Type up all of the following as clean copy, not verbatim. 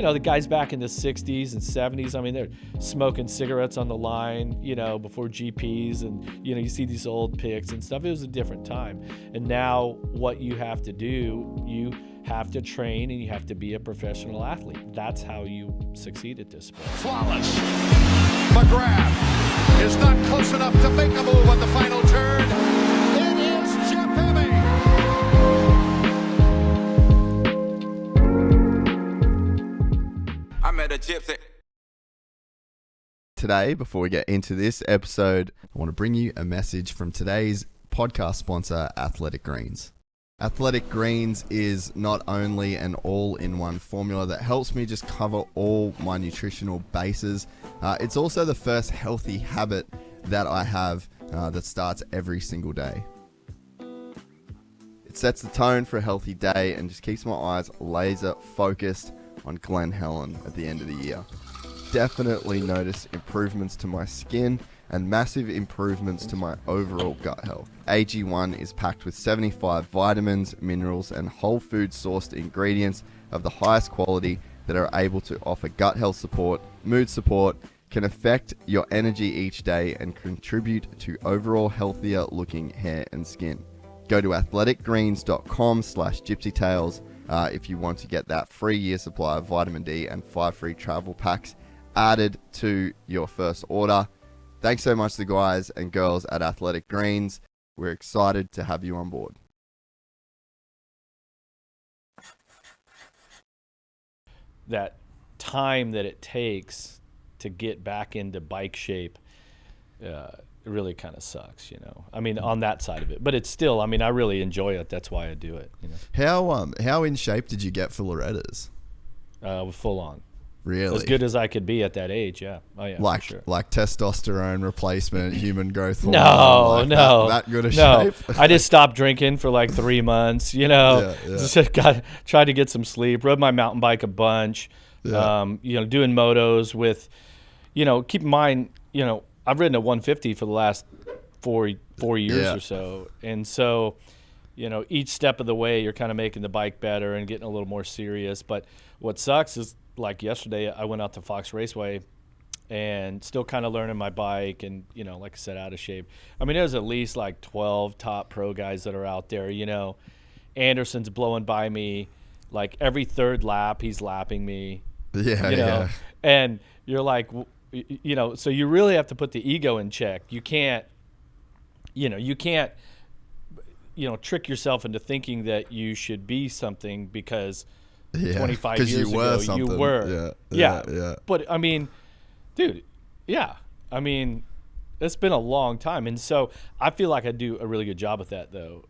the guys back in the 60s and 70s, I mean, they're smoking cigarettes on the line, before GPs, and, you see these old pics and stuff. It was a different time. And now what you have to do, you have to train and you have to be a professional athlete. That's how you succeed at this sport. Flawless. McGrath is not close enough to make a move on the final turn. It is Jeff Emig. I met a gypsy. Today, before we get into this episode, I want to bring you a message from today's podcast sponsor, Athletic Greens. Athletic Greens is not only an all-in-one formula that helps me just cover all my nutritional bases, it's also the first healthy habit that I have that starts every single day. It sets the tone for a healthy day and just keeps my eyes laser focused on Glen Helen at the end of the year. Definitely notice improvements to my skin and massive improvements to my overall gut health. AG1 is packed with 75 vitamins, minerals, and whole food sourced ingredients of the highest quality that are able to offer gut health support, mood support, can affect your energy each day, and contribute to overall healthier looking hair and skin. Go to athleticgreens.com/gypsytales if you want to get that free year supply of vitamin D and 5 free travel packs added to your first order. Thanks so much to the guys and girls at Athletic Greens. We're excited to have you on board. That time that it takes to get back into bike shape, it really kind of sucks, I mean, on that side of it. But it's still, I mean, I really enjoy it. That's why I do it, How in shape did you get for Lorettas? Full on. Really? As good as I could be at that age, yeah. Oh, yeah, like, for sure. Like testosterone replacement, human growth hormone. No. That good a shape? I just stopped drinking for like 3 months, Just tried to get some sleep, rode my mountain bike a bunch, doing motos with, keep in mind, I've ridden a 150 for the last four years or so. And so, each step of the way, you're kind of making the bike better and getting a little more serious. But what sucks is, like yesterday, I went out to Fox Raceway and still kind of learning my bike and, like I said, out of shape. I mean, there's at least like 12 top pro guys that are out there, Anderson's blowing by me. Like every third lap, he's lapping me. Yeah. And you're like, so you really have to put the ego in check. You can't trick yourself into thinking that you should be something because 25 years ago you were. Yeah. But I mean, dude, I mean, it's been a long time. And so I feel like I do a really good job at that, though.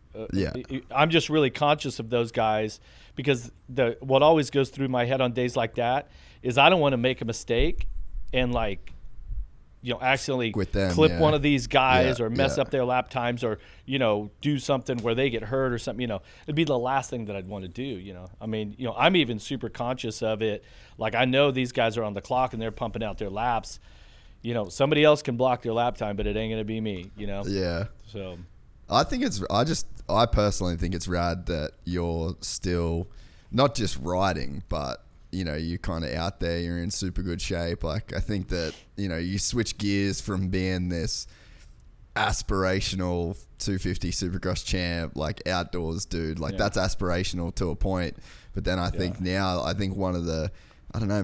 I'm just really conscious of those guys because what always goes through my head on days like that is I don't want to make a mistake and accidentally clip one of these guys or mess up their lap times or, do something where they get hurt or something, it'd be the last thing that I'd want to do, I mean, I'm even super conscious of it. Like I know these guys are on the clock and they're pumping out their laps, somebody else can block their lap time, but it ain't going to be me, Yeah. So I personally think it's rad that you're still not just riding, but you're kind of out there, you're in super good shape. Like, I think that, you switch gears from being this aspirational 250 Supercross champ, like outdoors dude, like that's aspirational to a point. But then I think one of the,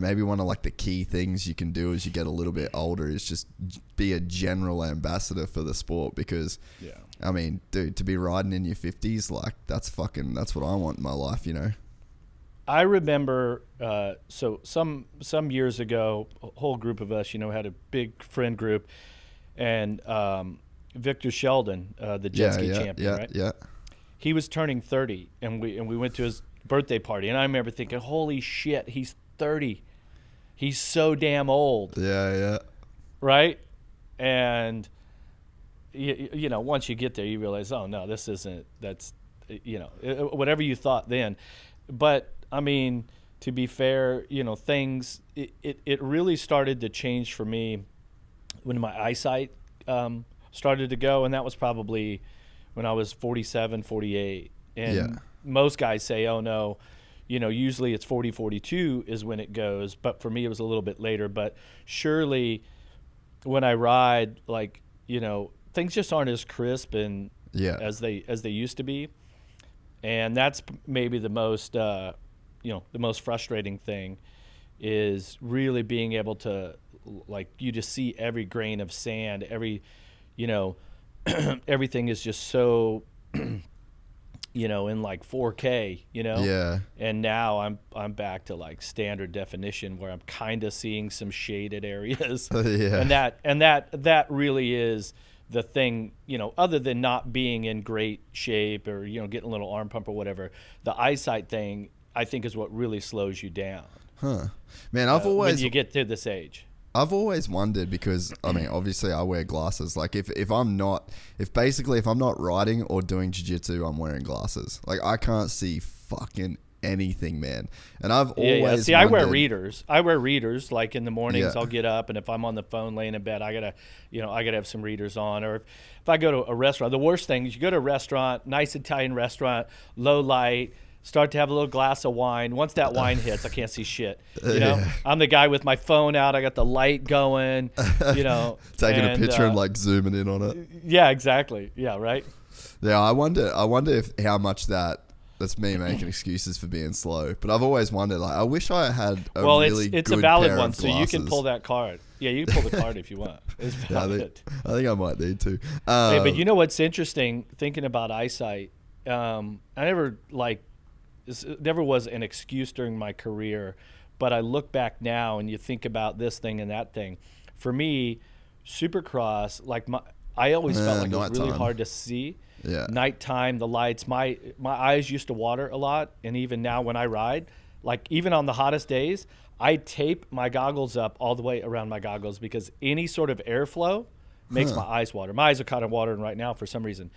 maybe one of like the key things you can do as you get a little bit older is just be a general ambassador for the sport because, I mean, dude, to be riding in your 50s, like that's what I want in my life, I remember, so some years ago, a whole group of us, had a big friend group, and Victor Sheldon, the jet ski champion, right? Yeah. He was turning 30, and we went to his birthday party, and I remember thinking, holy shit, he's 30. He's so damn old. Yeah. Right? And, once you get there, you realize, oh, no, this isn't, that's, whatever you thought then. But, I mean, to be fair, things, it really started to change for me when my eyesight started to go, and that was probably when I was 47, 48. And most guys say, oh, no, usually it's 40-42 is when it goes, but for me it was a little bit later. But surely when I ride, like, things just aren't as crisp and as they used to be. And that's maybe the most the most frustrating thing is really being able to, like, you just see every grain of sand, everything is just so in like 4K, and now I'm back to like standard definition where I'm kind of seeing some shaded areas. And that really is the thing, other than not being in great shape or getting a little arm pump or whatever. The eyesight thing, I think, is what really slows you down. Man, I've always, when you get to this age, I've always wondered, because I mean, obviously I wear glasses. Like if I'm not riding or doing jiu-jitsu, I'm wearing glasses. Like I can't see fucking anything, man. And I've always See, wondered, I wear readers. Like in the mornings, I'll get up, and if I'm on the phone laying in bed, I gotta have some readers on. Or if I go to a restaurant, the worst thing is you go to a restaurant, nice Italian restaurant, low light, start to have a little glass of wine. Once that wine hits, I can't see shit. I'm the guy with my phone out. I got the light going. Taking a picture and like zooming in on it. Yeah, exactly. Yeah, right. Yeah, I wonder if how much that's me making excuses for being slow. But I've always wondered, like, I wish I had a really good it's a valid pair one, of so you can pull that card. Yeah, you can pull the card if you want. It's valid. I think I might need to. Hey, but you know what's interesting? Thinking about eyesight, I never never was an excuse during my career, but I look back now and you think about this thing and that thing. For me, Supercross, I always felt like it was really hard to see. Yeah. Nighttime, the lights, my eyes used to water a lot, and even now when I ride, like even on the hottest days, I tape my goggles up all the way around my goggles because any sort of airflow makes my eyes water. My eyes are kind of watering right now for some reason.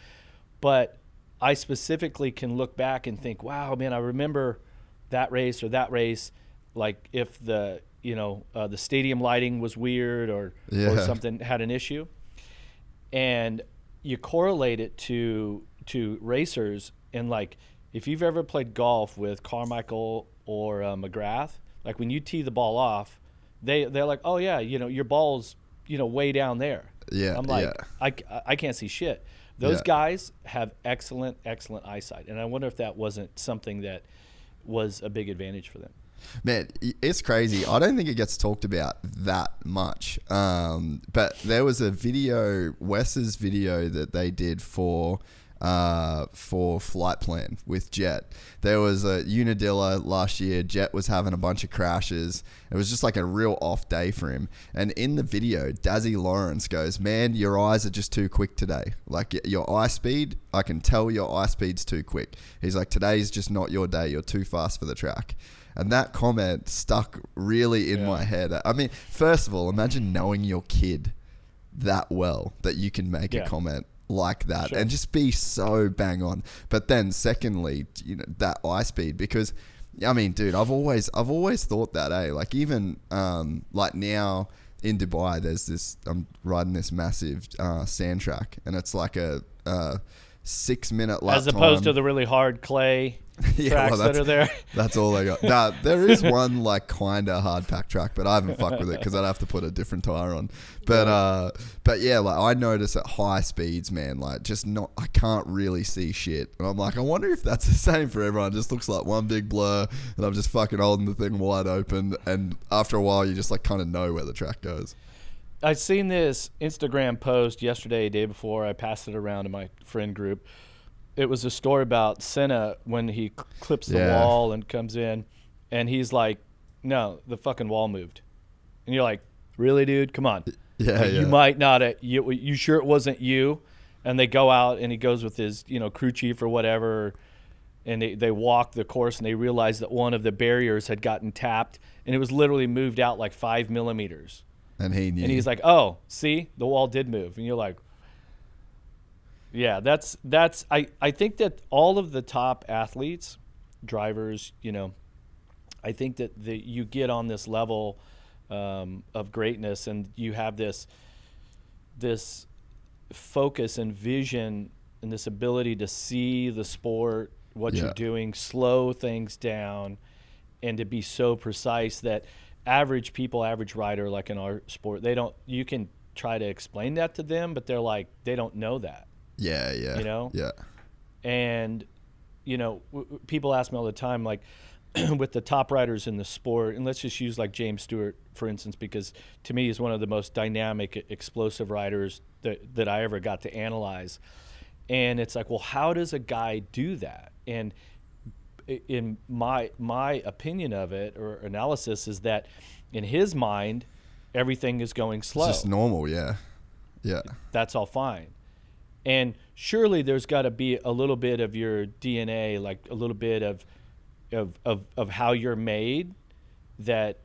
But I specifically can look back and think, wow, man, I remember that race or that race, like if the stadium lighting was weird or something had an issue. And you correlate it to racers, and like if you've ever played golf with Carmichael or McGrath, like when you tee the ball off, they're like, oh yeah, your ball's way down there. Yeah. I'm like, I can't see shit. Those guys have excellent eyesight, and I wonder if that wasn't something that was a big advantage for them. Man, it's crazy. I don't think it gets talked about that much. But there was a video, Wes's video that they did for Flight Plan with Jet. There was a Unadilla last year. Jet was having a bunch of crashes. It was just like a real off day for him. And in the video, Dazzy Lawrence goes, man, your eyes are just too quick today. Like your eye speed, I can tell your eye speed's too quick. He's like, today's just not your day. You're too fast for the track. And that comment stuck really in my head. I mean, first of all, imagine knowing your kid that well that you can make a comment like that and just be so bang on. But then secondly, that eye speed, because I mean, dude, I've always thought that, like even like now in Dubai, there's this, I'm riding this massive sand track, and it's like a 6 minute lap as opposed to the really hard clay tracks that are there. That's all I got. Nah, there is one like kind of hard pack track, but I haven't fucked with it because I'd have to put a different tire on. But yeah, like I notice at high speeds, man, like I can't really see shit. And I'm like, I wonder if that's the same for everyone. It just looks like one big blur, and I'm just fucking holding the thing wide open. And after a while, you just like kind of know where the track goes. I'd seen this Instagram post yesterday, day before. I passed it around to my friend group. It was a story about Senna when he clips the wall and comes in, and he's like, no, the fucking wall moved. And you're like, really, dude? Come on. You might not have, you sure it wasn't you? And they go out, and he goes with his crew chief or whatever, and they walk the course, and they realize that one of the barriers had gotten tapped, and it was literally moved out like 5 millimeters. And he knew. And he's like, oh, see, the wall did move. And you're like, yeah, that's I think that all of the top athletes, drivers, I think that you get on this level of greatness, and you have this focus and vision and this ability to see the sport what you're doing, slow things down, and to be so precise that average rider, like in our sport, you can try to explain that to them, but they're like, they don't know that. Yeah. You know? Yeah. And, you know, people ask me all the time, like, with the top riders in the sport, and let's just use like James Stewart, for instance, because to me he's one of the most dynamic, explosive riders that I ever got to analyze. And it's like, well, how does a guy do that? And in my opinion of it, or analysis, is that in his mind, everything is going slow. It's just normal, yeah. That's all fine. And surely there's got to be a little bit of your DNA, like a little bit of how you're made that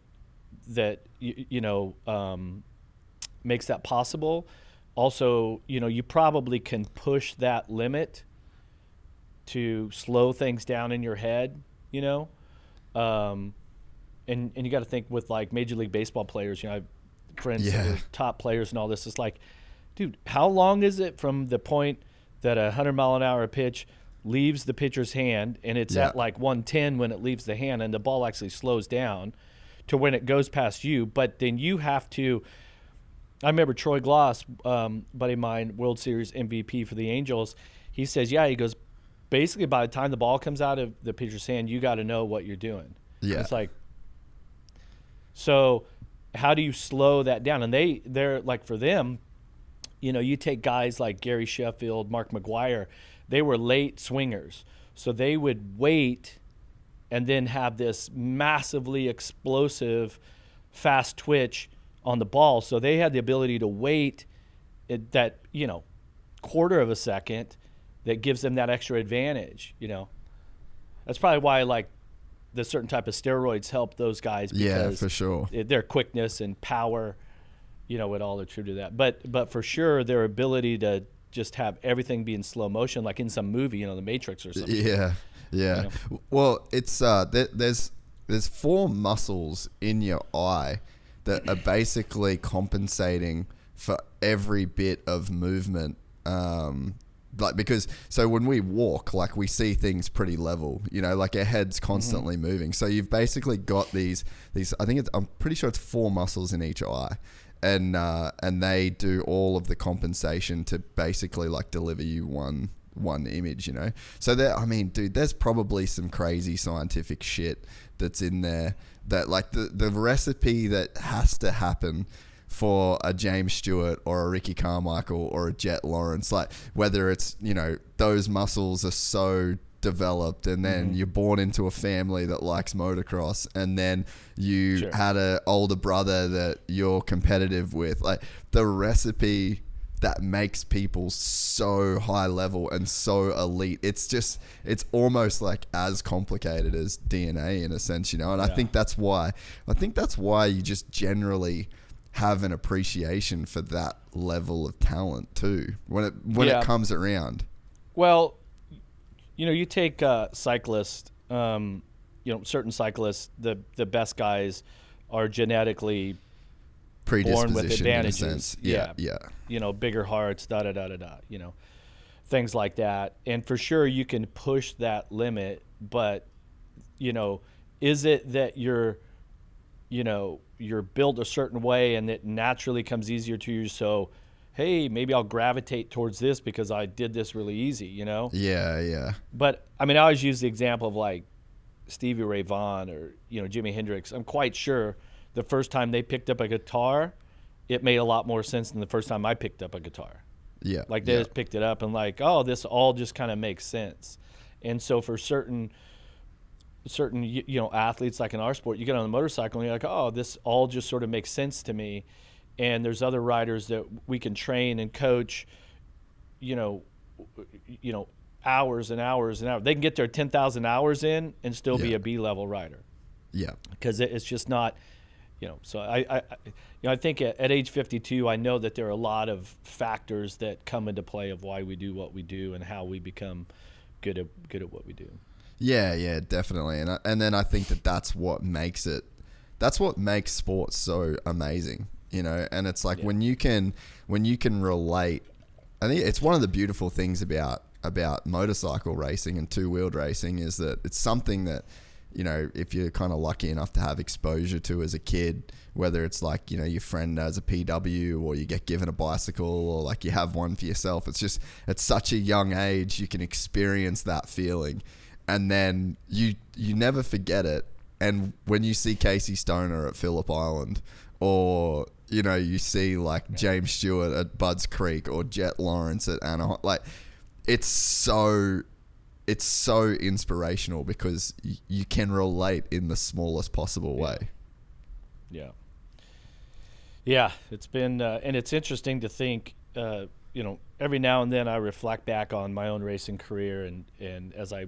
makes that possible. Also, you know, you probably can push that limit to slow things down in your head, you know. And you got to think with like Major League Baseball players, you know, I have friends that are top players and all this. It's like, dude, how long is it from the point that a 100-mile-an-hour pitch leaves the pitcher's hand, and it's at like 110 when it leaves the hand, and the ball actually slows down to when it goes past you. But then you have to – I remember Troy Gloss, buddy of mine, World Series MVP for the Angels, he says, he goes, basically by the time the ball comes out of the pitcher's hand, you got to know what you're doing. Yeah. It's like – so how do you slow that down? And they're like, for them, you know, you take guys like Gary Sheffield, Mark McGuire – they were late swingers. So they would wait and then have this massively explosive, fast twitch on the ball. So they had the ability to wait that, you know, quarter of a second that gives them that extra advantage, you know. That's probably why, like, the certain type of steroids help those guys because for sure. Their quickness and power, you know, would all attribute to that. But for sure, their ability to just have everything be in slow motion, like in some movie, you know, The Matrix or something. Yeah. You know? Well, it's there's 4 muscles in your eye that are basically compensating for every bit of movement. Like, because so when we walk, like, we see things pretty level, you know, like our head's constantly moving. So you've basically got these I'm pretty sure it's 4 muscles in each eye. And they do all of the compensation to basically like deliver you one image, you know. So I mean, dude, there's probably some crazy scientific shit that's in there that, like, the recipe that has to happen for a James Stewart or a Ricky Carmichael or a Jet Lawrence, like, whether it's, you know, those muscles are so developed, and then you're born into a family that likes motocross, and then you had an older brother that you're competitive with. Like, the recipe that makes people so high level and so elite, it's almost like as complicated as DNA in a sense, you know. And I think that's why you just generally have an appreciation for that level of talent too when it comes around. Well, you know, you take cyclists, you know, certain cyclists, the best guys are genetically born with advantages. In a sense. Yeah. You know, bigger hearts, you know, things like that. And for sure you can push that limit, but, you know, is it that you're built a certain way and it naturally comes easier to you, so hey, maybe I'll gravitate towards this because I did this really easy, you know? Yeah. But, I mean, I always use the example of, like, Stevie Ray Vaughan or, you know, Jimi Hendrix. I'm quite sure the first time they picked up a guitar, it made a lot more sense than the first time I picked up a guitar. Yeah. Like, they just picked it up and, like, oh, this all just kind of makes sense. And so for certain, you know, athletes, like in our sport, you get on a motorcycle and you're like, oh, this all just sort of makes sense to me. And there's other riders that we can train and coach, you know, hours and hours and hours. They can get their 10,000 hours in and still be a B-level rider. Yeah. Because it's just not, you know. So I think at age 52, I know that there are a lot of factors that come into play of why we do what we do and how we become good at what we do. Yeah, definitely. And then I think that's what makes sports so amazing. You know, and it's like when you can relate, I think it's one of the beautiful things about about motorcycle racing and two-wheeled racing is that it's something that, you know, if you're kind of lucky enough to have exposure to as a kid, whether it's like, you know, your friend has a PW or you get given a bicycle or like you have one for yourself, it's just at such a young age you can experience that feeling, and then you never forget it. And when you see Casey Stoner at Phillip Island, or, you know, you see like James Stewart at Budds Creek or Jet Lawrence at Anaheim, like it's so inspirational because you can relate in the smallest possible way. Yeah, it's been and it's interesting to think, you know, every now and then I reflect back on my own racing career, and as I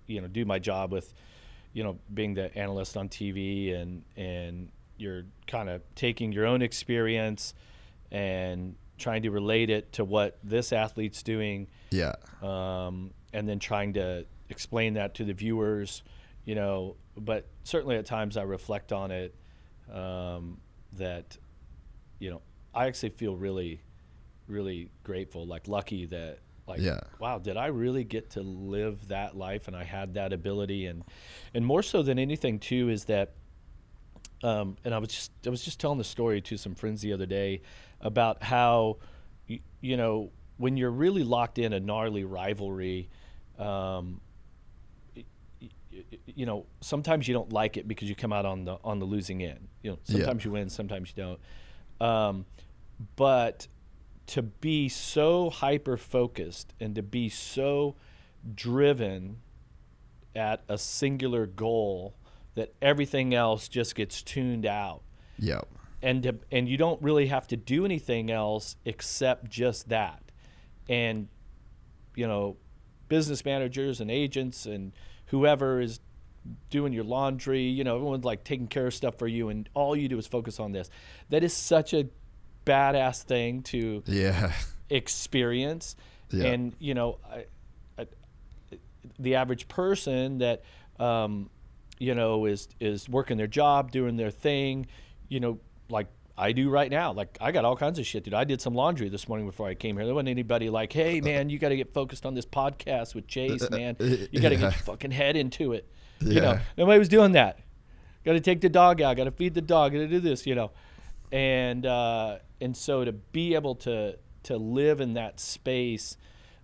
you know, do my job with, you know, being the analyst on TV, and you're kind of taking your own experience and trying to relate it to what this athlete's doing. And then trying to explain that to the viewers, you know, but certainly at times I reflect on it, that, you know, I actually feel really, really grateful, like lucky that, like, wow, did I really get to live that life? And I had that ability. And more so than anything too, is that, and I was just telling the story to some friends the other day about how, you know, when you're really locked in a gnarly rivalry, you know, sometimes you don't like it because you come out on the losing end. You know, sometimes you win, sometimes you don't. But to be so hyper focused and to be so driven at a singular goal that everything else just gets tuned out. And you don't really have to do anything else except just that. And, you know, business managers and agents and whoever is doing your laundry, you know, everyone's like taking care of stuff for you, and all you do is focus on this. That is such a badass thing to experience. And, you know, the average person that, you know, is working their job, doing their thing, you know, like I do right now. Like, I got all kinds of shit, dude. I did some laundry this morning before I came here. There wasn't anybody like, hey, man, you got to get focused on this podcast with Chase, man. You got to get your fucking head into it. You know, nobody was doing that. Got to take the dog out. Got to feed the dog. Got to do this, you know. And so to be able to live in that space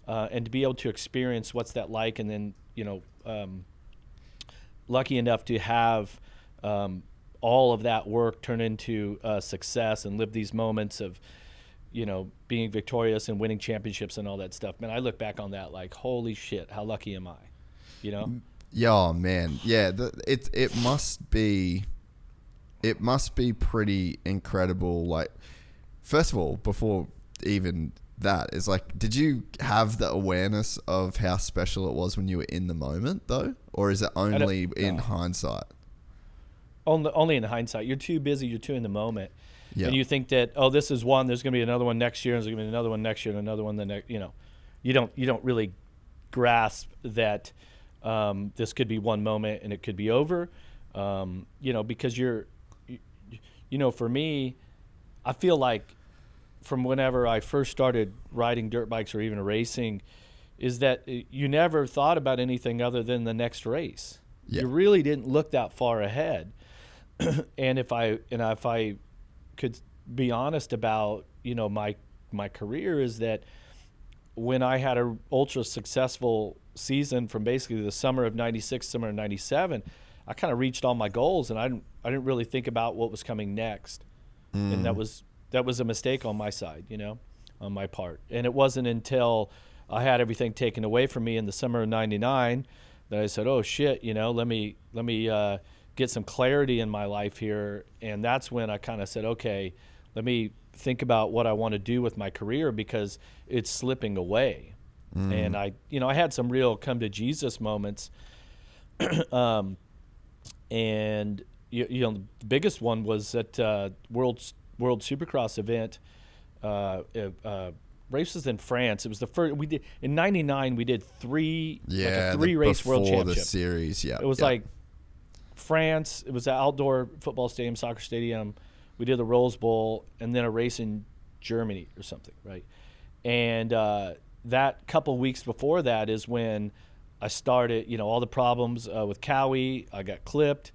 and to be able to experience what's that like, and then, you know, lucky enough to have all of that work turn into success and live these moments of, you know, being victorious and winning championships and all that stuff. Man, I look back on that like, holy shit, how lucky am I? You know? Yeah, man. Yeah, it must be pretty incredible. Like, first of all, before even that, is like, did you have the awareness of how special it was when you were in the moment, though? Or is it only in hindsight? Only in hindsight. You're too busy. You're too in the moment, and you think that, oh, this is one. There's going to be another one next year. And there's going to be another one next year, and another one the next. You know, you don't really grasp that this could be one moment and it could be over. You know, because you know, for me, I feel like from whenever I first started riding dirt bikes or even racing, is that you never thought about anything other than the next race. You really didn't look that far ahead. And if I could be honest about, you know, my career, is that when I had a ultra successful season from basically the summer of '96, summer of '97, I kind of reached all my goals, and I didn't really think about what was coming next. And that was a mistake on my side, you know, on my part. And it wasn't until I had everything taken away from me in the summer of '99 that I said, oh shit, you know, let me get some clarity in my life here. And that's when I kind of said, okay, let me think about what I want to do with my career, because it's slipping away. And I had some real come to Jesus moments. And you know, the biggest one was at World Supercross event, races in France. It was the first we did in '99. We did three race world championship. The series, it was like France. It was an outdoor football stadium, soccer stadium. We did the Rose Bowl, and then a race in Germany or something, right? And that couple weeks before that is when I started, all the problems with Cowie. I got clipped,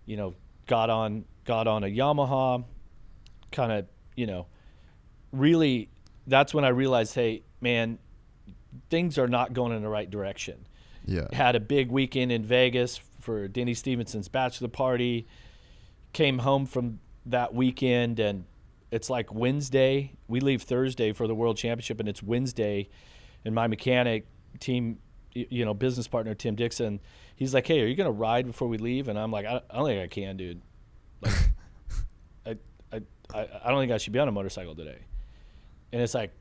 got on a Yamaha, kind of, really, that's when I realized, hey, man, things are not going in the right direction. Yeah. Had a big weekend in Vegas for Denny Stevenson's bachelor party. Came home from that weekend, and it's like Wednesday. We leave Thursday for the World Championship, and it's Wednesday. And my mechanic team, business partner, Tim Dixon, he's like, hey, are you going to ride before we leave? And I'm like, I don't think I can, dude. Like, I don't think I should be on a motorcycle today. And it's like,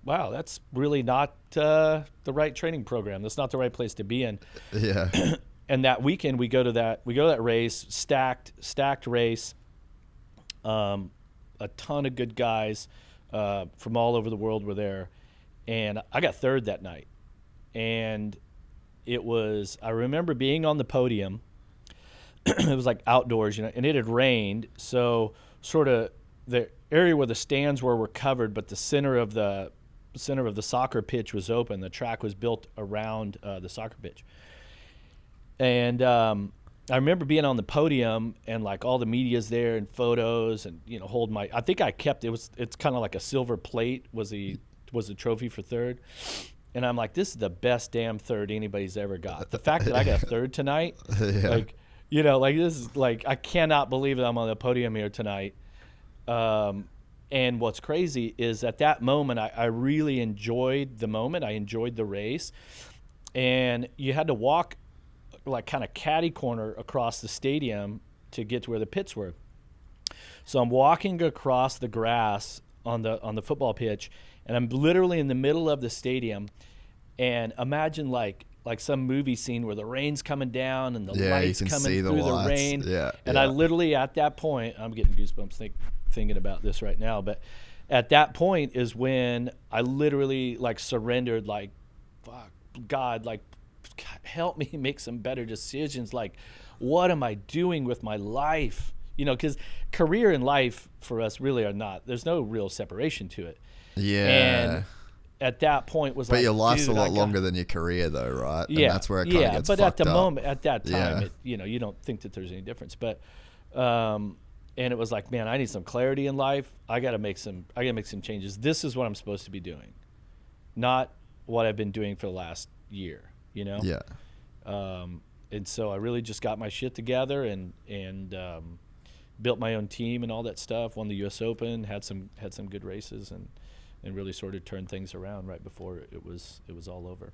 wow, that's really not the right training program. That's not the right place to be in. Yeah. And that weekend we go to that race, stacked race. A ton of good guys from all over the world were there. And I got third that night. And I remember being on the podium. It was like outdoors, and it had rained. So sort of the area where the stands were covered, but the center of the soccer pitch was open. The track was built around the soccer pitch. And I remember being on the podium, and like all the media's there and photos, and hold I think I kept it's kind of like a silver plate was the trophy for third. And I'm like, this is the best damn third anybody's ever got. The fact that I got third tonight, this is like, I cannot believe that I'm on the podium here tonight. And what's crazy is at that moment, I really enjoyed the moment. I enjoyed the race. And you had to walk like kind of catty corner across the stadium to get to where the pits were. So I'm walking across the grass on the football pitch, and I'm literally in the middle of the stadium. And imagine like some movie scene where the rain's coming down and the lights coming through the rain. Yeah, and I literally at that point, I'm getting goosebumps thinking about this right now, but at that point is when I literally like surrendered, like, fuck, God, like, help me make some better decisions. Like, what am I doing with my life? Because career and life for us really are not, there's no real separation to it. Yeah. And at that point was but your life's a lot longer than your career though, right? Yeah. And that's where it kind of gets but fucked at the up. moment, at that time, you don't think that there's any difference. But, and it was like, man, I need some clarity in life. I got to make some changes. This is what I'm supposed to be doing, not what I've been doing for the last year, Yeah. And so I really just got my shit together and built my own team and all that stuff. Won the U.S. Open, had some good races, and really sort of turned things around right before it was all over.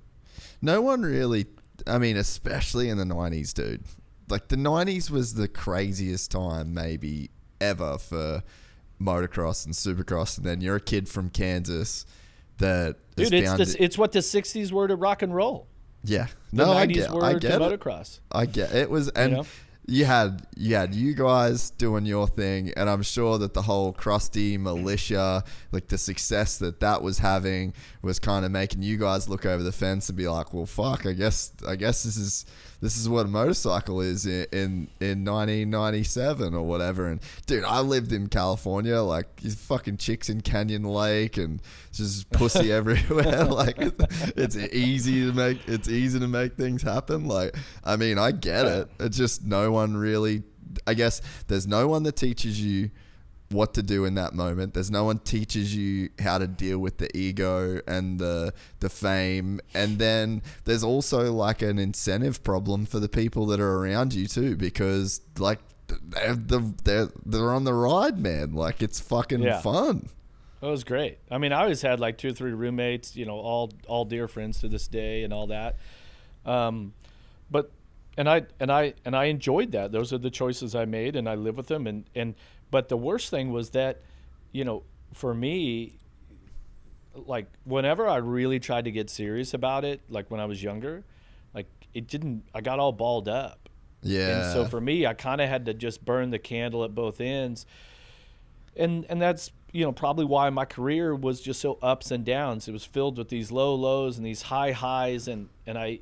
No one really, I mean, especially in the 90s, dude. Like, the 90s was the craziest time maybe ever for motocross and supercross. And then you're a kid from Kansas that dude, it's what the 60s were to rock and roll. Yeah. The No, 90s I were get to it. motocross. I get it. Was, and you had you guys doing your thing, and I'm sure that the whole crusty militia, like the success that was having, was kind of making you guys look over the fence and be like, well, fuck, I guess this is what a motorcycle is in 1997 or whatever. And dude, I lived in California, like, these fucking chicks in Canyon Lake and just pussy everywhere. Like, it's easy to make things happen. Like, I mean, I get it. It's just no one really, I guess there's no one that teaches you what to do in that moment. There's no one teaches you how to deal with the ego and the fame. And then there's also like an incentive problem for the people that are around you too, because like they're on the ride, man. Like, it's fucking fun. It was great. I mean, I always had like 2 or 3 roommates, all dear friends to this day and all that. But I enjoyed that. Those are the choices I made, and I live with them. But the worst thing was that, for me, like, whenever I really tried to get serious about it, like when I was younger, like, I got all balled up. Yeah. And so for me, I kind of had to just burn the candle at both ends. And that's, probably why my career was just so ups and downs. It was filled with these low lows and these high highs. And I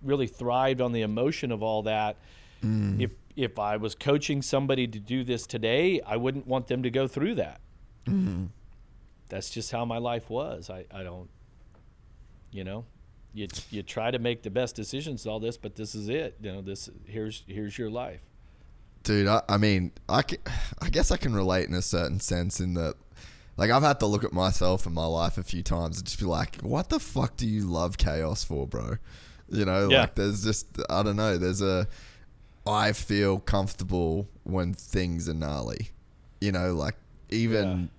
really thrived on the emotion of all that. If I was coaching somebody to do this today, I wouldn't want them to go through that. Mm-hmm. That's just how my life was. you try to make the best decisions all this, but this is it. Here's your life. Dude, I mean, I guess I can relate in a certain sense in that, like, I've had to look at myself and my life a few times and just be like, what the fuck do you love chaos for, bro? Like, there's just, I don't know, I feel comfortable when things are gnarly, like, even,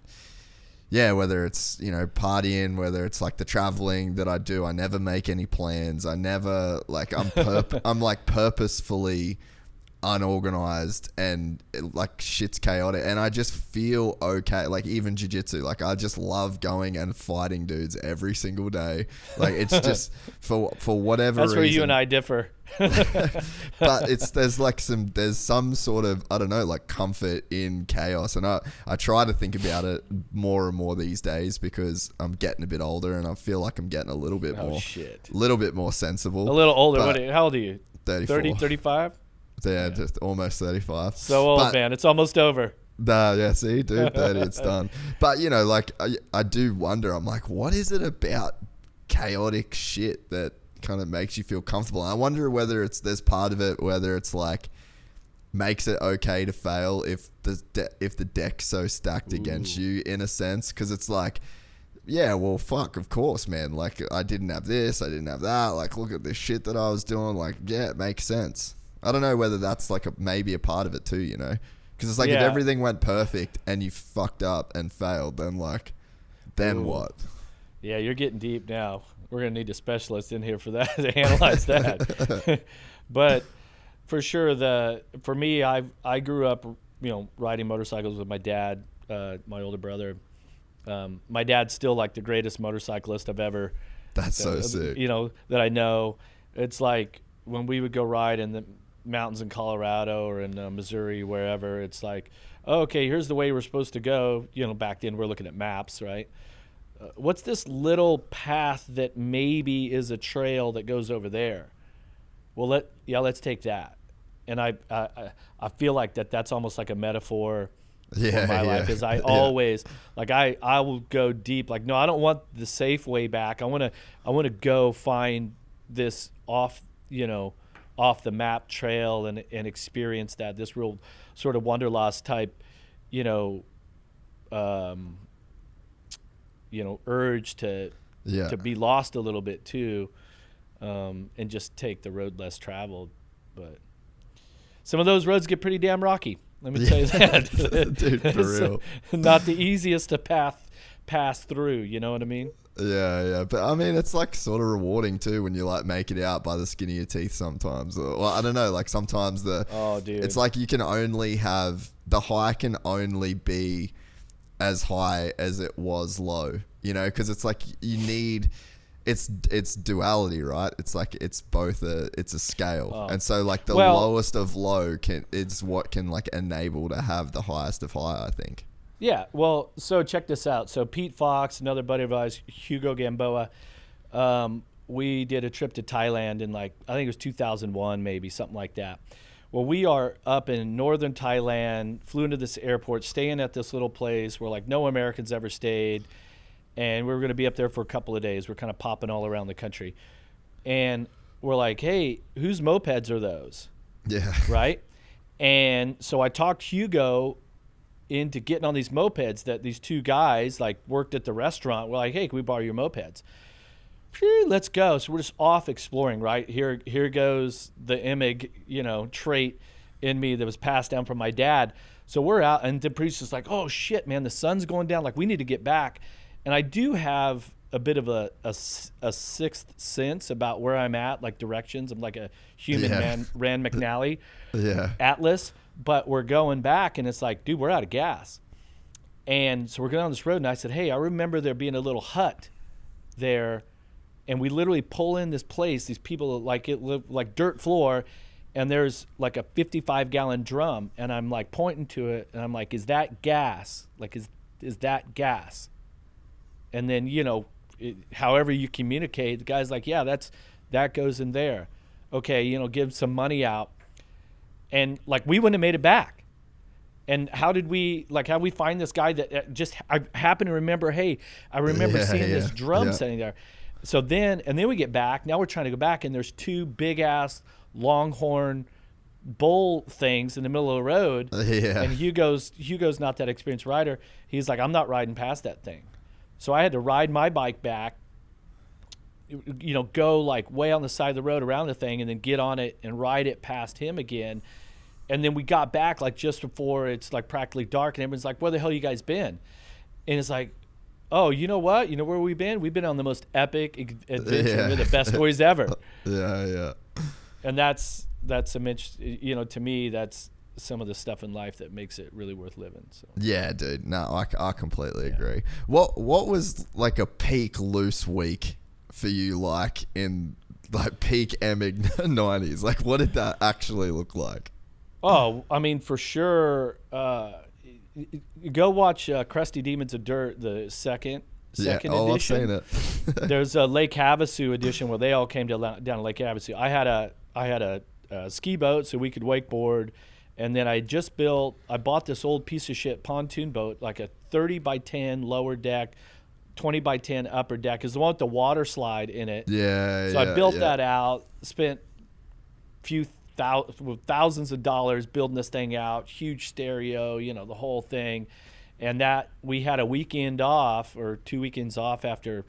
whether it's, partying, whether it's like the traveling that I do, I never make any plans. I never, like, I'm like purposefully unorganized and like shit's chaotic, and I just feel okay. Like, even jiu-jitsu, like, I just love going and fighting dudes every single day. Like, it's just for whatever that's reason. where you and I differ. But there's some sort of, I don't know, like, comfort in chaos, and I try to think about it more and more these days because I'm getting a bit older and I feel like I'm getting a little bit more sensible. A little older. How old are you? 34. 30, 35? Yeah, just almost 35. So old, man. It's almost over. Yeah, see, dude, 30, it's done. But, like, I do wonder, I'm like, what is it about chaotic shit that kind of makes you feel comfortable? And I wonder whether there's part of it, whether it's like, makes it okay to fail if the deck's so stacked against you, in a sense. Because it's like, yeah, well, fuck, of course, man. Like, I didn't have this, I didn't have that. Like, look at the shit that I was doing. Like, yeah, it makes sense. I don't know whether that's like maybe a part of it too, because it's like, if everything went perfect and you fucked up and failed, then what? Yeah, you're getting deep now. We're gonna need a specialist in here for that to analyze that. But for sure, for me, I grew up, riding motorcycles with my dad, my older brother. My dad's still like the greatest motorcyclist I've ever. That's so sick. That I know. It's like when we would go ride in the mountains in Colorado or in Missouri, wherever, it's like, oh, okay, here's the way we're supposed to go. Back then we're looking at maps, right? What's this little path that maybe is a trail that goes over there? Well, let's take that. And I feel like that's almost like a metaphor for my life. Is I always like I will go deep. Like, no, I don't want the safe way back. I want to go find this off the map trail and experience this real sort of Wanderlust type, urge to be lost a little bit too, and just take the road less traveled. But some of those roads get pretty damn rocky. Let me tell you that. Dude, for real. Not the easiest to pass through. You know what I mean? Yeah. But I mean, it's like sort of rewarding too when you like make it out by the skin of your teeth sometimes. Well, I don't know. Like sometimes it's like you can only have, the high can only be as high as it was low, because it's like you need, it's duality, right? It's like it's a scale, and so like the lowest of low is what can like enable to have the highest of high, I think. Yeah, well, so check this out. So Pete Fox, another buddy of ours, Hugo Gamboa, we did a trip to Thailand in I think it was 2001, maybe, something like that. Well, we are up in northern Thailand, flew into this airport, staying at this little place where no Americans ever stayed, and we were going to be up there for a couple of days. We're kind of popping all around the country. And we're like, hey, whose mopeds are those? Yeah. Right? And so I talked Hugo into getting on these mopeds that these two guys worked at the restaurant. We're like, hey, can we borrow your mopeds? Let's go. So we're just off exploring, right? Here goes the Emig, trait in me that was passed down from my dad. So we're out, and the priest is like, oh shit, man, the sun's going down. We need to get back. And I do have a bit of a sixth sense about where I'm at, directions. I'm like a human Rand McNally atlas. But we're going back, and it's like, dude, we're out of gas. And so we're going on this road, and I said, hey, I remember there being a little hut there, and we literally pull in this place. These people, it live like dirt floor, and there's a 55-gallon drum, and I'm pointing to it, and I'm like, is that gas? Is that gas? And then, however you communicate, the guy's like, yeah, that goes in there. Okay, give some money out. And we wouldn't have made it back. And how did we find this guy that I happen to remember, hey, I remember seeing this drum sitting there. So then we get back. Now we're trying to go back, and there's two big ass longhorn bull things in the middle of the road. Yeah. And Hugo's not that experienced rider. He's like, I'm not riding past that thing. So I had to ride my bike back, go like way on the side of the road around the thing, and then get on it and ride it past him again. And then we got back like just before it's like practically dark, and everyone's like, where the hell you guys been? And it's like, oh, you know what? You know where we've been? We've been on the most epic adventure with the best stories ever. Yeah. And that's to me, that's some of the stuff in life that makes it really worth living. So. Yeah, dude. No, I completely agree. What was like a peak loose week for you, like in like peak Emig 90s? Like, what did that actually look like? Oh, I mean, for sure. Go watch Crusty Demons of Dirt, the second edition. I've seen it. There's a Lake Havasu edition where they all came down to Lake Havasu. I had a ski boat so we could wakeboard, and then I bought this old piece of shit pontoon boat, like a 30 by 10 lower deck, 20 by 10 upper deck, is the one with the water slide in it. Yeah. So I built that out, spent thousands of dollars building this thing out, huge stereo, the whole thing. And that we had a weekend off or 2 weekends off after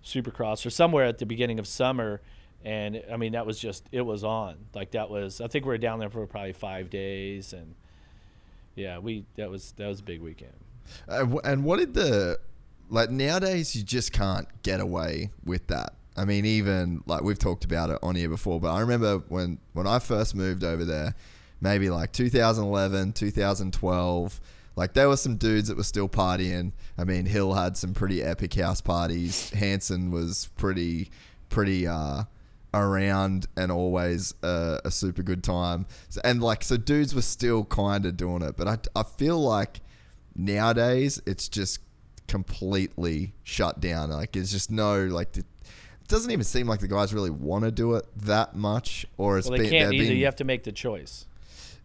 Supercross or somewhere at the beginning of summer. And I mean, that was just, it was on. Like I think we were down there for probably 5 days. And yeah, that was a big weekend. And what did nowadays you just can't get away with that. I mean, even like we've talked about it on here before, but I remember when I first moved over there, maybe like 2011, 2012, like there were some dudes that were still partying. I mean, Hill had some pretty epic house parties. Hanson was pretty around and always a super good time. So dudes were still kind of doing it, but I feel like nowadays it's just completely shut down. Like it's just no like. It doesn't even seem like the guys really want to do it that much, or it's they can't either. You have to make the choice.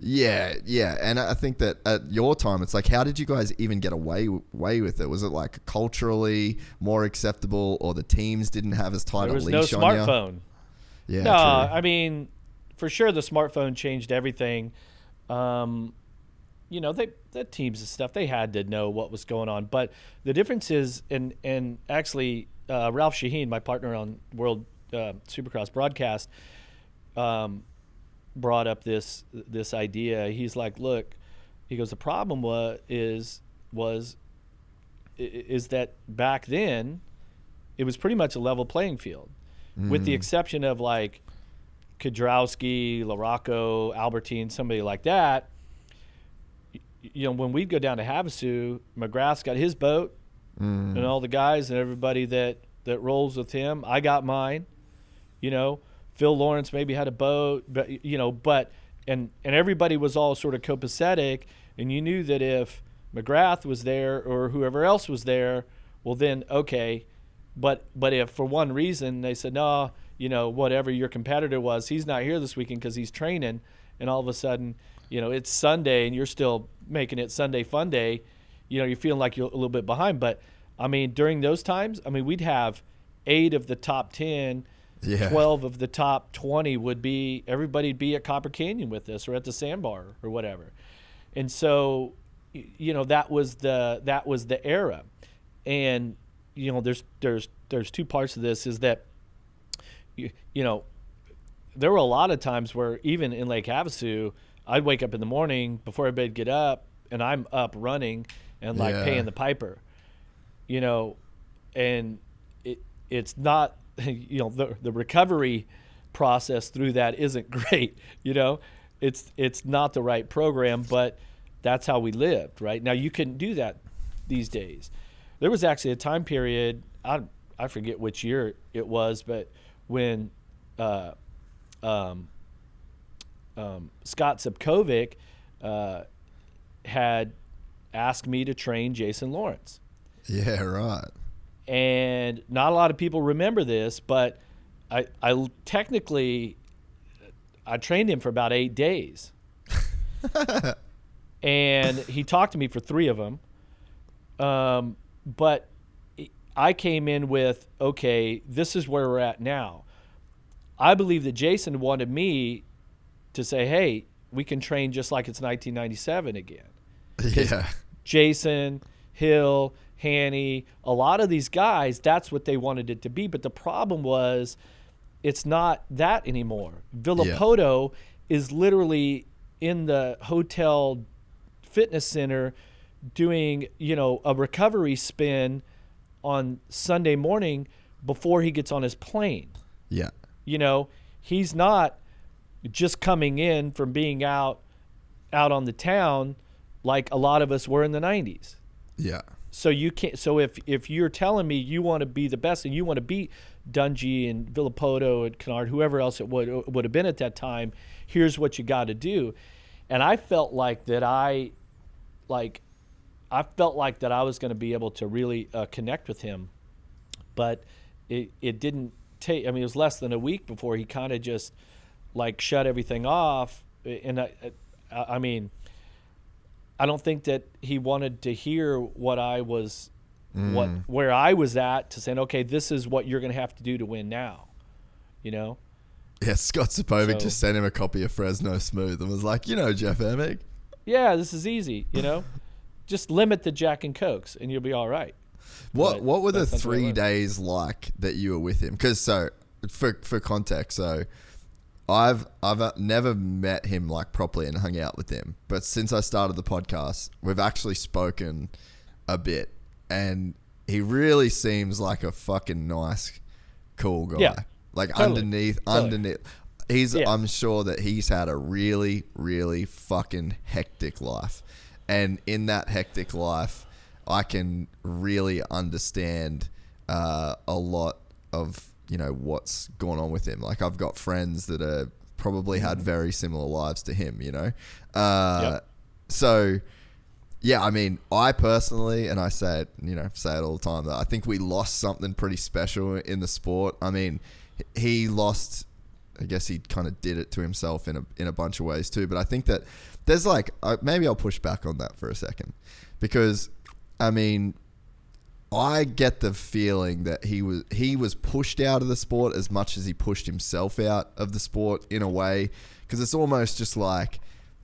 Yeah, and I think that at your time, it's like, how did you guys even get away with it? Was it like culturally more acceptable, or the teams didn't have as tight a leash on you? There was no smartphone. Yeah, no, true. I mean, for sure the smartphone changed everything. The teams and stuff, they had to know what was going on. But the difference is, and actually, Ralph Sheheen, my partner on World Supercross Broadcast, brought up this idea. He's like, look, he goes, the problem is that back then it was pretty much a level playing field, with the exception of like Kudrowski, LaRocco, Albertine, somebody like that. When we'd go down to Havasu, McGrath's got his boat, and all the guys and everybody that rolls with him. I got mine. Phil Lawrence maybe had a boat, but and everybody was all sort of copacetic, and you knew that if McGrath was there or whoever else was there, well then okay, but if for one reason they said no, whatever your competitor was, he's not here this weekend because he's training, and all of a sudden it's Sunday and you're still making it Sunday fun day, you're feeling like you're a little bit behind. But I mean, during those times, I mean, we'd have 8 of the top 10, 12 of the top 20 everybody'd be at Copper Canyon with us or at the Sandbar or whatever. And so, that was the era. And, there's two parts of this, is that, there were a lot of times where even in Lake Havasu, I'd wake up in the morning before everybody'd get up, and I'm up running and paying the piper, and it's not, the recovery process through that isn't great. It's not the right program, but that's how we lived. Right now, you couldn't do that these days. There was actually a time period, I forget which year it was, but when Scott Zipkovic had asked me to train Jason Lawrence. Yeah, right. And not a lot of people remember this, but I technically trained him for about 8 days. And he talked to me for 3 of them. But I came in with, okay, this is where we're at now. I believe that Jason wanted me to say, hey, we can train just like it's 1997 again. Yeah. Jason, Hill, Hanny, a lot of these guys, that's what they wanted it to be. But the problem was it's not that anymore. Villapoto is literally in the hotel fitness center doing, a recovery spin on Sunday morning before he gets on his plane. Yeah. He's not just coming in from being out on the town like a lot of us were in the 90s. Yeah. So you can't. So if you're telling me you want to be the best and you want to beat Dungey and Villapoto and Kennard, whoever else it would have been at that time, here's what you got to do. And I felt like that I was going to be able to really connect with him, but it didn't take. I mean, it was less than a week before he kind of just shut everything off. And I mean, I don't think that he wanted to hear what I was, where I was at, to saying, okay, this is what you're going to have to do to win now, Yeah, Scott Sapovic just sent him a copy of Fresno Smooth and was like, Jeff Emig. Yeah, this is easy, Just limit the Jack and Cokes and you'll be all right. What were the 3 days like that you were with him? Because for context, I've never met him properly and hung out with him, but since I started the podcast, we've actually spoken a bit, and he really seems like a fucking nice, cool guy. Yeah, totally. underneath, I'm sure that he's had a really, really fucking hectic life, and in that hectic life, I can really understand a lot of what's going on with him. I've got friends that are probably had very similar lives to him, So yeah, I mean, I personally, and I say it all the time, that I think we lost something pretty special in the sport. I mean, he lost, I guess he kind of did it to himself in a bunch of ways too, but I think that there's maybe I'll push back on that for a second, because I mean, I get the feeling that he was pushed out of the sport as much as he pushed himself out of the sport in a way, because it's almost just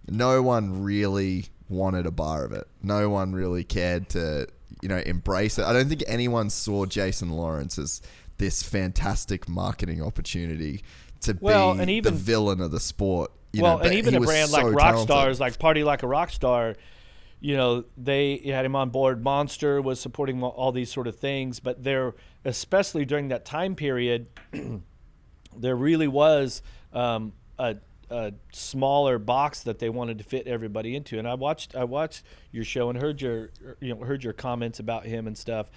no one really wanted a bar of it. No one really cared to, embrace it. I don't think anyone saw Jason Lawrence as this fantastic marketing opportunity to be the villain of the sport. And even a brand like Rockstars, Party Like a Rockstar, they had him on board. Monster was supporting all these sort of things, but especially during that time period, there really was a smaller box that they wanted to fit everybody into. And I watched your show and heard your comments about him and stuff,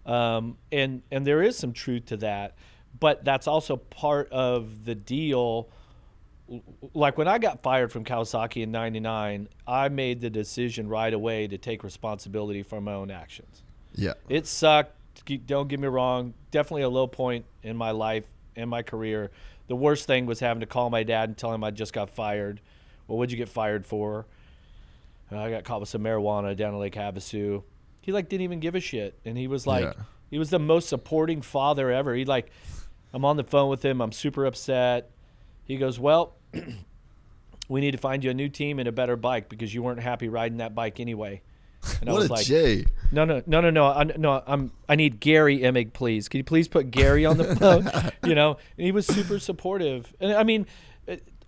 and there is some truth to that, but that's also part of the deal. When I got fired from Kawasaki in '99, I made the decision right away to take responsibility for my own actions. Yeah. It sucked. Don't get me wrong. Definitely a low point in my life and my career. The worst thing was having to call my dad and tell him I just got fired. Well, what'd you get fired for? I got caught with some marijuana down in Lake Havasu. He didn't even give a shit. And he was he was the most supporting father ever. I'm on the phone with him. I'm super upset. He goes, well, we need to find you a new team and a better bike because you weren't happy riding that bike anyway. And what I was J. No. I need Gary Emig, please. Can you please put Gary on the phone? And he was super supportive. And I mean,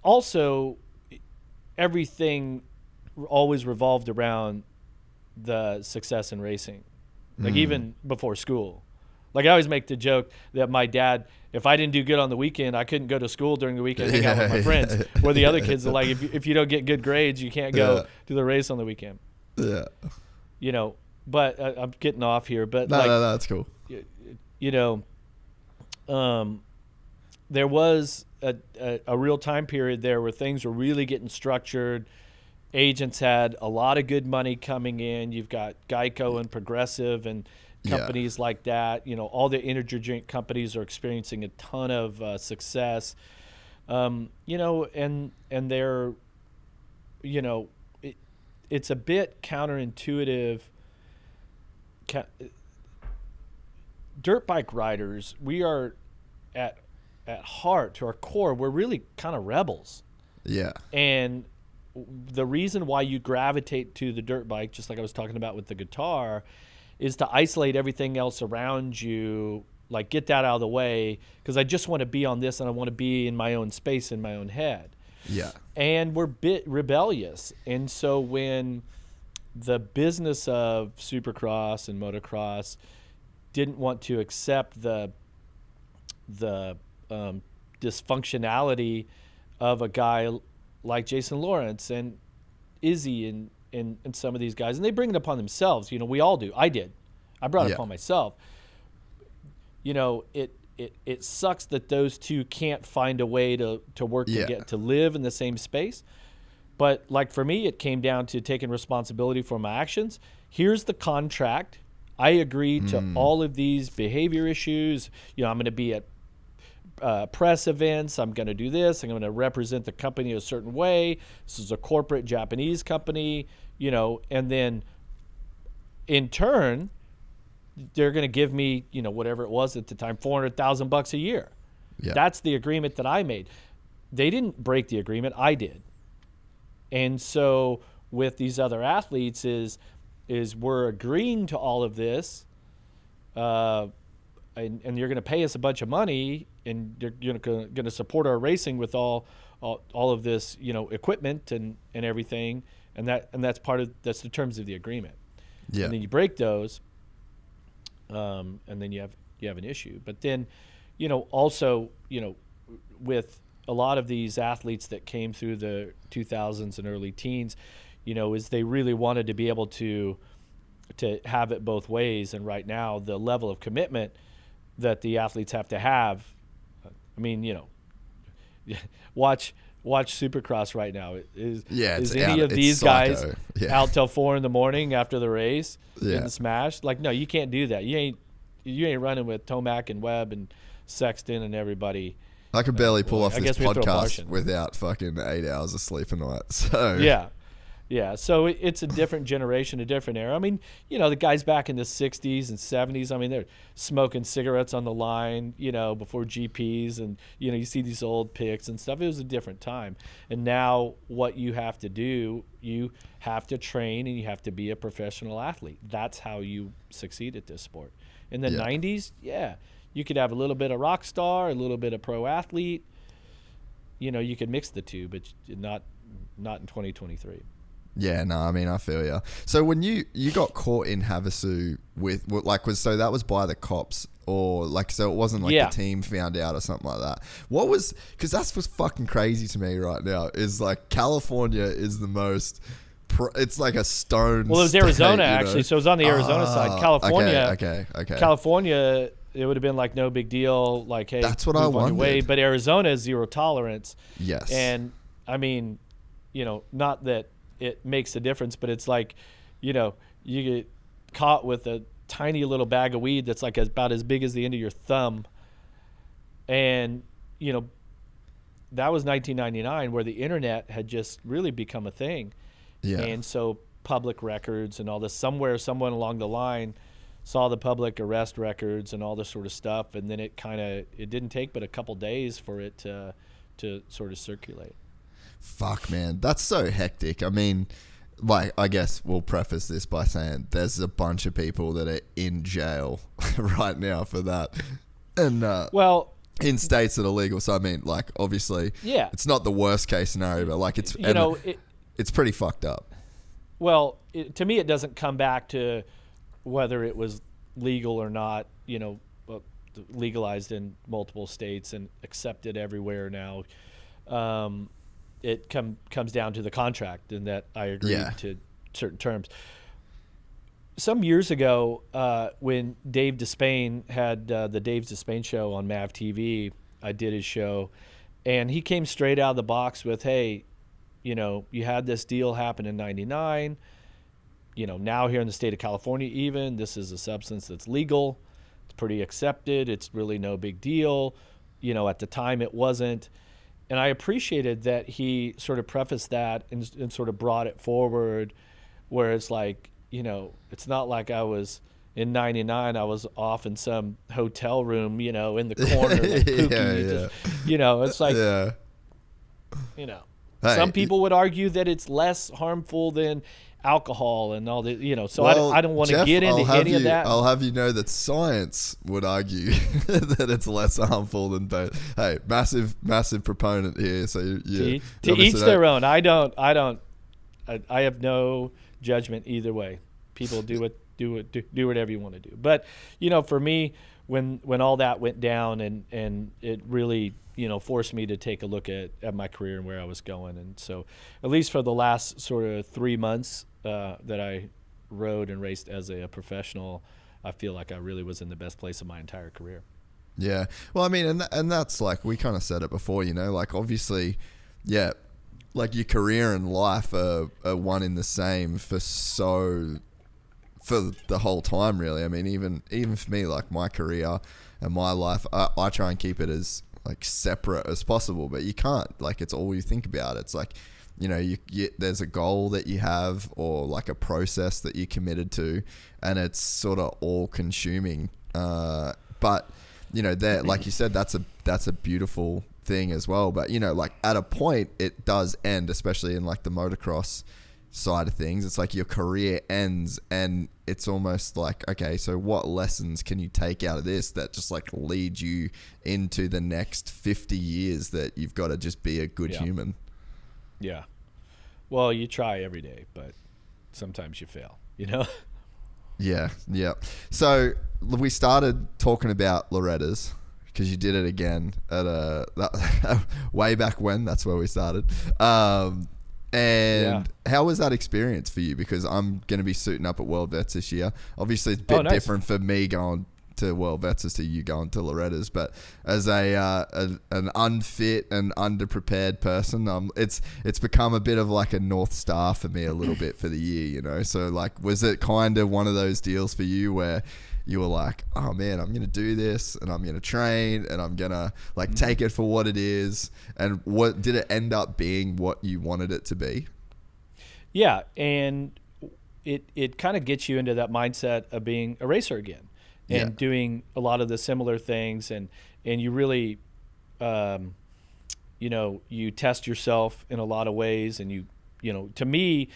also, everything always revolved around the success in racing, even before school. I always make the joke that my dad, if I didn't do good on the weekend, I couldn't go to school during the weekend and hang out with my friends. Where the other kids are if you don't get good grades, you can't go to the race on the weekend. Yeah. But I'm getting off here. But no, that's cool. There was a real time period there where things were really getting structured. Agents had a lot of good money coming in. You've got Geico and Progressive and companies like that. All the energy drink companies are experiencing a ton of success. And they're, it's a bit counterintuitive. dirt bike riders, we are at heart, to our core, we're really kind of rebels. Yeah. And the reason why you gravitate to the dirt bike, just like I was talking about with the guitar, is to isolate everything else around you, like get that out of the way, because I just want to be on this and I want to be in my own space, in my own head. Yeah. And we're bit rebellious. And so when the business of Supercross and Motocross didn't want to accept the dysfunctionality of a guy like Jason Lawrence and Izzy and some of these guys, and they bring it upon themselves. You know, we all do. I did. I brought it upon myself. You know, it sucks that those two can't find a way to work to get to live in the same space. But like for me, it came down to taking responsibility for my actions. Here's the contract. I agree to all of these behavior issues. You know, I'm going to be at press events. I'm going to do this. I'm going to represent the company a certain way. This is a corporate Japanese company, you know, and then in turn, they're going to give me, you know, whatever it was at the time, $400,000 a year. Yeah. That's the agreement that I made. They didn't break the agreement. I did. And so with these other athletes is we're agreeing to all of this, and you're going to pay us a bunch of money, and you're going to support our racing with all of this, you know, equipment and everything, and that's that's the terms of the agreement. Yeah. And then you break those, and then you have an issue. But then, you know, also, you know, with a lot of these athletes that came through the 2000s and early teens, you know, is they really wanted to be able to have it both ways. And right now, the level of commitment that the athletes have to have, I mean, you know, watch Supercross right now. Is any of these guys out till 4 a.m. after the race in the smash? Like, no, you can't do that. You ain't running with Tomac and Webb and Sexton and everybody. I could barely pull off this podcast without fucking 8 hours of sleep a night. So yeah. So it's a different generation, a different era. I mean, you know, the guys back in the 60s and 70s, I mean, they're smoking cigarettes on the line, you know, before GPs, and, you know, you see these old pics and stuff. It was a different time. And now what you have to do, you have to train and you have to be a professional athlete. That's how you succeed at this sport. In the 90s, you could have a little bit of rock star, a little bit of pro athlete. You know, you could mix the two, but not in 2023. Yeah, no, I mean, I feel you. So when you got caught in Havasu with, like, so that was by the cops, or like, so it wasn't like the team found out or something like that. What was, because that's what's fucking crazy to me right now, is like California is the most, it's like a stone. Well, it was state, Arizona actually, so it was on the Arizona side. California, okay. California, it would have been like no big deal, like, hey, that's what I wanted. But Arizona is zero tolerance. Yes. And I mean, you know, not that it makes a difference, but it's like, you know, you get caught with a tiny little bag of weed that's like about as big as the end of your thumb. And, you know, that was 1999, where the internet had just really become a thing. Yeah. And so public records and all this, someone along the line saw the public arrest records and all this sort of stuff, and then it didn't take but a couple days for it to sort of circulate. Fuck, man, that's so hectic. I mean, like, I guess we'll preface this by saying there's a bunch of people that are in jail right now for that, and in states that are legal. So I mean, like, obviously, it's not the worst case scenario, but like, it's, you know, it's pretty fucked up. Well, to me, it doesn't come back to whether it was legal or not. You know, legalized in multiple states and accepted everywhere now. It comes down to the contract, and that I agreed to certain terms. Some years ago, when Dave Despain had the Dave Despain show on MAV TV, I did his show, and he came straight out of the box with, hey, you know, you had this deal happen in 99. You know, now here in the state of California, even, this is a substance that's legal. It's pretty accepted. It's really no big deal. You know, at the time it wasn't. And I appreciated that he sort of prefaced that and sort of brought it forward, where it's like, you know, it's not like I was in 99, I was off in some hotel room, in the corner, like Pookie. It's like, Hey, some people would argue that it's less harmful than alcohol and all that, so I don't want to get into any of that. I'll have you know that science would argue that it's less harmful than both. Hey, massive proponent here. So to each their own. I have no judgment either way. People do whatever you want to do. But for me, when all that went down and it really forced me to take a look at my career and where I was going, and so at least for the last sort of 3 months that I rode and raced as a professional, I feel like I really was in the best place of my entire career. Yeah. Well, I mean, and that's like, we kind of said it before, like obviously, yeah, like your career and life are one in the same for the whole time, really. I mean, even for me, like my career and my life, I try and keep it as like separate as possible, but you can't. Like, it's all you think about. It's like, there's a goal that you have, or like a process that you're committed to, and it's sort of all consuming. But there, like you said, that's a beautiful thing as well. But like at a point it does end, especially in like the motocross side of things. It's like your career ends, and it's almost like, okay, so what lessons can you take out of this that just like lead you into the next 50 years that you've got to just be a good human? Yeah. Well, you try every day, but sometimes you fail, Yeah. So we started talking about Lorettas because you did it again at way back when. That's where we started. And how was that experience for you? Because I'm going to be suiting up at World Vets this year. Obviously, it's a bit different for me going to World Vets as to you going to Lorettas. But as an unfit and underprepared person, it's become a bit of like a North Star for me a little bit for the year, So like, was it kind of one of those deals for you where you were like, oh man, I'm going to do this and I'm going to train and I'm going to like take it for what it is? And what did it end up being what you wanted it to be? Yeah. And it kind of gets you into that mindset of being a racer again and doing a lot of the similar things. And you really, you test yourself in a lot of ways. And to me,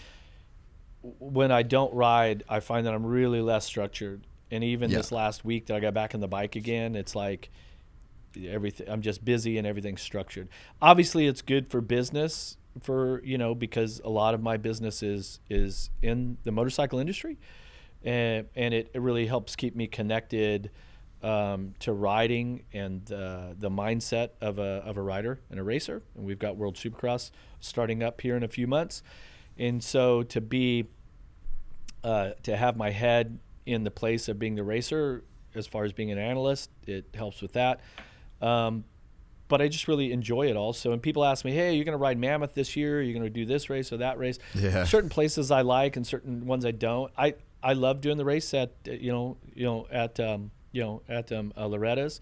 when I don't ride, I find that I'm really less structured. And even this last week that I got back on the bike again, it's like everything. I'm just busy and everything's structured. Obviously, it's good for business, because a lot of my business is in the motorcycle industry, and it really helps keep me connected to riding and the mindset of a rider and a racer. And we've got World Supercross starting up here in a few months, and so to have my head in the place of being the racer, as far as being an analyst, it helps with that. But I just really enjoy it also. And people ask me, hey, you're going to ride Mammoth this year? Are you going to do this race or that race? Yeah. Certain places I like and certain ones I don't. I love doing the race at Lorettas.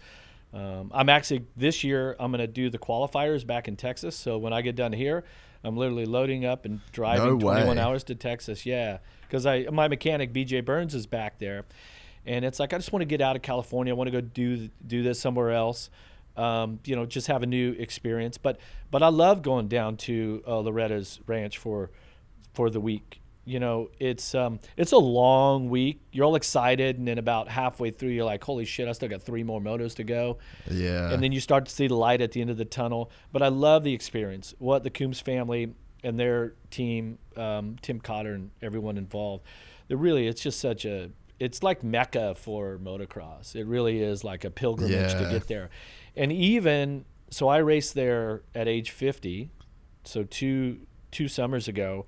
I'm actually, this year, I'm going to do the qualifiers back in Texas. So when I get done here, I'm literally loading up and driving 21 hours to Texas. Yeah. Because my mechanic, BJ Burns, is back there. And it's like, I just want to get out of California. I want to go do this somewhere else, just have a new experience. But I love going down to Loretta's ranch for the week. It's a long week. You're all excited, and then about halfway through, you're like, holy shit, I still got 3 more motos to go. Yeah. And then you start to see the light at the end of the tunnel. But I love the experience. What the Coombs family and their team, Tim Cotter and everyone involved, it's just it's like Mecca for motocross. It really is like a pilgrimage to get there. And so I raced there at age 50, so two summers ago.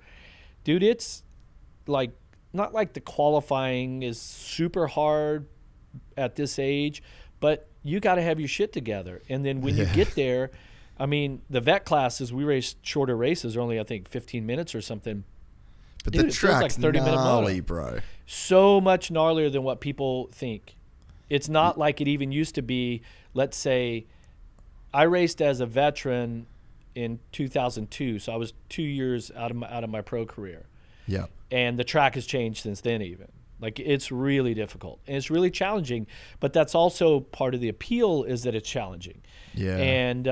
Dude, it's like, not like the qualifying is super hard at this age, but you got to have your shit together. And then when you get there, I mean, the vet classes, we raced shorter races, are only, I think, 15 minutes or something. But dude, the track's like gnarly, bro. So much gnarlier than what people think. It's not like it even used to be. Let's say I raced as a veteran in 2002, so I was 2 years out of my pro career. Yeah. And the track has changed since then even. Like, it's really difficult and it's really challenging, but that's also part of the appeal, is that it's challenging. Yeah. And,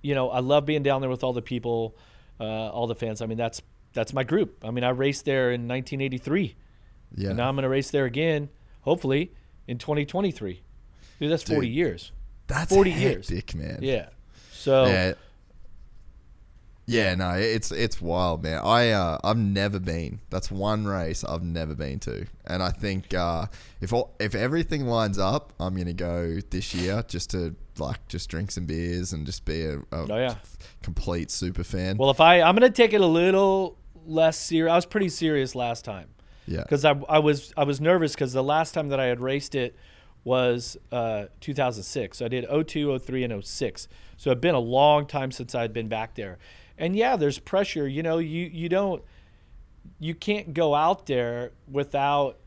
you know, I love being down there with all the people, all the fans. I mean, that's my group. I mean, I raced there in 1983. Yeah. And now I'm going to race there again, hopefully, in 2023. Dude, that's 40 years. That's 40 hectic, years. Man. Yeah. So. Yeah, no, it's wild, man. I've never been. That's one race I've never been to, and I think if everything lines up, I'm gonna go this year just to just drink some beers and just be a complete super fan. Well, I'm gonna take it a little less serious. I was pretty serious last time. Yeah. Because I was nervous because the last time that I had raced it was 2006. So I did 02, 03, and 06. So it'd been a long time since I'd been back there. And yeah, there's pressure. You know, you can't go out there without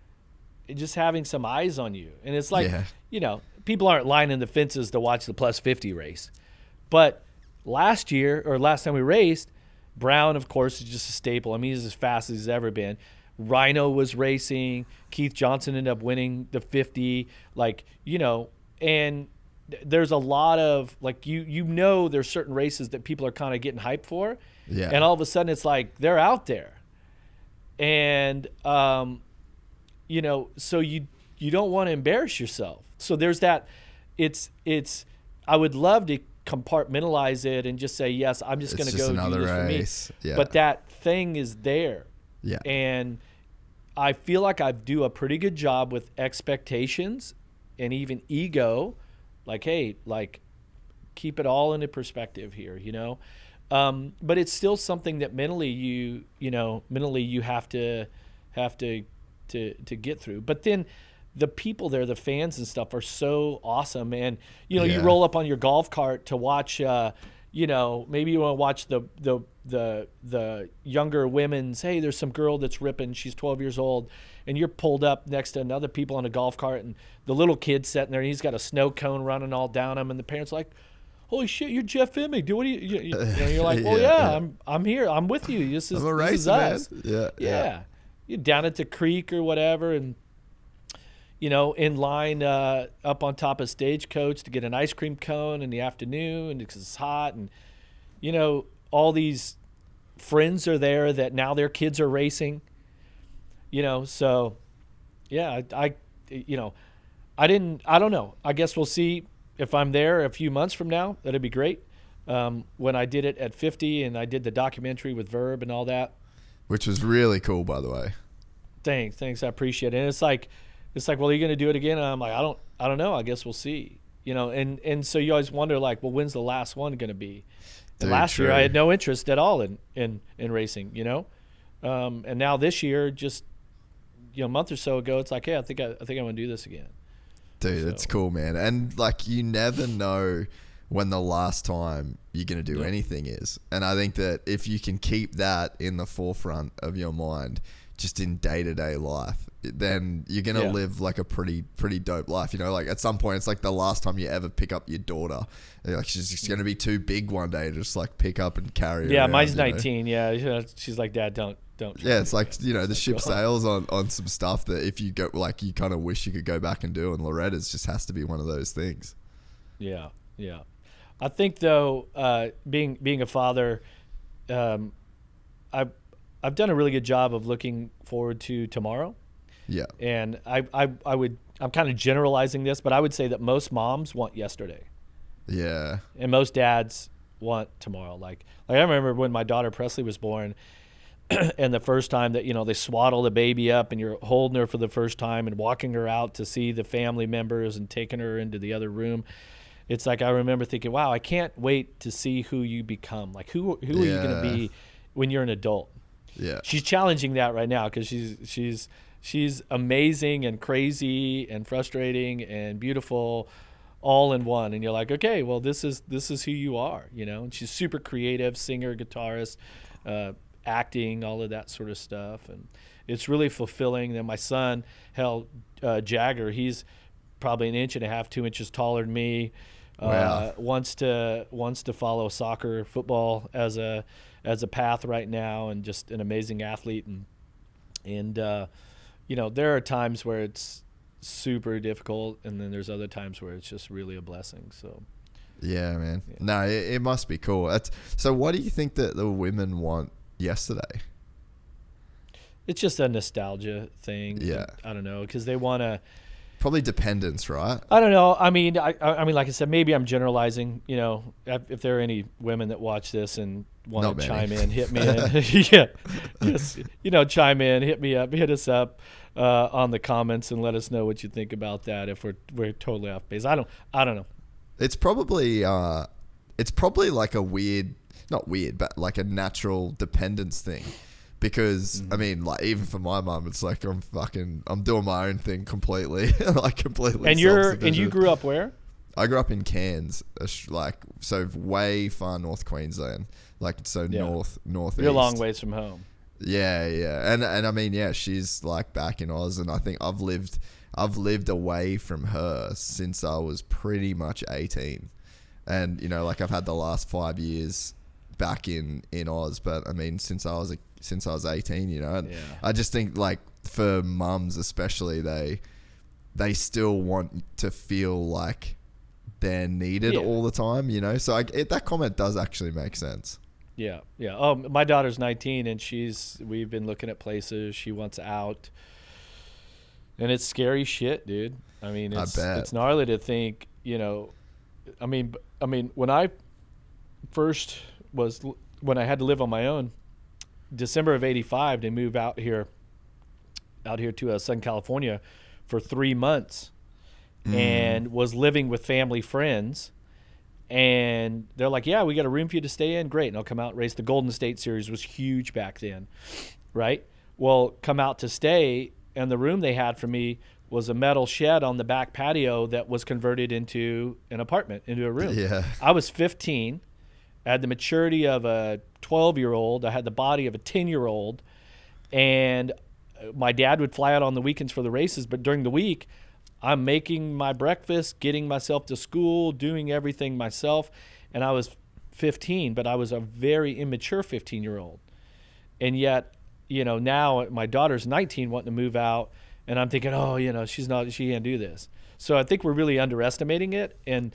just having some eyes on you. And it's like, you know, people aren't lining the fences to watch the plus 50 race. But last time we raced, Brown, of course, is just a staple. I mean, he's as fast as he's ever been. Rhino was racing. Keith Johnson ended up winning the 50. Like, you know, and there's a lot of, like, you know, there's certain races that people are kind of getting hyped for. Yeah. And all of a sudden it's like they're out there. And, you know, so you don't want to embarrass yourself. So there's that. I would love to compartmentalize it and just say, yes, I'm just going to go do this for me. Yeah. But that thing is there. Yeah. And I feel like I do a pretty good job with expectations and even ego. Like, hey, like, keep it all into perspective here, you know? But it's still something that mentally you have to get through. But then the people there, the fans and stuff, are so awesome. And, you know, you roll up on your golf cart to watch, you know, maybe you want to watch the younger women's, hey, there's some girl that's ripping, she's 12 years old, and you're pulled up next to another people on a golf cart, and the little kid's sitting there, and he's got a snow cone running all down him, and the parents are like, holy shit, you're Jeff Emig. Dude, what do you know, you're like, well, I'm here. I'm with you. This is us. Man. Yeah. You're down at the creek or whatever, and, you know, in line up on top of Stagecoach to get an ice cream cone in the afternoon, and because it's hot, and, you know, all these friends are there that now their kids are racing, you know. So yeah, I don't know. I guess we'll see if I'm there a few months from now. That'd be great. When I did it at 50 and I did the documentary with Verb and all that, which was really cool, by the way. Thanks. I appreciate it. And it's like, well, are you going to do it again? And I'm like, I don't know. I guess we'll see, you know? And so you always wonder, like, well, when's the last one going to be? And last year I had no interest at all in racing, you know? And now this year, just, you know, a month or so ago, it's like, hey, I think I want to do this again. Dude, it's cool, man. And, like, you never know when the last time you're going to do anything is. And I think that if you can keep that in the forefront of your mind, just in day-to-day life, then you're going to live like a pretty dope life. You know, like at some point, it's like the last time you ever pick up your daughter. Like she's just going to be too big one day to just like pick up and carry her around, mine's 19. Know? Yeah, she's like, Dad, don't. Yeah, it's like, you know, the ship sails on some stuff that if you go, like, you kind of wish you could go back and do. And Lorettas just has to be one of those things. Yeah. I think, though, being a father, I've done a really good job of looking forward to tomorrow. Yeah. And I'm kind of generalizing this, but I would say that most moms want yesterday. Yeah. And most dads want tomorrow. Like I remember when my daughter Presley was born, and the first time that, you know, they swaddle the baby up and you're holding her for the first time and walking her out to see the family members and taking her into the other room. It's like I remember thinking, wow, I can't wait to see who you become. Like who are you going to be when you're an adult? Yeah. She's challenging that right now because she's amazing and crazy and frustrating and beautiful all in one. And you're like, okay, well, this is who you are, you know. And she's super creative, singer, guitarist, acting, all of that sort of stuff. And it's really fulfilling. Then my son, Jagger, he's probably 1.5 inches, 2 inches taller than me. Wow. Wants to follow soccer, football as a path right now, and just an amazing athlete. And there are times where it's super difficult, and then there's other times where it's just really a blessing. So. Yeah, man. Yeah. No, it must be cool. So what do you think that the women want yesterday? It's just a nostalgia thing. Yeah. I don't know, because they want to... Probably dependence, right? I don't know. I mean, like I said, maybe I'm generalizing. If there are any women that watch this and want to chime in, hit me in. Yeah. Just, chime in, hit me up, hit us up on the comments and let us know what you think about that if we're totally off base. I don't know. It's probably like a weird, not weird, but like a natural dependence thing. Because I mean, like even for my mum, it's like I'm doing my own thing completely, like completely. And you grew up where? I grew up in Cairns, so way far north Queensland, northeast. You're a long ways from home. Yeah, and I mean, yeah, she's like back in Oz, and I think I've lived away from her since I was pretty much 18, and I've had the last 5 years back in Oz, but I mean since I was 18, and I just think like for mums especially, they still want to feel like they're needed all the time, so that comment does actually make sense. Yeah. Oh, my daughter's 19 and we've been looking at places. She wants out, and it's scary shit, dude. I mean, it's gnarly to think, I mean when I had to live on my own, December of '85, to move out here to Southern California for 3 months, and was living with family friends. And they're like, yeah, we got a room for you to stay in. Great. And I'll come out and race. The Golden State Series was huge back then, right? Well, come out to stay, and the room they had for me was a metal shed on the back patio that was converted into an apartment, into a room. Yeah. I was 15. I had the maturity of a 12-year-old. I had the body of a 10-year-old. And my dad would fly out on the weekends for the races, but during the week, I'm making my breakfast, getting myself to school, doing everything myself. And I was 15, but I was a very immature 15-year-old. And yet, now my daughter's 19, wanting to move out, and I'm thinking, she can't do this. So I think we're really underestimating it. And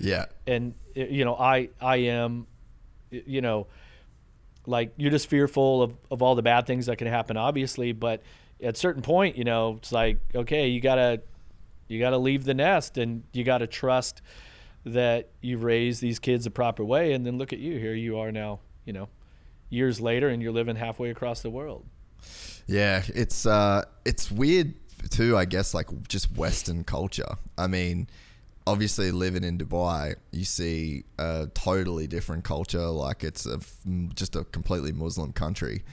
I am, like, you're just fearful of all the bad things that can happen, obviously. But at a certain point, it's like, okay, you gotta leave the nest, and you got to trust that you've raised these kids the proper way. And then look at you. Here you are now, years later, and you're living halfway across the world. Yeah, it's weird too, I guess, like just Western culture. I mean, obviously living in Dubai, you see a totally different culture. Like it's just a completely Muslim country.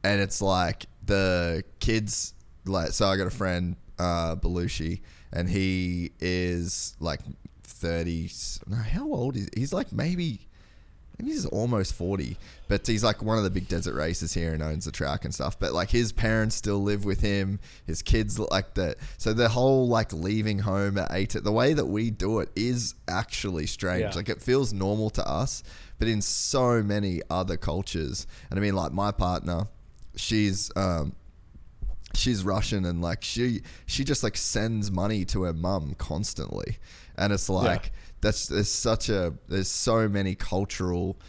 And it's like the kids, so I got a friend, Belushi, and he is like 30. No, how old is he? He's like maybe he's almost 40, but he's like one of the big desert racers here and owns the track and stuff. But like his parents still live with him, his kids like that. So the whole like leaving home at 8, the way that we do it is actually strange. Yeah. Like it feels normal to us, but in so many other cultures. And I mean, like my partner, she's Russian, and like she just like sends money to her mum constantly, and it's like there's so many cultural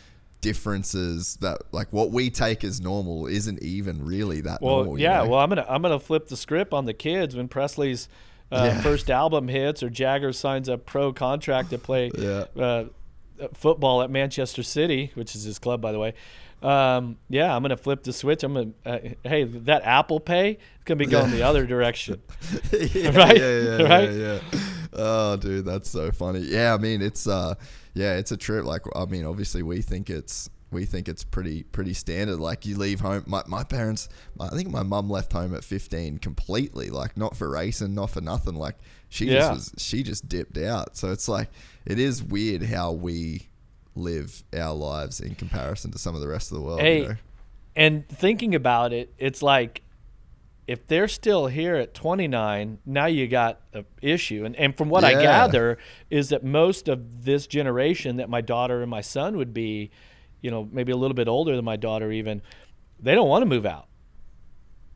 differences that like what we take as normal isn't even really that normal. Well, I'm gonna flip the script on the kids when Presley's first album hits, or Jagger signs a pro contract to play football at Manchester City, which is his club, by the way. I'm gonna flip the switch. I'm gonna hey, that Apple Pay is gonna be going the other direction. Right? Yeah. Oh, dude, that's so funny. Yeah, I mean, it's a trip. Like, I mean, obviously we think it's pretty standard. Like you leave home. My parents, I think my mum left home at 15 completely. Like not for racing, not for nothing. Like she just dipped out. So it's like it is weird how we live our lives in comparison to some of the rest of the world. Hey, and thinking about it, it's like if they're still here at 29, now you got an issue. And from what I gather is that most of this generation that my daughter and my son would be, maybe a little bit older than my daughter even, they don't want to move out.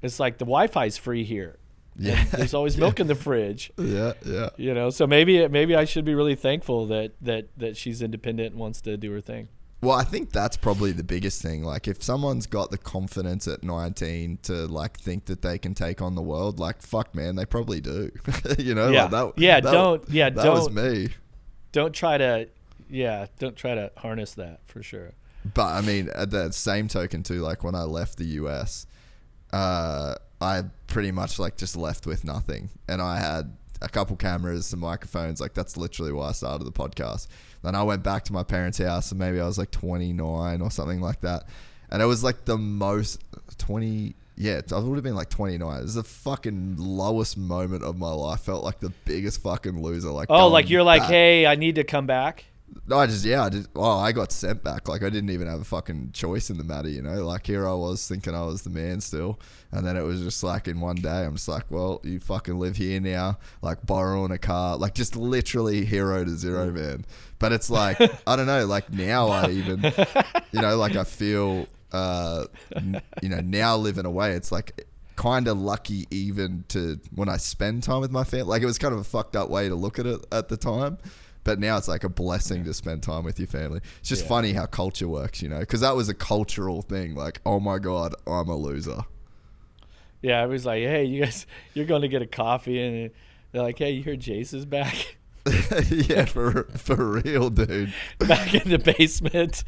It's like the Wi-Fi's free here. Yeah. There's always milk in the fridge. Yeah. You know, so maybe I should be really thankful that she's independent and wants to do her thing. Well, I think that's probably the biggest thing. Like, if someone's got the confidence at 19 to, like, think that they can take on the world, like, fuck, man, they probably do. You know? Yeah. Like That was me. Don't try to harness that, for sure. But, I mean, at the same token, too, like, when I left the US, I pretty much, like, just left with nothing. And I had a couple cameras, some microphones. Like, that's literally why I started the podcast. Then I went back to my parents' house, and maybe I was like 29 or something like that. And it was like the most 20. Yeah, I would have been like 29. It was the fucking lowest moment of my life. Felt like the biggest fucking loser. Like, like you're back. Like, hey, I need to come back. No, I got sent back. Like, I didn't even have a fucking choice in the matter, you know? Like, here I was thinking I was the man still. And then it was just like, in one day, I'm just like, well, you fucking live here now. Like, borrowing a car. Like, just literally 0 to 0, man. But it's like, I don't know, like, now I even, you know, like, I feel, you know, now living away, it's like kind of lucky even to, when I spend time with my family. Like, it was kind of a fucked up way to look at it at the time. But now it's like a blessing to spend time with your family. It's just funny how culture works, you know, because that was a cultural thing. Like, oh my God, I'm a loser. Yeah, I was like, hey, you guys, you're going to get a coffee. And they're like, hey, you heard Jace is back? Yeah, for real, dude. Back in the basement.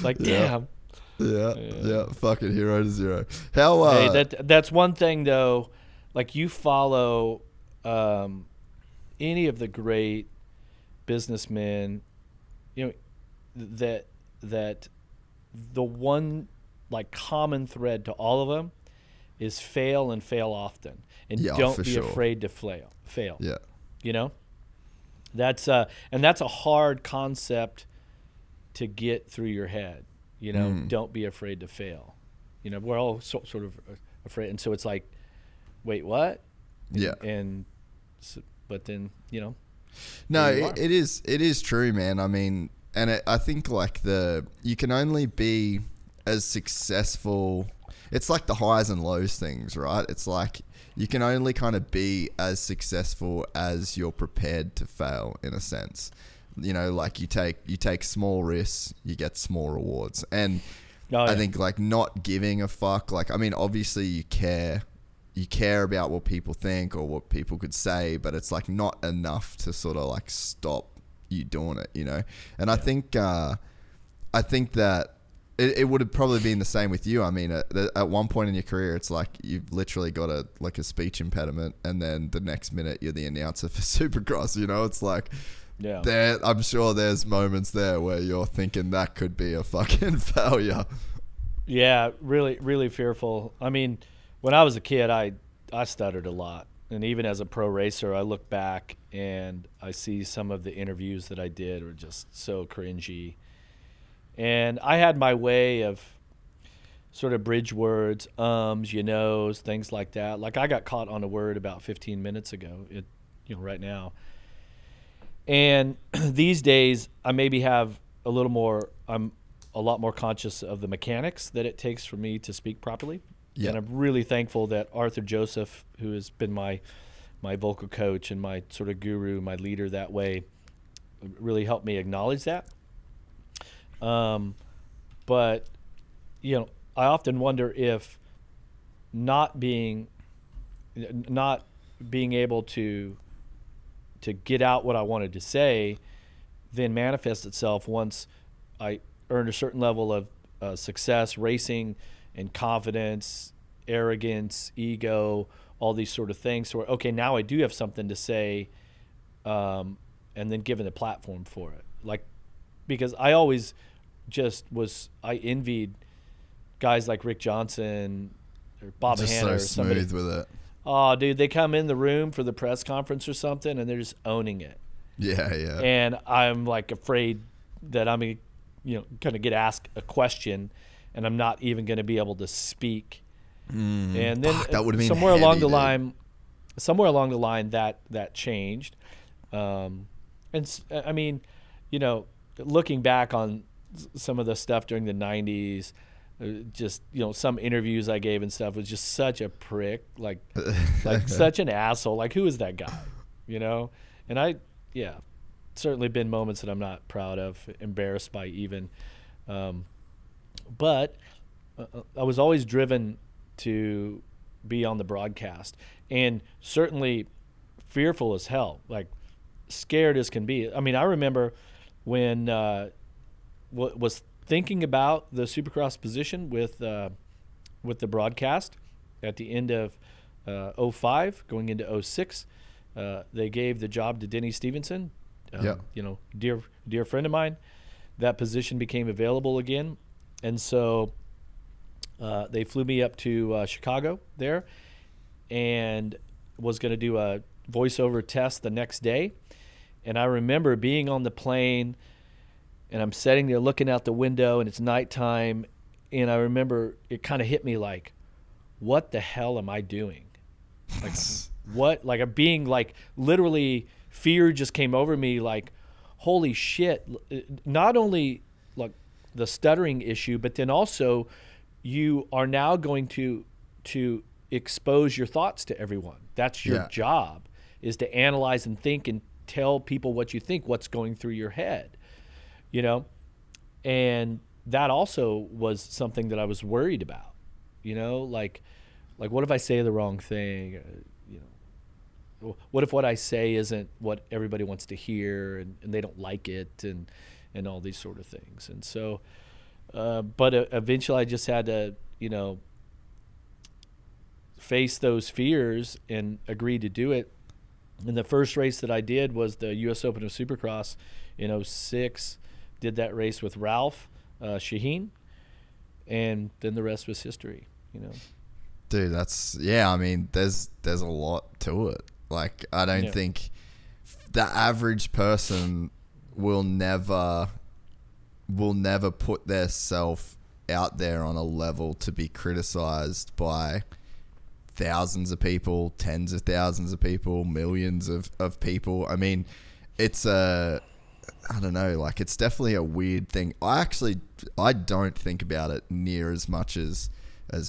Like, damn. Yeah, fucking 0 to 0. How? Hey, that's one thing, though. Like, you follow any of the great businessmen, you know, that the one like common thread to all of them is fail and fail often, and don't be afraid to fail. Yeah, you know, that's and that's a hard concept to get through your head. You know, don't be afraid to fail. You know, we're all sort of afraid, and so it's like, wait, what? But then, you know. No, it is true, man. I mean, and I think like you can only be as successful. It's like the highs and lows things, right? It's like you can only kind of be as successful as you're prepared to fail, in a sense. You know, like you take small risks, you get small rewards. And I think like not giving a fuck. Like, I mean, obviously you care about what people think or what people could say, but it's like not enough to sort of like stop you doing it, you know? And I think that it would have probably been the same with you. I mean, at one point in your career, it's like you've literally got a speech impediment, and then the next minute you're the announcer for Supercross, you know? It's like, I'm sure there's moments there where you're thinking that could be a fucking failure. Yeah, really, really fearful. I mean, when I was a kid, I stuttered a lot. And even as a pro racer, I look back and I see some of the interviews that I did were just so cringy. And I had my way of sort of bridge words, you knows, things like that. Like, I got caught on a word about 15 minutes ago, right now. And these days, I maybe have I'm a lot more conscious of the mechanics that it takes for me to speak properly. Yeah. And I'm really thankful that Arthur Joseph, who has been my vocal coach and my sort of guru, my leader that way, really helped me acknowledge that. But, you know, I often wonder if not being able to get out what I wanted to say then manifests itself once I earned a certain level of success racing and confidence, arrogance, ego, all these sort of things. So, okay, now I do have something to say, and then given the platform for it. Like, because I always I envied guys like Rick Johnson or Bob just Hanna. So smooth with it. Oh, dude, they come in the room for the press conference or something, and they're just owning it. Yeah. And I'm like afraid that I'm going to get asked a question and I'm not even going to be able to speak. And then that would have been somewhere along the line that changed. And I mean, you know, looking back on some of the stuff during the 90s, just, some interviews I gave and stuff, was just such a prick, like such an asshole. Like, who is that guy? And certainly been moments that I'm not proud of, embarrassed by even. But I was always driven to be on the broadcast, and certainly fearful as hell, like scared as can be. I mean, I remember when was thinking about the Supercross position with the broadcast at the end of 05, going into 06. They gave the job to Denny Stevenson, dear friend of mine. That position became available again, and so they flew me up to Chicago there, and was going to do a voiceover test the next day. And I remember being on the plane, and I'm sitting there looking out the window, and it's nighttime, and I remember it kind of hit me like, what the hell am I doing? Like, what? Like, I'm being, like, literally, fear just came over me, like, holy shit. Not only, like, the stuttering issue, but then also you are now going to expose your thoughts to everyone. That's your job, is to analyze and think and tell people what you think, what's going through your head, and that also was something that I was worried about, like what if I say the wrong thing, what if what I say isn't what everybody wants to hear, and they don't like it, and all these sort of things. And so but eventually I just had to face those fears and agree to do it. And the first race that I did was the U.S. Open of Supercross in 06. Did that race with Ralph Sheheen, and then the rest was history. Dude, I mean, there's a lot to it. Like, I don't think the average person will never put their self out there on a level to be criticized by thousands of people, tens of thousands of people, millions of people. I mean, it's I don't know, like, it's definitely a weird thing. I don't think about it near as much as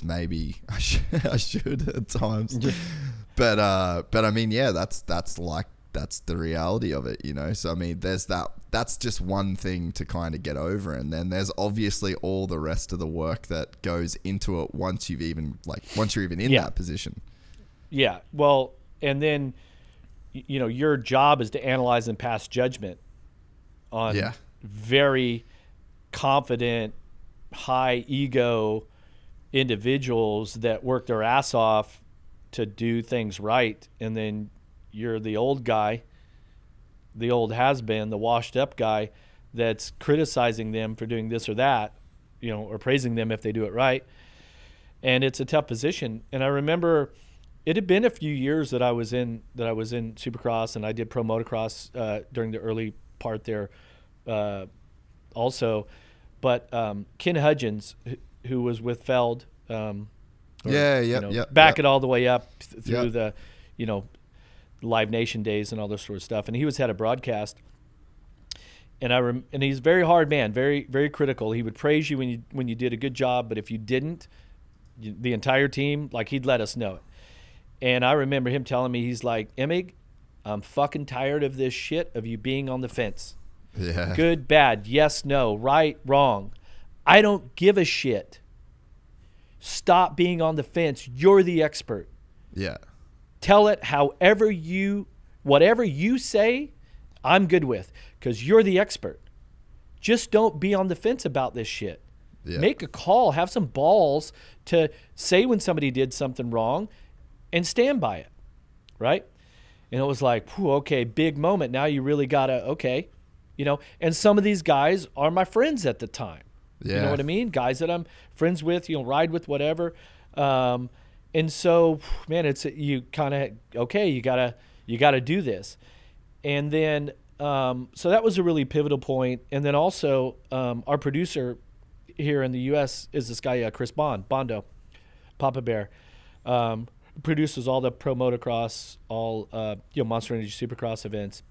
maybe I should at times. But I mean, that's the reality of it, So I mean, there's that's just one thing to kind of get over, and then there's obviously all the rest of the work that goes into it once you're even in that position. Yeah. Well, and then your job is to analyze and pass judgment on very confident, high ego individuals that work their ass off to do things right, and then you're the old guy, the old has-been, the washed-up guy that's criticizing them for doing this or that, or praising them if they do it right. And it's a tough position. And I remember it had been a few years that I was in Supercross, and I did pro motocross during the early part there also. But Ken Hudgens, who was with Feld, back it all the way up through the, Live Nation days and all this sort of stuff. And he was head of broadcast. And and he's a very hard man, very, very critical. He would praise you when you did a good job, but if you didn't, the entire team, like, he'd let us know it. And I remember him telling me, he's like, Emig, I'm fucking tired of this shit of you being on the fence. Yeah. Good, bad, yes, no, right, wrong. I don't give a shit. Stop being on the fence. You're the expert. Yeah. Tell it whatever you say, I'm good with, because you're the expert. Just don't be on the fence about this shit. Yeah. Make a call. Have some balls to say when somebody did something wrong and stand by it, right? And it was like, okay, big moment. Now you really got to, and some of these guys are my friends at the time. Yeah. You know what I mean? Guys that I'm friends with, ride with, whatever. And so, man, you kind of, you gotta do this. And then, so that was a really pivotal point. And then also, our producer here in the U.S. is this guy, Chris Bondo, Papa Bear, produces all the pro motocross, all, Monster Energy Supercross events.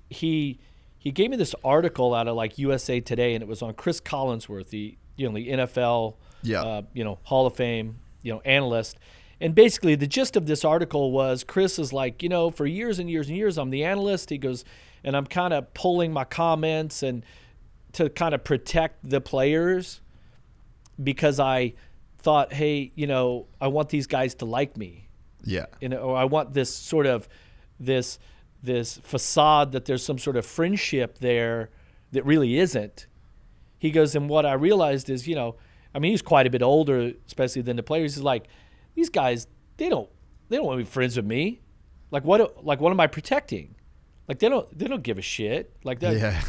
He gave me this article out of like USA Today, and it was on Chris Collinsworth, the the NFL, Hall of Fame, analyst. And basically the gist of this article was Chris is like, for years and years and years, I'm the analyst. He goes, and I'm kind of pulling my comments and to kind of protect the players because I thought, hey, I want these guys to like me. Yeah. Or I want this sort of this facade that there's some sort of friendship there that really isn't. He goes, and what I realized is, he's quite a bit older, especially than the players. He's like, these guys, they don't want to be friends with me. Like what am I protecting? Like they don't give a shit. Like that. Yeah.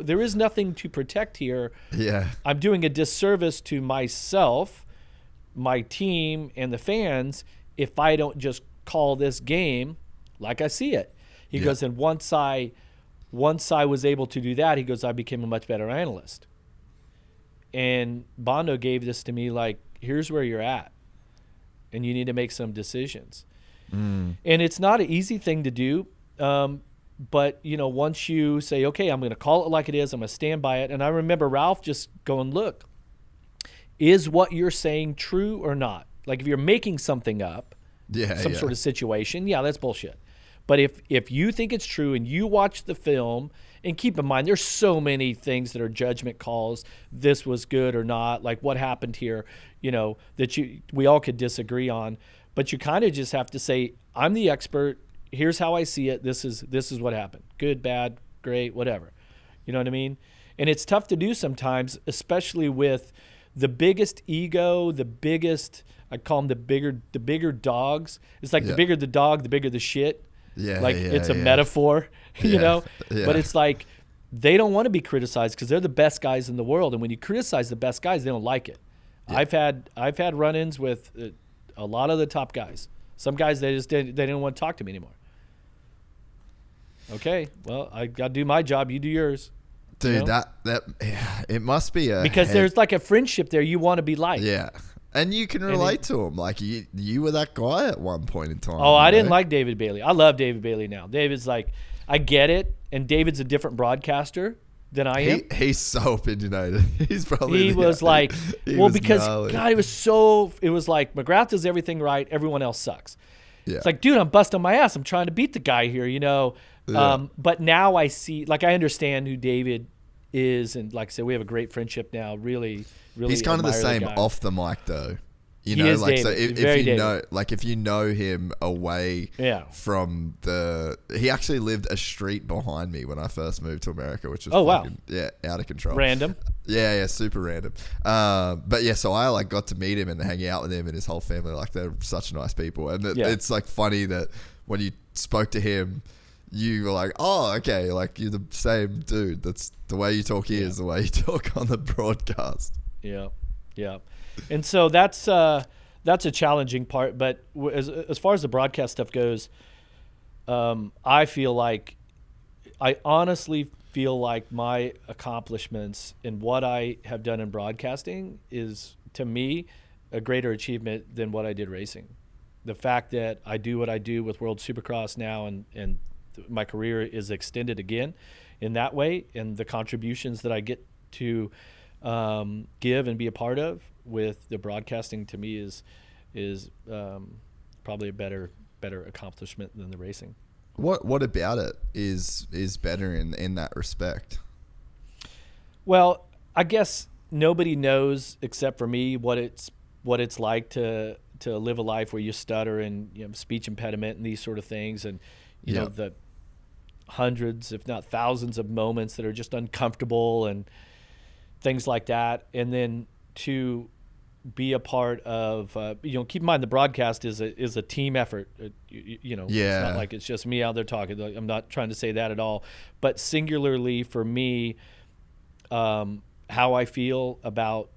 There is nothing to protect here. Yeah. I'm doing a disservice to myself, my team, and the fans if I don't just call this game like I see it. He goes, and once I was able to do that, he goes, I became a much better analyst. And Bondo gave this to me like, here's where you're at. And you need to make some decisions. And it's not an easy thing to do. But, once you say, okay, I'm going to call it like it is, I'm going to stand by it. And I remember Ralph just going, look, is what you're saying true or not? Like if you're making something up, some sort of situation, that's bullshit. But if you think it's true and you watch the film, and keep in mind, there's so many things that are judgment calls, this was good or not, like what happened here, that we all could disagree on. But you kind of just have to say, I'm the expert. Here's how I see it. This is what happened. Good, bad, great, whatever. You know what I mean? And it's tough to do sometimes, especially with the biggest ego, I call them the bigger dogs. It's like the bigger the dog, the bigger the shit. It's a metaphor, Yeah. But it's like they don't want to be criticized because they're the best guys in the world. And when you criticize the best guys, they don't like it. Yeah. I've had run-ins with a lot of the top guys. Some guys, they didn't want to talk to me anymore. Okay, well, I got to do my job. You do yours. Dude, that it must be because there's like a friendship there. You want to be liked. Yeah. And you can relate to him. Like, you were that guy at one point in time. Oh, I didn't like David Bailey. I love David Bailey now. David's like, I get it. And David's a different broadcaster than I am. He's so opinionated. He's probably... He was like... because, God, it was like, McGrath does everything right. Everyone else sucks. Yeah. It's like, dude, I'm busting my ass. I'm trying to beat the guy here, Yeah. But now I see... Like, I understand who David is. And like I said, we have a great friendship now. Really... He's kind of the same off the mic though. He is like David. so if you know him away from he actually lived a street behind me when I first moved to America, which was out of control. Random. Yeah, super random. But yeah, so I like got to meet him and hang out with him and his whole family. Like they're such nice people, and it's like funny that when you spoke to him, you were like, oh, okay, like you're the same dude. That's the way you talk here is the way you talk on the broadcast. Yeah. And so that's a challenging part. But as far as the broadcast stuff goes, I honestly feel like my accomplishments in what I have done in broadcasting is, to me, a greater achievement than what I did racing. The fact that I do what I do with World Supercross now and my career is extended again in that way, and the contributions that I get to give and be a part of with the broadcasting, to me is probably a better accomplishment than the racing. What about it is better in that respect? Well, I guess nobody knows except for me what it's like to live a life where you stutter and speech impediment and these sort of things, and you know the hundreds, if not thousands, of moments that are just uncomfortable and things like that. And then to be a part of, keep in mind the broadcast is a team effort. It's not like it's just me out there talking. I'm not trying to say that at all. But singularly for me, how I feel about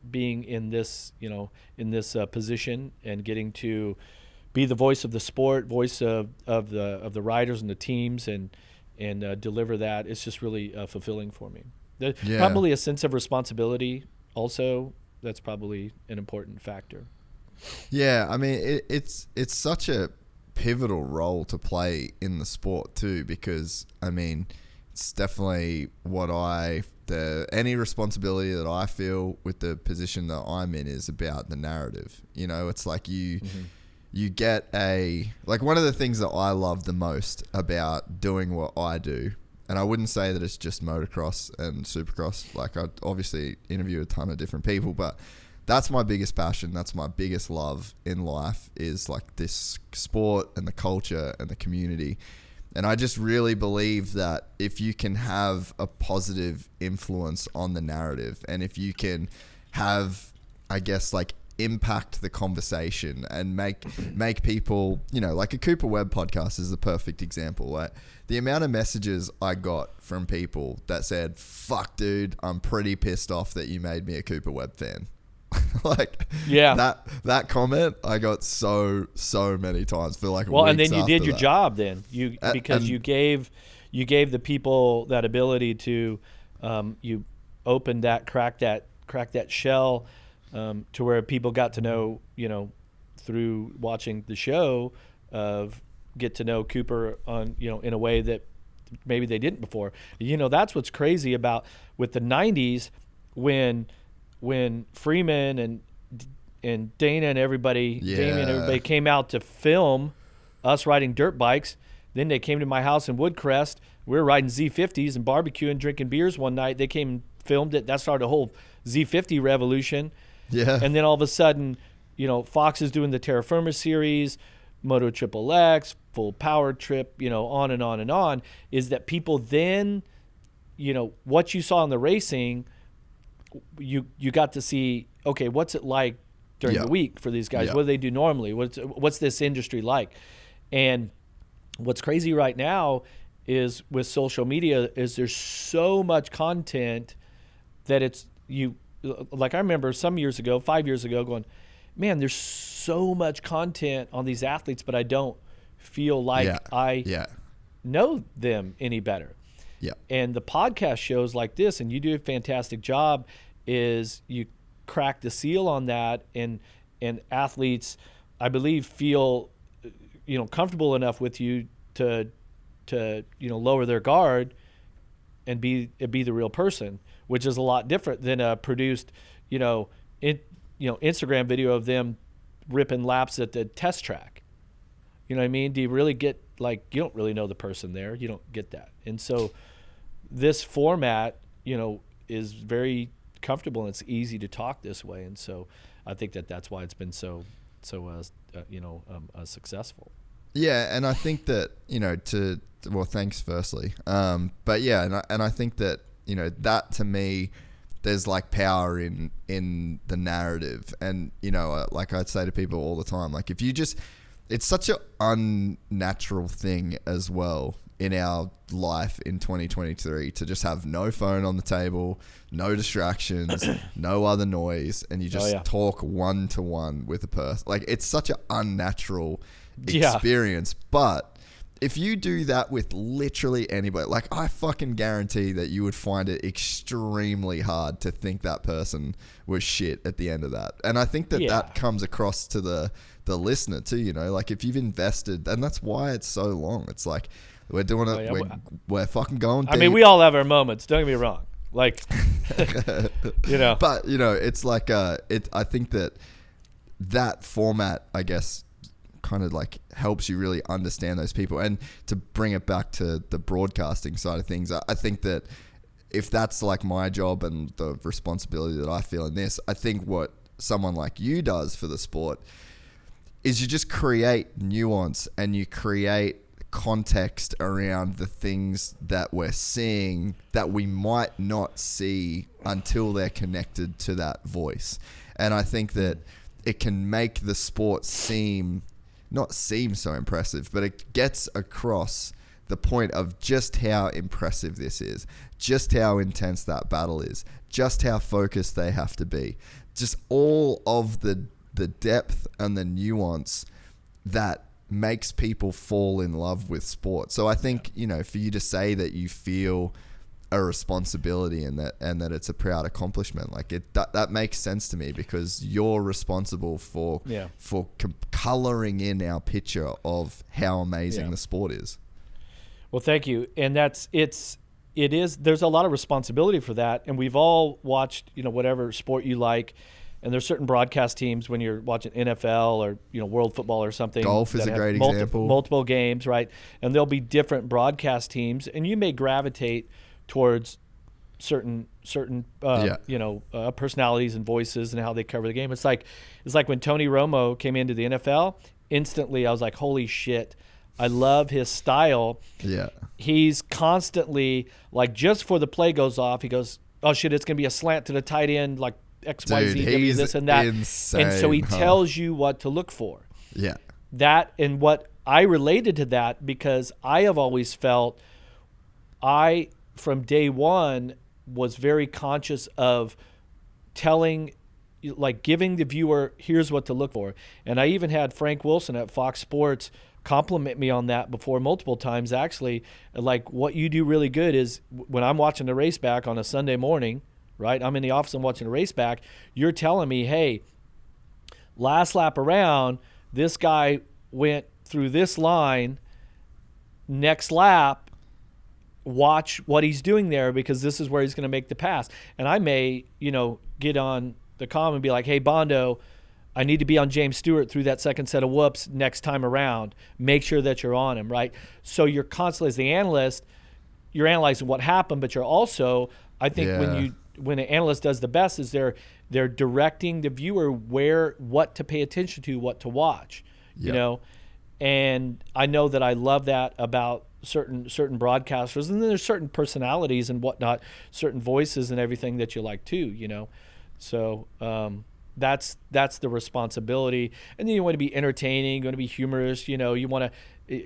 being in this, position and getting to be the voice of the sport, voice of the riders and the teams, and deliver that. It's just really fulfilling for me. Probably a sense of responsibility also. That's probably an important factor. Yeah, I mean, it's such a pivotal role to play in the sport too, because I mean, it's definitely what I any responsibility that I feel with the position that I'm in is about the narrative. You know, it's like you get like one of the things that I love the most about doing what I do, and I wouldn't say that it's just motocross and supercross. Like, I obviously interview a ton of different people, but that's my biggest passion. That's my biggest love in life, is like this sport and the culture and the community. And I just really believe that if you can have a positive influence on the narrative, and if you can have, I guess, like, impact the conversation and make people, you know, like a Cooper Webb podcast is the perfect example. Like, the amount of messages I got from people that said, "Fuck, dude, I'm pretty pissed off that you made me a Cooper Webb fan." Like, that comment I got so many times for like and then you did your job. Then you gave the people that ability to you opened that, crack that shell to where people got to know, you know, through watching the show, get to know Cooper on, you know, in a way that maybe they didn't before. You know, that's what's crazy about with the 90s when Freeman and Dana and everybody, Damien and everybody came out to film us riding dirt bikes. Then they came to my house in Woodcrest. We were riding Z50s and barbecuing, drinking beers one night. They came and filmed it. That started a whole Z50 revolution. Yeah. And then all of a sudden, you know, Fox is doing the Terra Firma series, Moto Triple X, Full Power Trip, you know, on and on and on. Is that people then, you know, what you saw in the racing, you got to see, okay, what's it like during the week for these guys? What do they do normally? What's this industry like? And what's crazy right now is with social media is there's so much content that it's like I remember some years ago, 5 years ago, going, man, there's so much content on these athletes, but I don't feel like I know them any better. Yeah. And the podcast shows like this, and you do a fantastic job, is you crack the seal on that, and athletes, I believe, feel, you know, comfortable enough with you to you know, lower their guard and be the real person, which is a lot different than a produced, you know, Instagram video of them ripping laps at the test track. You know what I mean? Do you really get, like, you don't really know the person there. You don't get that. And so this format, you know, is very comfortable, and it's easy to talk this way. And so I think that's why it's been so successful. Yeah, and I think that, you know, well, thanks firstly. But yeah, and I think that, you know, that to me, there's like power in the narrative. And, you know, like I'd say to people all the time, like, if you just, it's such an unnatural thing as well in our life in 2023 to just have no phone on the table, no distractions, no other noise, and you just talk one-to-one with a person. Like, it's such an unnatural experience. But if you do that with literally anybody, like, I fucking guarantee that you would find it extremely hard to think that person was shit at the end of that. And I think that comes across to the listener too, you know, like, if you've invested, and that's why it's so long. It's like, we're doing it, we're fucking going deep. I mean, we all have our moments, don't get me wrong. Like, you know. But, you know, it's like, I think that format, I guess, kind of like helps you really understand those people. And to bring it back to the broadcasting side of things, I think that if that's like my job and the responsibility that I feel in this, I think what someone like you does for the sport is you just create nuance and you create context around the things that we're seeing that we might not see until they're connected to that voice. And I think that it can make the sport not seem so impressive, but it gets across the point of just how impressive this is, just how intense that battle is, just how focused they have to be, just all of the depth and the nuance that makes people fall in love with sport. So I think, you know, for you to say that you feel a responsibility and that it's a proud accomplishment, like, that makes sense to me, because you're responsible for coloring in our picture of how amazing the sport is. Well, thank you. And it's there's a lot of responsibility for that. And we've all watched, whatever sport you like. And there's certain broadcast teams when you're watching NFL or, world football or something. Golf is a great example. Multiple games, right? And there'll be different broadcast teams, and you may gravitate towards certain personalities and voices and how they cover the game. It's like when Tony Romo came into the NFL, instantly I was like, holy shit, I love his style. Yeah. He's constantly, like, just before the play goes off, he goes, oh shit, it's going to be a slant to the tight end, like XYZ, W, this and that. Insane, and so he tells you what to look for. Yeah. That, and what I related to that, because I have always felt from day one, was very conscious of giving the viewer, here's what to look for. And I even had Frank Wilson at Fox Sports compliment me on that before multiple times, actually. Like, what you do really good is when I'm watching the race back on a Sunday morning, right? I'm in the office, I'm watching a race back. You're telling me, hey, last lap around, this guy went through this line. Next lap, watch what he's doing there, because this is where he's going to make the pass. And I may, get on the comm and be like, hey, Bondo, I need to be on James Stewart through that second set of whoops next time around. Make sure that you're on him, right? So you're constantly, as the analyst, you're analyzing what happened, but you're also, I think when an analyst does the best is they're directing the viewer what to pay attention to, what to watch, and I know that I love that about certain broadcasters, and then there's certain personalities and whatnot, certain voices and everything that you like too, so that's the responsibility. And then you want to be entertaining, you want to be humorous, you want to,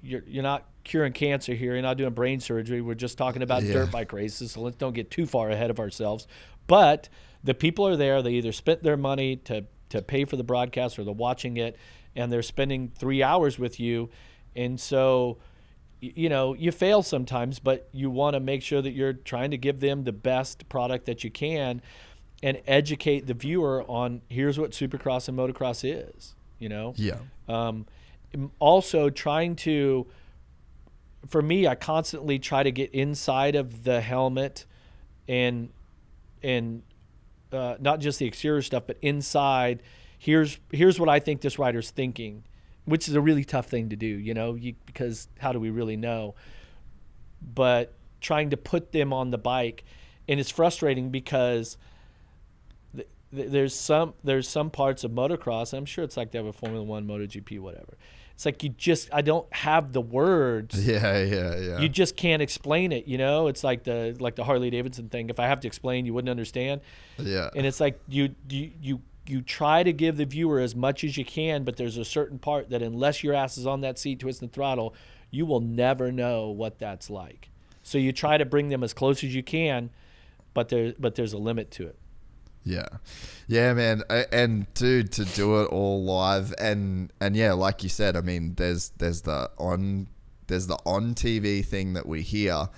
you're not curing cancer here, you're not doing brain surgery, we're just talking about dirt bike races, so let's don't get too far ahead of ourselves. But the people are there, they either spent their money to pay for the broadcast or they're watching it, and they're spending 3 hours with you. And so you fail sometimes, but you want to make sure that you're trying to give them the best product that you can and educate the viewer on here's what Supercross and Motocross is, also trying to, for me, I constantly try to get inside of the helmet and not just the exterior stuff, but inside. Here's what I think this rider's thinking, which is a really tough thing to do, because how do we really know? But trying to put them on the bike, and it's frustrating because there's some parts of motocross, I'm sure it's like that with Formula One, MotoGP, whatever. It's like I don't have the words. Yeah. You just can't explain it, It's like the Harley Davidson thing. If I have to explain, you wouldn't understand. Yeah. And it's like you try to give the viewer as much as you can, but there's a certain part that unless your ass is on that seat twisting the throttle, you will never know what that's like. So you try to bring them as close as you can, but there's a limit to it. Yeah, man. And dude, to do it all live and yeah, like you said, I mean, there's the on TV thing that we hear,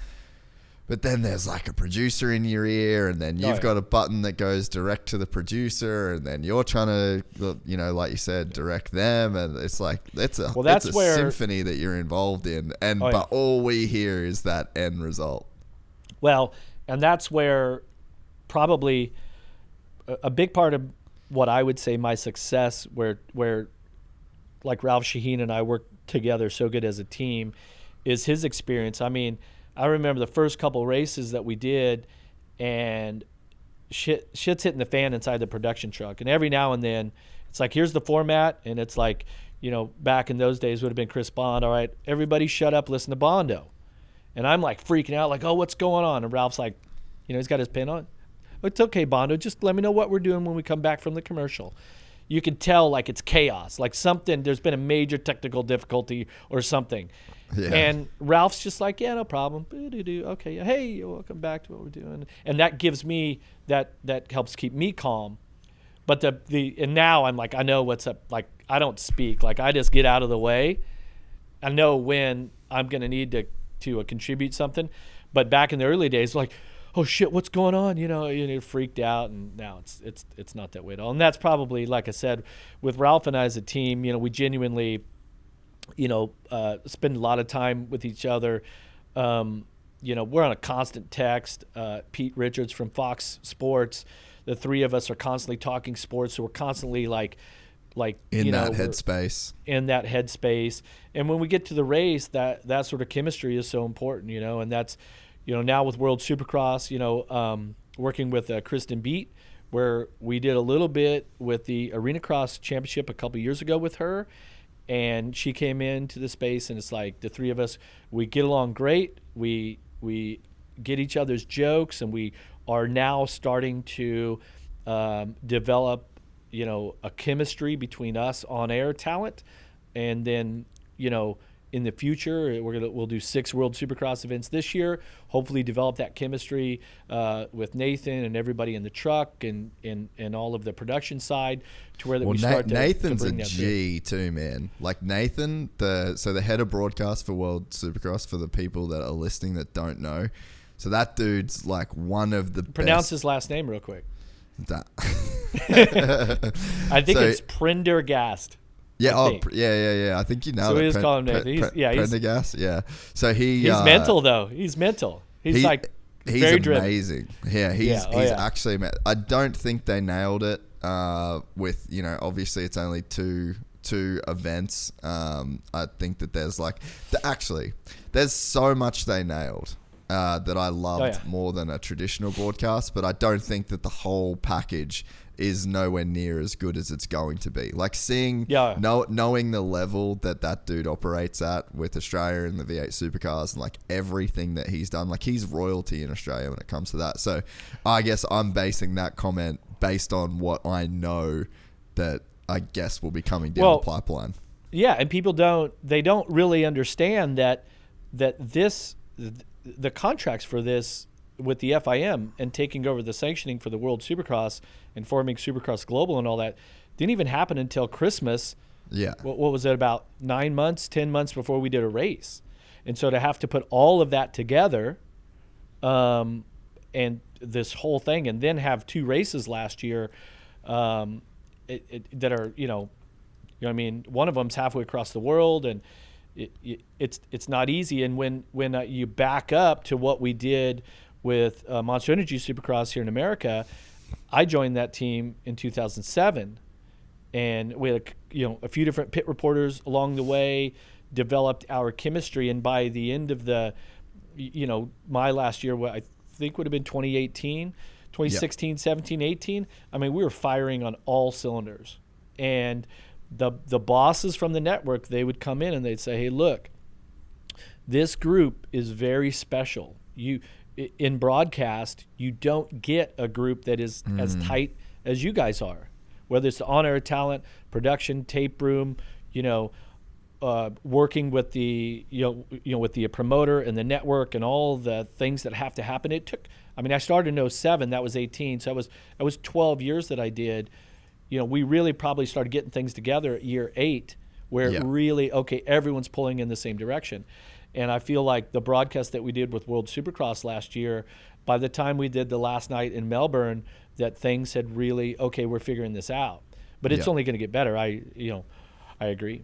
but then there's like a producer in your ear, and then you've got a button that goes direct to the producer, and then you're trying to, like you said, direct them, and it's like it's a symphony that you're involved in, but all we hear is that end result. Well, and that's where probably a big part of what I would say my success, where like Ralph Sheheen and I work together so good as a team, is his experience. I mean, I remember the first couple races that we did, and shit's hitting the fan inside the production truck. And every now and then, it's like, here's the format, and it's like, back in those days would have been Chris Bond. All right, everybody shut up, listen to Bondo. And I'm like freaking out, like, oh, what's going on? And Ralph's like, he's got his pin on. It's okay, Bondo. Just let me know what we're doing when we come back from the commercial. You can tell like it's chaos, like there's been a major technical difficulty or something. Yeah. And Ralph's just like, yeah, no problem. Okay, hey, welcome back to what we're doing. And that gives me, that helps keep me calm. But and now I'm like, I know what's up. Like, I don't speak. Like, I just get out of the way. I know when I'm going to need to contribute something. But back in the early days, like, oh shit, what's going on? You freaked out, and now it's not that way at all. And that's probably, like I said, with Ralph and I as a team, we genuinely, spend a lot of time with each other. we're on a constant text. Pete Richards from Fox Sports, the three of us are constantly talking sports, so we're constantly like in that headspace. And when we get to the race, that sort of chemistry is so important, and that's, now with World Supercross, working with Kristen Beat, where we did a little bit with the Arena Cross Championship a couple years ago with her, and she came into the space, and it's like the three of us, we get along great. We get each other's jokes, and we are now starting to develop, a chemistry between us on-air talent. And then, in the future, we'll do 6 World Supercross events this year, hopefully develop that chemistry with Nathan and everybody in the truck and all of the production side to where we start Nathan's to a G too, man. Like Nathan, the head of broadcast for World Supercross, for the people that are listening that don't know. So that dude's like one of the Pronounce best. his last name real quick. That. I think it's Prendergast. Yeah, I think you nailed it. So we just call him Nathan. Prendergast, yeah. So he's mental though. He's mental. He's very driven. Amazing. Yeah, he's actually. I don't think they nailed it. With obviously it's only two events. I think that there's so much they nailed. That I loved more than a traditional broadcast, but I don't think that the whole package is nowhere near as good as it's going to be. Like seeing, knowing the level that dude operates at with Australia and the V8 Supercars and like everything that he's done, like he's royalty in Australia when it comes to that. So I guess I'm basing that comment based on what I know that I guess will be coming down the pipeline. Yeah, and people don't really understand that the contracts for this with the FIM and taking over the sanctioning for the World Supercross and forming Supercross Global and all that didn't even happen until Christmas. Yeah. What was it, about 9 months, 10 months before we did a race? And so to have to put all of that together and this whole thing and then have 2 races last year that are, what I mean? One of them's halfway across the world, and it's not easy. And when you back up to what we did with Monster Energy Supercross here in America, I joined that team in 2007, and we had a few different pit reporters along the way, developed our chemistry, and by the end of the my last year, what I think would have been 2016, 17, 18, I mean, we were firing on all cylinders. And the bosses from the network, they would come in and they'd say, hey, look, this group is very special. In broadcast, you don't get a group that is as tight as you guys are, whether it's the on-air talent, production, tape room, working with the with the promoter and the network and all the things that have to happen. I started in 07, that was 18, so that was 12 years that I did. We really probably started getting things together at year 8, where it really, everyone's pulling in the same direction. And I feel like the broadcast that we did with World Supercross last year, by the time we did the last night in Melbourne, that things had really, we're figuring this out. But it's only going to get better. I agree.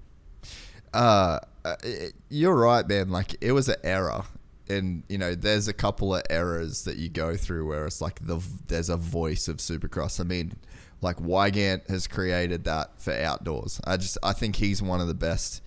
You're right, man. Like, it was an era. And, there's a couple of eras that you go through where it's like there's a voice of Supercross. I mean, like Wygant has created that for outdoors. I think he's one of the best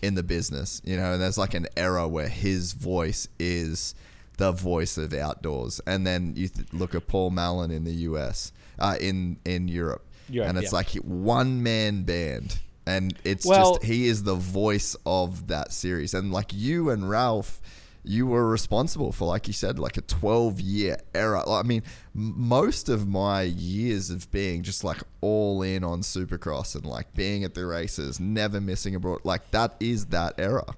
in the business, and there's like an era where his voice is the voice of outdoors. And then you look at Paul Mallon in the US, in Europe, and it's like one man band, and it's he is the voice of that series. And like you and Ralph, you were responsible for, like you said, like a 12-year era. I mean, most of my years of being just like all in on Supercross and like being at the races, never missing abroad, like that is that era.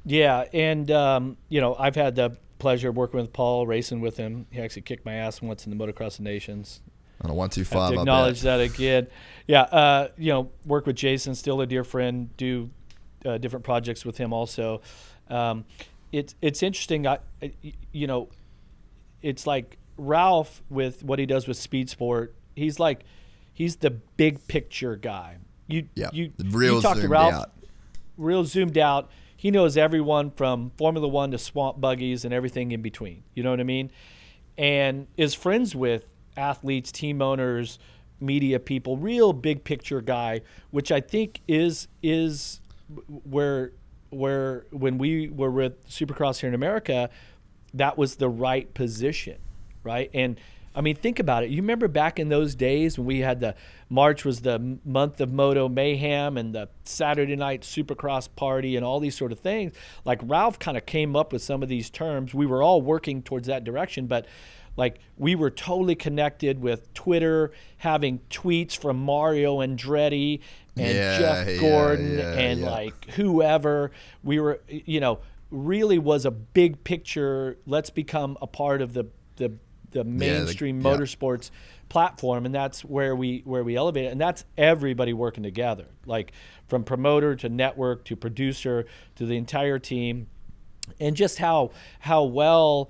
Yeah, and I've had the pleasure of working with Paul, racing with him. He actually kicked my ass once in the Motocross and Nations. On a 125, to acknowledge that again. Yeah, work with Jason, still a dear friend. Do different projects with him also. It's interesting. It's like Ralph with what he does with Speed Sport. He's the big picture guy. You talk to Ralph, real zoomed out. he knows everyone from Formula One to swamp buggies and everything in between. You know what I mean? And is friends with athletes, team owners, media people, real big picture guy, which I think is where when we were with Supercross here in America, that was the right position, right? And I mean, think about it. You remember back in those days when we had March was the month of Moto Mayhem and the Saturday night Supercross party and all these sort of things. Like Ralph kind of came up with some of these terms. We were all working towards that direction, but like we were totally connected with Twitter, having tweets from Mario Andretti and Jeff Gordon and like whoever. We were, really was a big picture. Let's become a part of the mainstream motorsports platform, and that's where we elevate it. And that's everybody working together, like from promoter to network to producer to the entire team, and just how well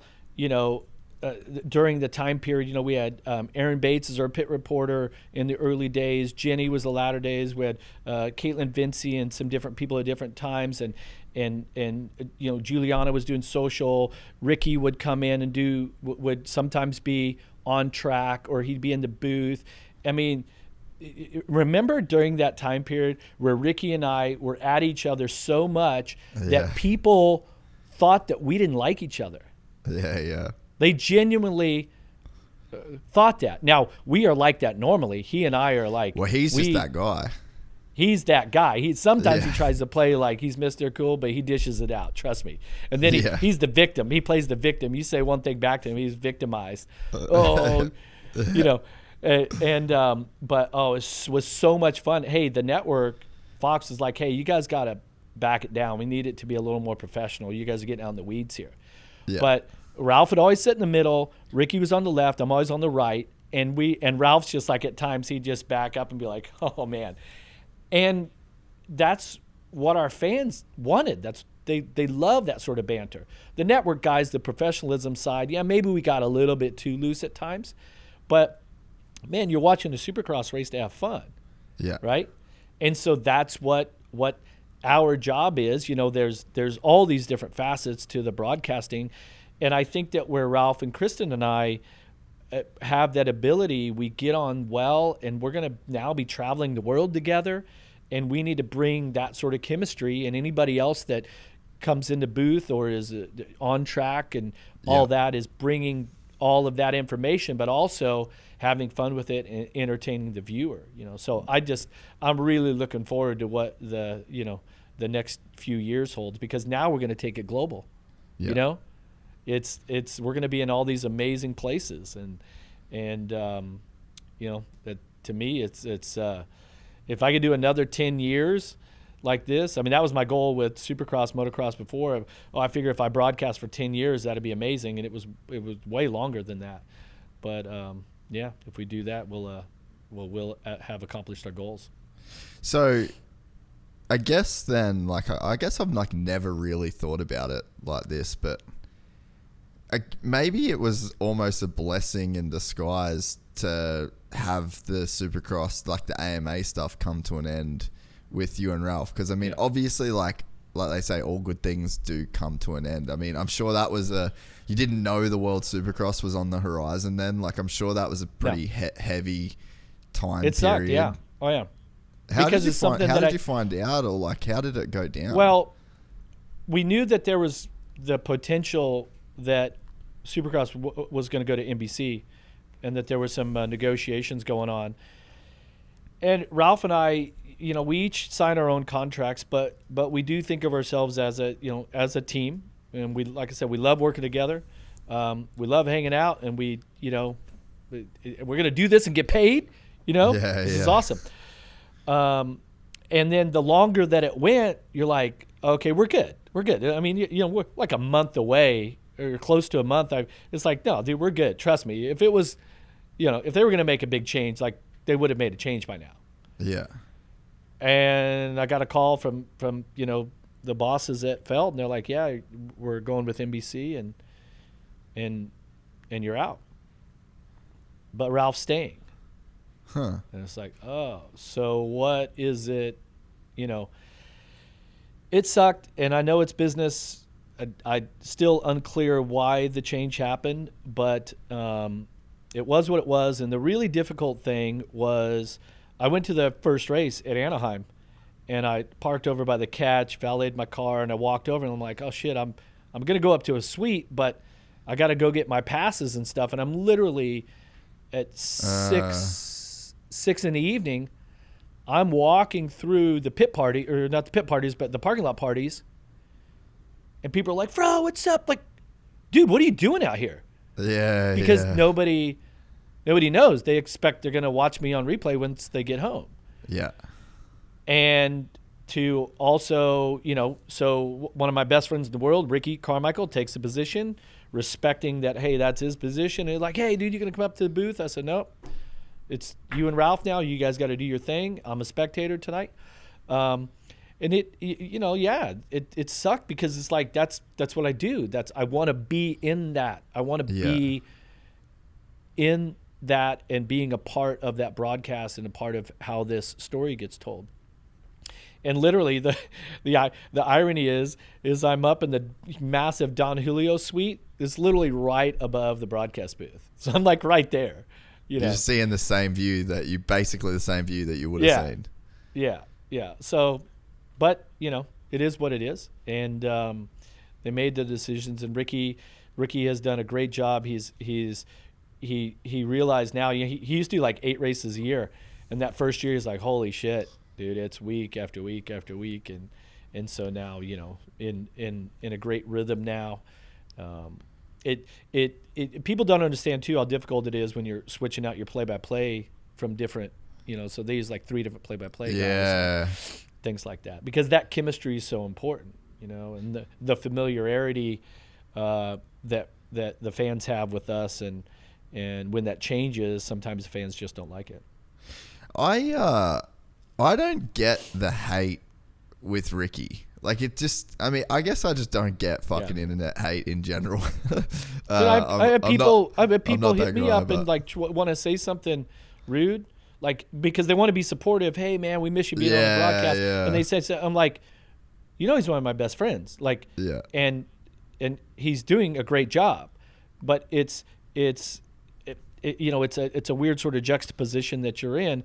during the time period, we had Aaron Bates as our pit reporter in the early days. Jenny was the latter days. We had Caitlin Vincey and some different people at different times, and Juliana was doing social. Ricky would come in and would sometimes be on track, or he'd be in the booth. I mean, remember during that time period where Ricky and I were at each other so much that people thought that we didn't like each other. Yeah. They genuinely thought that. Now, we are like that normally. He and I are like... Well, he's just that guy. He's that guy. Sometimes he tries to play like he's Mr. Cool, but he dishes it out. Trust me. And then he's the victim. He plays the victim. You say one thing back to him, he's victimized. But it was so much fun. Hey, the network, Fox is like, hey, you guys got to back it down. We need it to be a little more professional. You guys are getting out in the weeds here. Yeah. But Ralph would always sit in the middle. Ricky was on the left. I'm always on the right. And Ralph's just like at times he'd just back up and be like, oh man. And that's what our fans wanted. They love that sort of banter. The network guys, the professionalism side, maybe we got a little bit too loose at times, but man, you're watching a Supercross race to have fun. Yeah. Right? And so that's what our job is. There's all these different facets to the broadcasting. And I think that where Ralph and Kristen and I have that ability, we get on well, and we're going to now be traveling the world together, and we need to bring that sort of chemistry. And anybody else that comes in the booth or is on track and all that is bringing all of that information, but also having fun with it and entertaining the viewer. So I'm really looking forward to what the next few years holds, because now we're going to take it global. It's we're going to be in all these amazing places, and that to me it's if I could do another 10 years like this, I mean, that was my goal with Supercross, Motocross before. I figure if I broadcast for 10 years, that'd be amazing, and it was way longer than that. But if we do that, we'll have accomplished our goals. So I guess then, I guess I've never really thought about it like this, but maybe it was almost a blessing in disguise to have the Supercross, like the AMA stuff, come to an end with you and Ralph. Because, I mean, obviously, like they say, all good things do come to an end. I mean, I'm sure that was you didn't know the World Supercross was on the horizon then. Like, I'm sure that was a pretty heavy time period. It sucked, yeah. Oh, yeah. How did you find out, or how did it go down? Well, we knew that there was the potential that Supercross was going to go to NBC, and that there were some negotiations going on. And Ralph and I, we each sign our own contracts, but we do think of ourselves as a team. And we, like I said, we love working together. We love hanging out, and we're going to do this and get paid. This is awesome. And then the longer that it went, you're like, okay, we're good. I mean, we're like a month away, or close to a month. It's like, no, dude, we're good. Trust me. If it was, if they were going to make a big change, like they would have made a change by now. Yeah. And I got a call from the bosses at Feld, and they're like, yeah, we're going with NBC, and you're out. But Ralph's staying. Huh. And it's like, oh, so what is it? It sucked, and I know it's business. I still unclear why the change happened, but it was what it was. And the really difficult thing was I went to the first race at Anaheim, and I parked over by the catch, valeted my car, and I walked over, and I'm like, oh, shit, I'm going to go up to a suite, but I got to go get my passes and stuff. And I'm literally at 6 in the evening, I'm walking through the pit party, or not the pit parties, but the parking lot parties. And people are like, Fro, what's up? Like, dude, what are you doing out here? Yeah. Because nobody knows. They expect they're going to watch me on replay once they get home. Yeah. And to also, so one of my best friends in the world, Ricky Carmichael, takes a position, respecting that, hey, that's his position. And like, hey, dude, you going to come up to the booth? I said, nope. It's you and Ralph now. You guys got to do your thing. I'm a spectator tonight. And it sucked because it's like, that's what I do. I want to be in that. I want to be in that and being a part of that broadcast and a part of how this story gets told. And literally the irony is I'm up in the massive Don Julio suite. It's literally right above the broadcast booth. So I'm like right there. You're just seeing the same view that you would have seen. Yeah. So, but it is what it is, and they made the decisions. And Ricky has done a great job. He realized now he used to do like 8 races a year, and that first year he's like, holy shit, dude, it's week after week after week, and so now in a great rhythm now. People don't understand too how difficult it is when you're switching out your play-by-play from different, so they use like 3 different play-by-play guys, things like that, because that chemistry is so important, and the familiarity that the fans have with us, and when that changes, sometimes the fans just don't like it. I don't get the hate with Ricky. Like, it just, I guess I just don't get fucking internet hate in general. I have people hit me up and like want to say something rude, like, because they want to be supportive. Hey man, we miss you being on the broadcast. Yeah. And they said, I'm like, he's one of my best friends. Like, and he's doing a great job, but it's a weird sort of juxtaposition that you're in.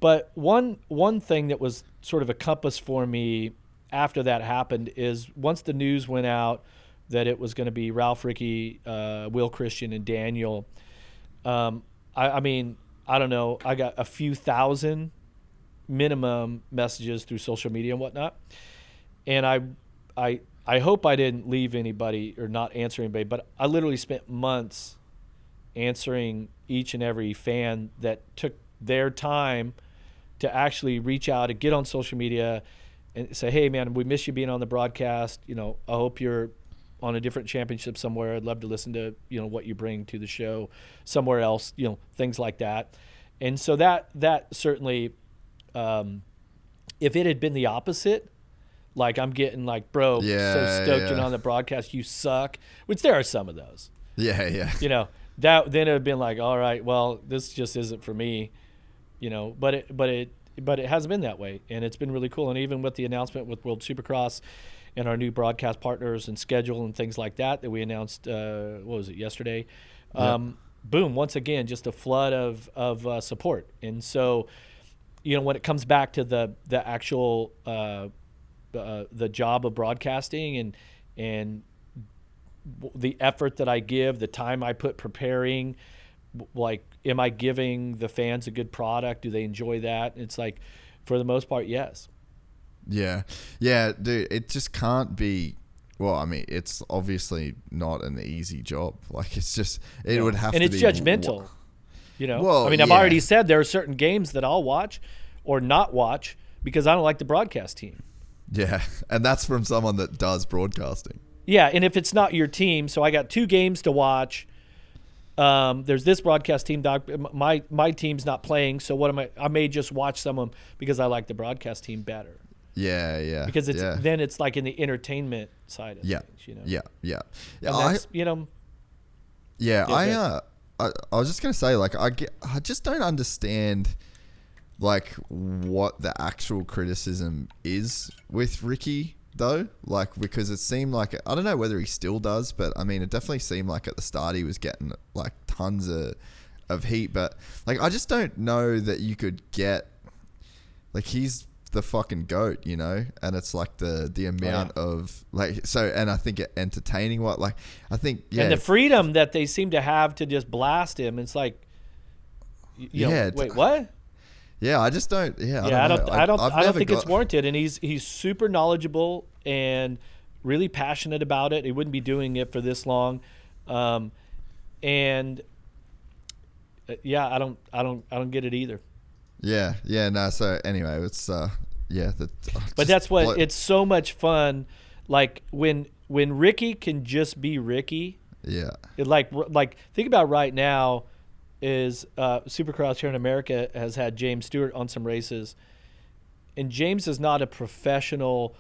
But one thing that was sort of a compass for me after that happened is once the news went out that it was going to be Ralph, Ricky, Will Christian, and Daniel, I don't know, I got a few thousand minimum messages through social media and whatnot. And I hope I didn't leave anybody or not answer anybody, but I literally spent months answering each and every fan that took their time to actually reach out and get on social media and say, hey man, we miss you being on the broadcast. I hope you're on a different championship somewhere. I'd love to listen to, what you bring to the show somewhere else, things like that. And so that certainly, if it had been the opposite, like I'm getting like, bro, so stoked you're on the broadcast, you suck, which there are some of those. Yeah. That then it would have been like, all right, well, this just isn't for me, but it hasn't been that way, and it's been really cool. And even with the announcement with World Supercross and our new broadcast partners and schedule and things like that we announced, yesterday? Boom, once again, just a flood of support. And so, when it comes back to the actual the job of broadcasting and the effort that I give, the time I put preparing, like, am I giving the fans a good product? Do they enjoy that? It's like, for the most part, yes. Yeah, dude, it just can't be. Well, it's obviously not an easy job. Like, it's just, it would have to be. And it's judgmental, Well, I've already said there are certain games that I'll watch or not watch because I don't like the broadcast team. Yeah, and that's from someone that does broadcasting. Yeah, and if it's not your team, so I got 2 games to watch. There's this broadcast team, Doc. My team's not playing, so what am I may just watch some of them because I like the broadcast team better. Yeah. Because then it's like in the entertainment side of things, Yeah. And that's, I was just gonna say, like, I just don't understand, like, what the actual criticism is with Ricky. though, like, because it seemed like, I don't know whether he still does, but I mean, it definitely seemed like at the start he was getting like tons of heat, but like, I just don't know that you could get, like, he's the fucking GOAT, you know, and it's like the amount of like, so, and I think entertaining what, like, I think, yeah. And the freedom that they seem to have to just blast him, it's like, you know, wait, what? Yeah, I just don't. Yeah, I don't think it's warranted. And he's super knowledgeable and really passionate about it. He wouldn't be doing it for this long, and yeah, I don't get it either. Yeah, no. So anyway, it's But that's what it's so much fun. Like when Ricky can just be Ricky. Yeah. Like think about right now. Is Supercross here in America has had James Stewart on some races, and James is not a professional,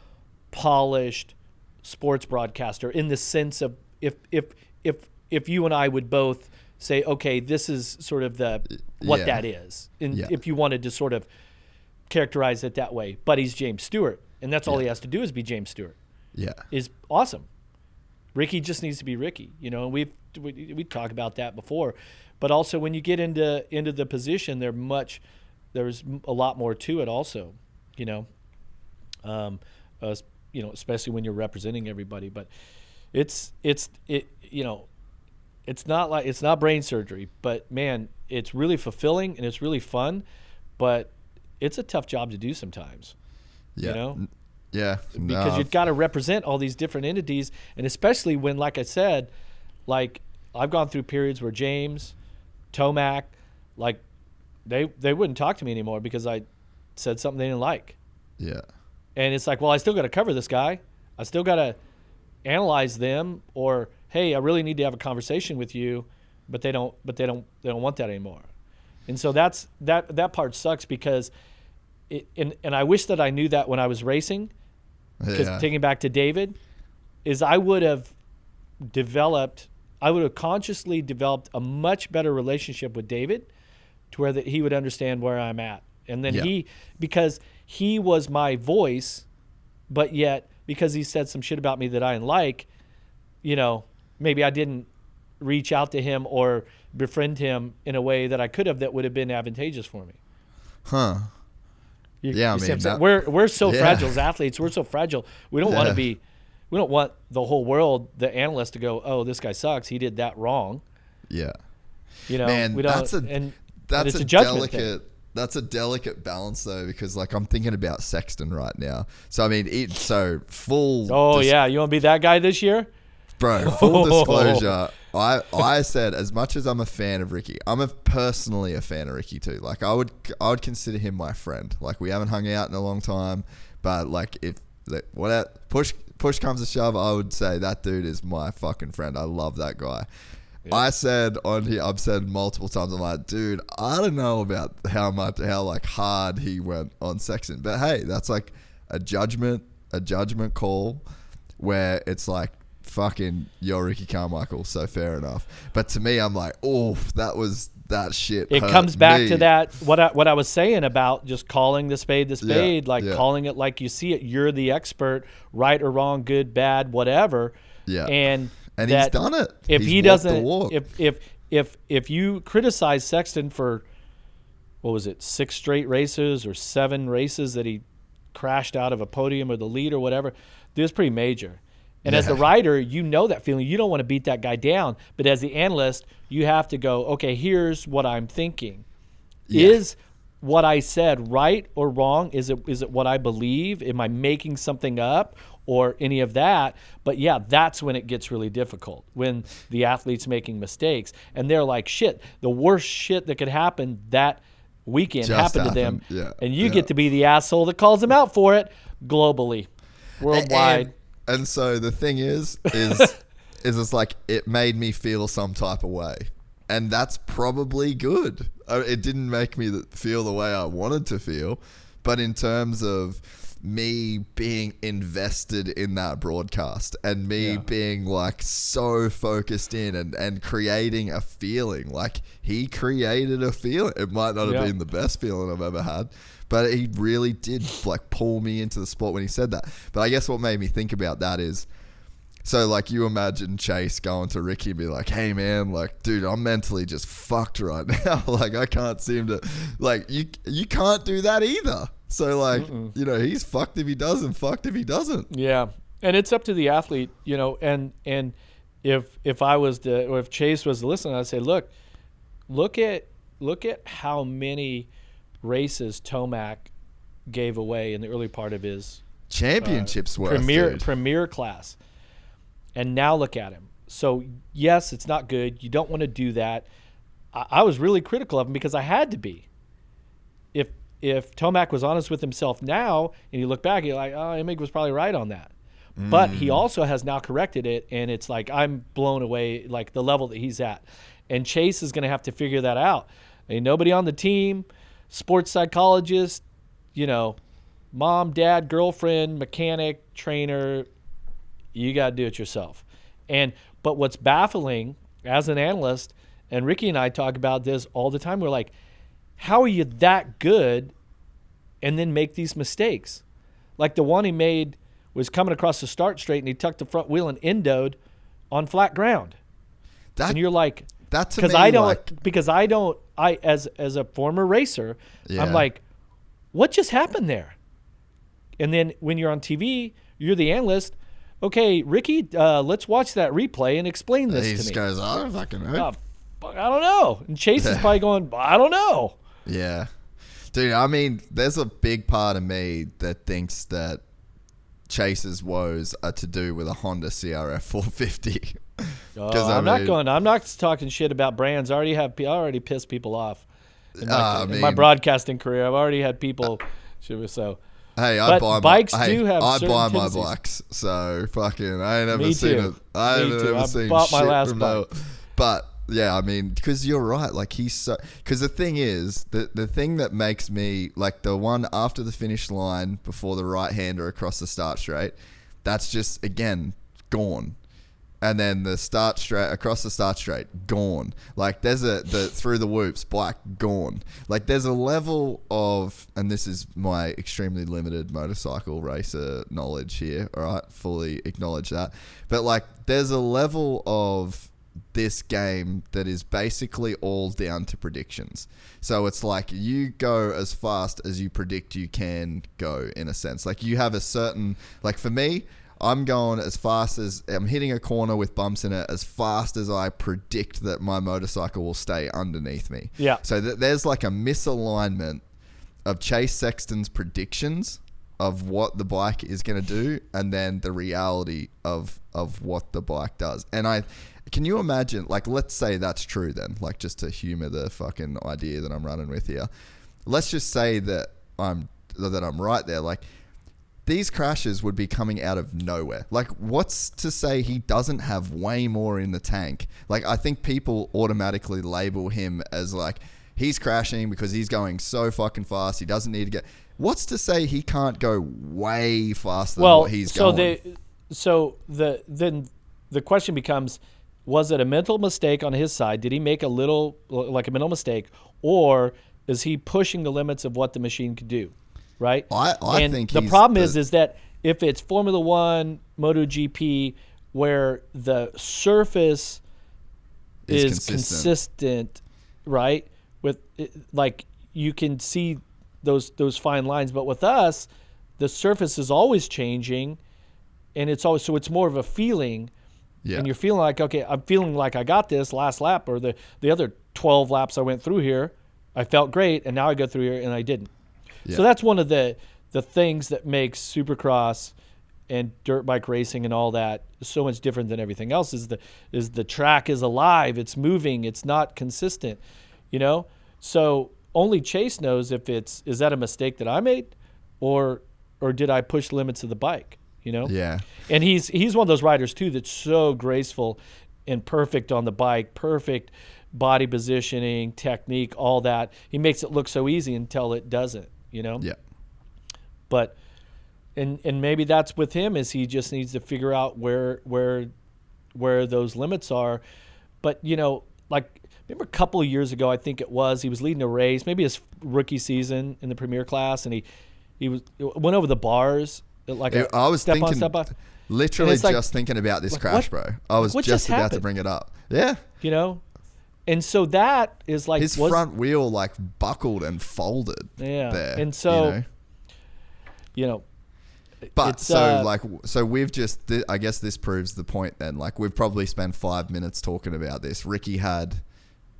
polished sports broadcaster in the sense of if you and I would both say, okay, this is sort of what that is, and if you wanted to sort of characterize it that way, but he's James Stewart, and that's all he has to do is be James Stewart. Yeah, is awesome. Ricky just needs to be Ricky, you know. We talked about that before. But also, when you get into the position, there's a lot more to it. Also, you know, especially when you're representing everybody. But it's not brain surgery. But man, it's really fulfilling and it's really fun. But it's a tough job to do sometimes. Yeah. You know. Yeah. Because you've got to represent all these different entities, and especially when, like I said, like I've gone through periods where James, Tomac, like they wouldn't talk to me anymore because I said something they didn't like. Yeah. And it's like, well, I still got to cover this guy. I still got to analyze them, or hey, I really need to have a conversation with you, but they don't want that anymore. And so that part sucks because and I wish that I knew that when I was racing, because taking back to David, is I would have consciously developed a much better relationship with David to where he would understand where I'm at. And then because he was my voice, but yet because he said some shit about me that I didn't like, you know, maybe I didn't reach out to him or befriend him in a way that I could have that would have been advantageous for me. Huh. We're so fragile as athletes. We're so fragile. We don't want to be. We don't want the whole world, the analyst, to go, "Oh, this guy sucks. He did that wrong." Yeah. You know, man, we don't. That's a delicate. That's a delicate balance though, because like I'm thinking about Sexton right now. So I mean, full. Oh yeah, you want to be that guy this year? Bro, full disclosure, I said, as much as I'm a fan of Ricky, I'm personally a fan of Ricky too. Like I would consider him my friend. Like we haven't hung out in a long time, but like if push comes to shove, I would say that dude is my fucking friend. I love that guy. Yeah. I said on here, I've said multiple times, I'm like, dude, I don't know about how like hard he went on Sexton, but hey, that's like a judgment call where it's like, fucking, you're Ricky Carmichael, so fair enough. But to me, I'm like, oh, that shit. It comes back to that what I was saying about just calling the spade, calling it like you see it. You're the expert, right or wrong, good, bad, whatever. Yeah, and he's done it. If he doesn't, if you criticize Sexton for what was it, 6 straight races or 7 races that he crashed out of a podium or the lead or whatever, it was pretty major. And as the rider, you know that feeling. You don't want to beat that guy down. But as the analyst, you have to go, okay, here's what I'm thinking. Yeah. Is what I said right or wrong? Is it what I believe? Am I making something up or any of that? But yeah, that's when it gets really difficult, when the athlete's making mistakes. And they're like, shit, the worst shit that could happen that weekend happened to them. Yeah. And you get to be the asshole that calls them out for it globally, worldwide. And so the thing is it's like it made me feel some type of way. And that's probably good. It didn't make me feel the way I wanted to feel. But in terms of me being invested in that broadcast and me being like so focused in and creating a feeling, like he created a feeling. It might not have been the best feeling I've ever had, But he really did like pull me into the sport when he said that. But I guess what made me think about that is, so like you imagine Chase going to Ricky and be like, hey man, like dude, I'm mentally just fucked right now. Like I can't seem to, like you can't do that either. So like, you know, he's fucked if he does and fucked if he doesn't. Yeah. And it's up to the athlete, you know, and if I was or if Chase was listening, I'd say, look at how many races Tomac gave away in the early part of his championships premier class. And now look at him. So yes, it's not good. You don't want to do that. I was really critical of him because I had to be. If Tomac was honest with himself now and you look back, you're like, oh, Emig was probably right on that. But he also has now corrected it, and it's like I'm blown away, like the level that he's at. And Chase is going to have to figure that out. I mean, nobody on the team, sports psychologist, you know, mom, dad, girlfriend, mechanic, trainer, you got to do it yourself. But what's baffling as an analyst, and Ricky and I talk about this all the time, we're like, how are you that good and then make these mistakes? Like the one he made was coming across the start straight and he tucked the front wheel and endoed on flat ground. And you're like, that's because I don't, as a former racer, I'm like, what just happened there? And then when you're on TV, you're the analyst. Okay, Ricky, let's watch that replay and explain this to me. He just goes, I don't fucking know. I don't know. And Chase is probably going, I don't know. Yeah. Dude, I mean, there's a big part of me that thinks that Chase's woes are to do with a Honda CRF 450. I'm not talking shit about brands. I already pissed people off in my broadcasting career. I've already had people. Hey, I buy my bikes, so fucking I ain't ever seen it. I ain't ever seen bought my last bike. But yeah, I mean, because you're right. Like because the thing is, the thing that makes me like the one after the finish line before the right hander across the start straight, that's just again gone. And then the start straight across the start straight, gone. Like there's the through the whoops, black, gone. Like there's a level of, and this is my extremely limited motorcycle racer knowledge here. All right, fully acknowledge that. But like there's a level of this game that is basically all down to predictions. So it's like you go as fast as you predict you can go in a sense. Like you have a certain, like for me, I'm going as fast as I'm hitting a corner with bumps in it as fast as I predict that my motorcycle will stay underneath me. Yeah. So there's like a misalignment of Chase Sexton's predictions of what the bike is going to do and then the reality of what the bike does. And can you imagine, like, let's say that's true then, like just to humor the fucking idea that I'm running with here. Let's just say that I'm right there. Like, these crashes would be coming out of nowhere. Like, what's to say he doesn't have way more in the tank? Like, I think people automatically label him as like, he's crashing because he's going so fucking fast. He doesn't need to get. What's to say he can't go way faster than what he's going? Then the question becomes, was it a mental mistake on his side? Did he make a mental mistake, or is he pushing the limits of what the machine could do? Right? I think the problem is that if it's Formula One, MotoGP, where the surface is consistent, right? With like you can see those fine lines, but with us, the surface is always changing, and it's more of a feeling. Yeah. And you're feeling like, okay, I'm feeling like I got this last lap, or the other 12 laps I went through here, I felt great, and now I go through here and I didn't. Yeah. So that's one of the things that makes Supercross and dirt bike racing and all that so much different than everything else is the track is alive, it's moving, it's not consistent, you know? So only Chase knows if is that a mistake that I made or did I push limits of the bike, you know? Yeah. And he's one of those riders too that's so graceful and perfect on the bike, perfect body positioning, technique, all that. He makes it look so easy until it doesn't. You know? Yeah. But and maybe that's with him is he just needs to figure out where those limits are. But you know, like, remember a couple of years ago, I think it was, he was leading a race, maybe his rookie season in the Premier class, and he went over the bars like I was step thinking, on, step on. Literally just thinking about this crash, bro. I was just about to bring it up. Yeah. You know? And so that is like... His front wheel like buckled and folded there. And so, you know but so we've just, I guess this proves the point then. Like, we've probably spent 5 minutes talking about this. Ricky had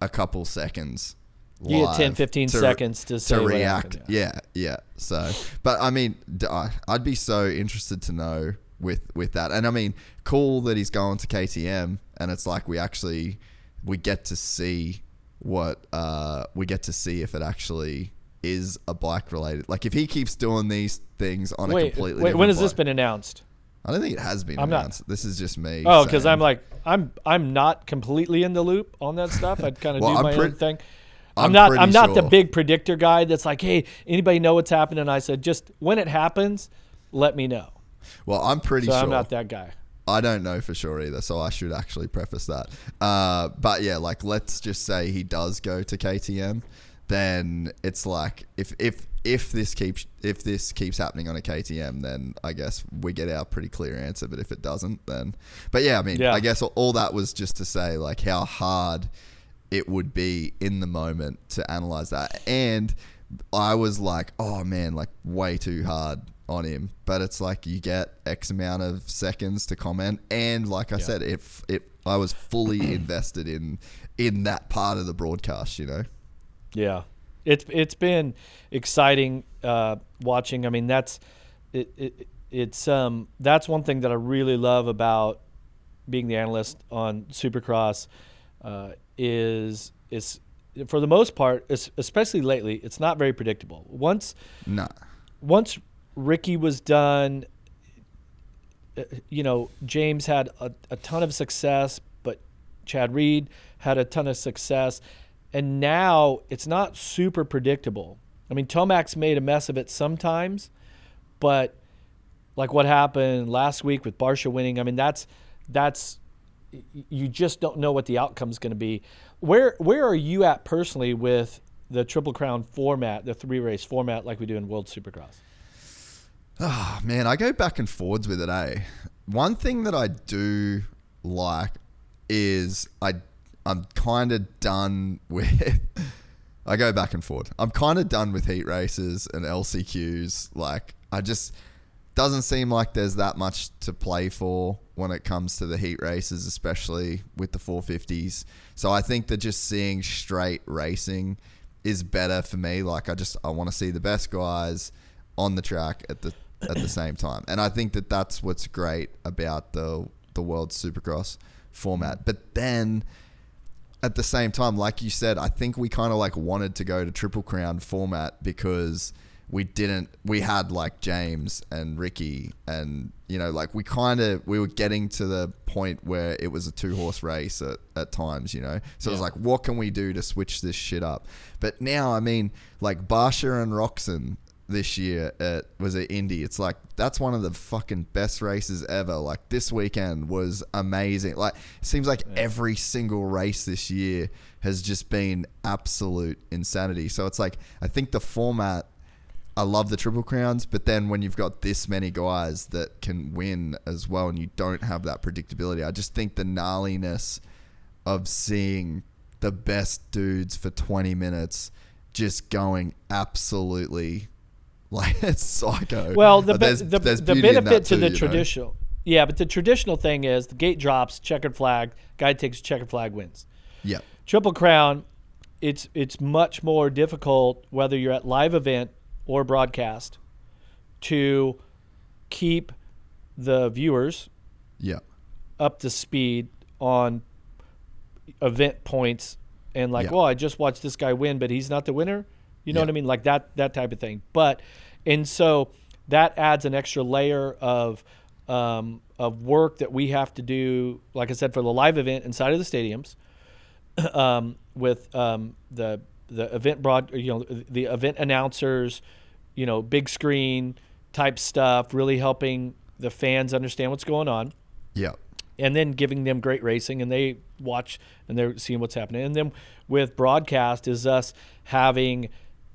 a couple seconds live. You had 10, 15 seconds to react. Happened, yeah. So, but I mean, I'd be so interested to know with that. And I mean, cool that he's going to KTM, and it's like we get to see if it actually is a bike related. Like, if he keeps doing these things on a completely different when has bike, this been announced? I don't think it has been announced. This is just me. Oh, because I'm not completely in the loop on that stuff. I'd kind of do my own thing. I'm not the big predictor guy that's like, hey, anybody know what's happening? I said, just when it happens, let me know. Well, I'm pretty sure. I'm not that guy. I don't know for sure either, so I should actually preface that. But yeah, like, let's just say he does go to KTM, then it's like if this keeps happening on a KTM, then I guess we get our pretty clear answer. But if it doesn't, then I mean, I guess all that was just to say like how hard it would be in the moment to analyze that. And I was like, oh man, like way too hard on him. But it's like you get X amount of seconds to comment, and like I said, I was fully invested in that part of the broadcast, you know. Yeah, it's been exciting watching. I mean, that's one thing that I really love about being the analyst on Supercross is for the most part, especially lately, it's not very predictable. Once Ricky was done, James had a ton of success, but Chad Reed had a ton of success. And now it's not super predictable. I mean, Tomac's made a mess of it sometimes, but like what happened last week with Barsha winning, I mean, that's you just don't know what the outcome's going to be. Where are you at personally with the Triple Crown format, the 3-race format like we do in World Supercross? Oh, man, I go back and forwards with it, eh? One thing that I do like is I'm kind of done with... I go back and forth. I'm kind of done with heat races and LCQs. Like, doesn't seem like there's that much to play for when it comes to the heat races, especially with the 450s. So I think that just seeing straight racing is better for me. Like, I want to see the best guys on the track at the same time. And I think that that's what's great about the World Supercross format. But then at the same time, like you said, I think we kind of like wanted to go to Triple Crown format because we had like James and Ricky, and like we were getting to the point where it was a 2-horse race at times, so it was like, what can we do to switch this shit up? But now, I mean, like Barsha and Roczen this year was at Indy. It's like, that's one of the fucking best races ever. Like, this weekend was amazing. Like, it seems like every single race this year has just been absolute insanity. So it's like, I think the format, I love the Triple Crowns, but then when you've got this many guys that can win as well and you don't have that predictability, I just think the gnarliness of seeing the best dudes for 20 minutes just going absolutely like, it's psycho. Well, the benefit to the traditional, but the traditional thing is the gate drops, checkered flag, guy takes checkered flag, wins. Yeah. Triple Crown, it's much more difficult whether you're at live event or broadcast to keep the viewers up to speed on event points and like, well, I just watched this guy win, but he's not the winner. You know what I mean? Like that type of thing. And so that adds an extra layer of work that we have to do, like I said, for the live event inside of the stadiums, with the event the event announcers, big screen type stuff, really helping the fans understand what's going on. Yeah. and then giving them great racing, and they watch and they're seeing what's happening. And then with broadcast is us having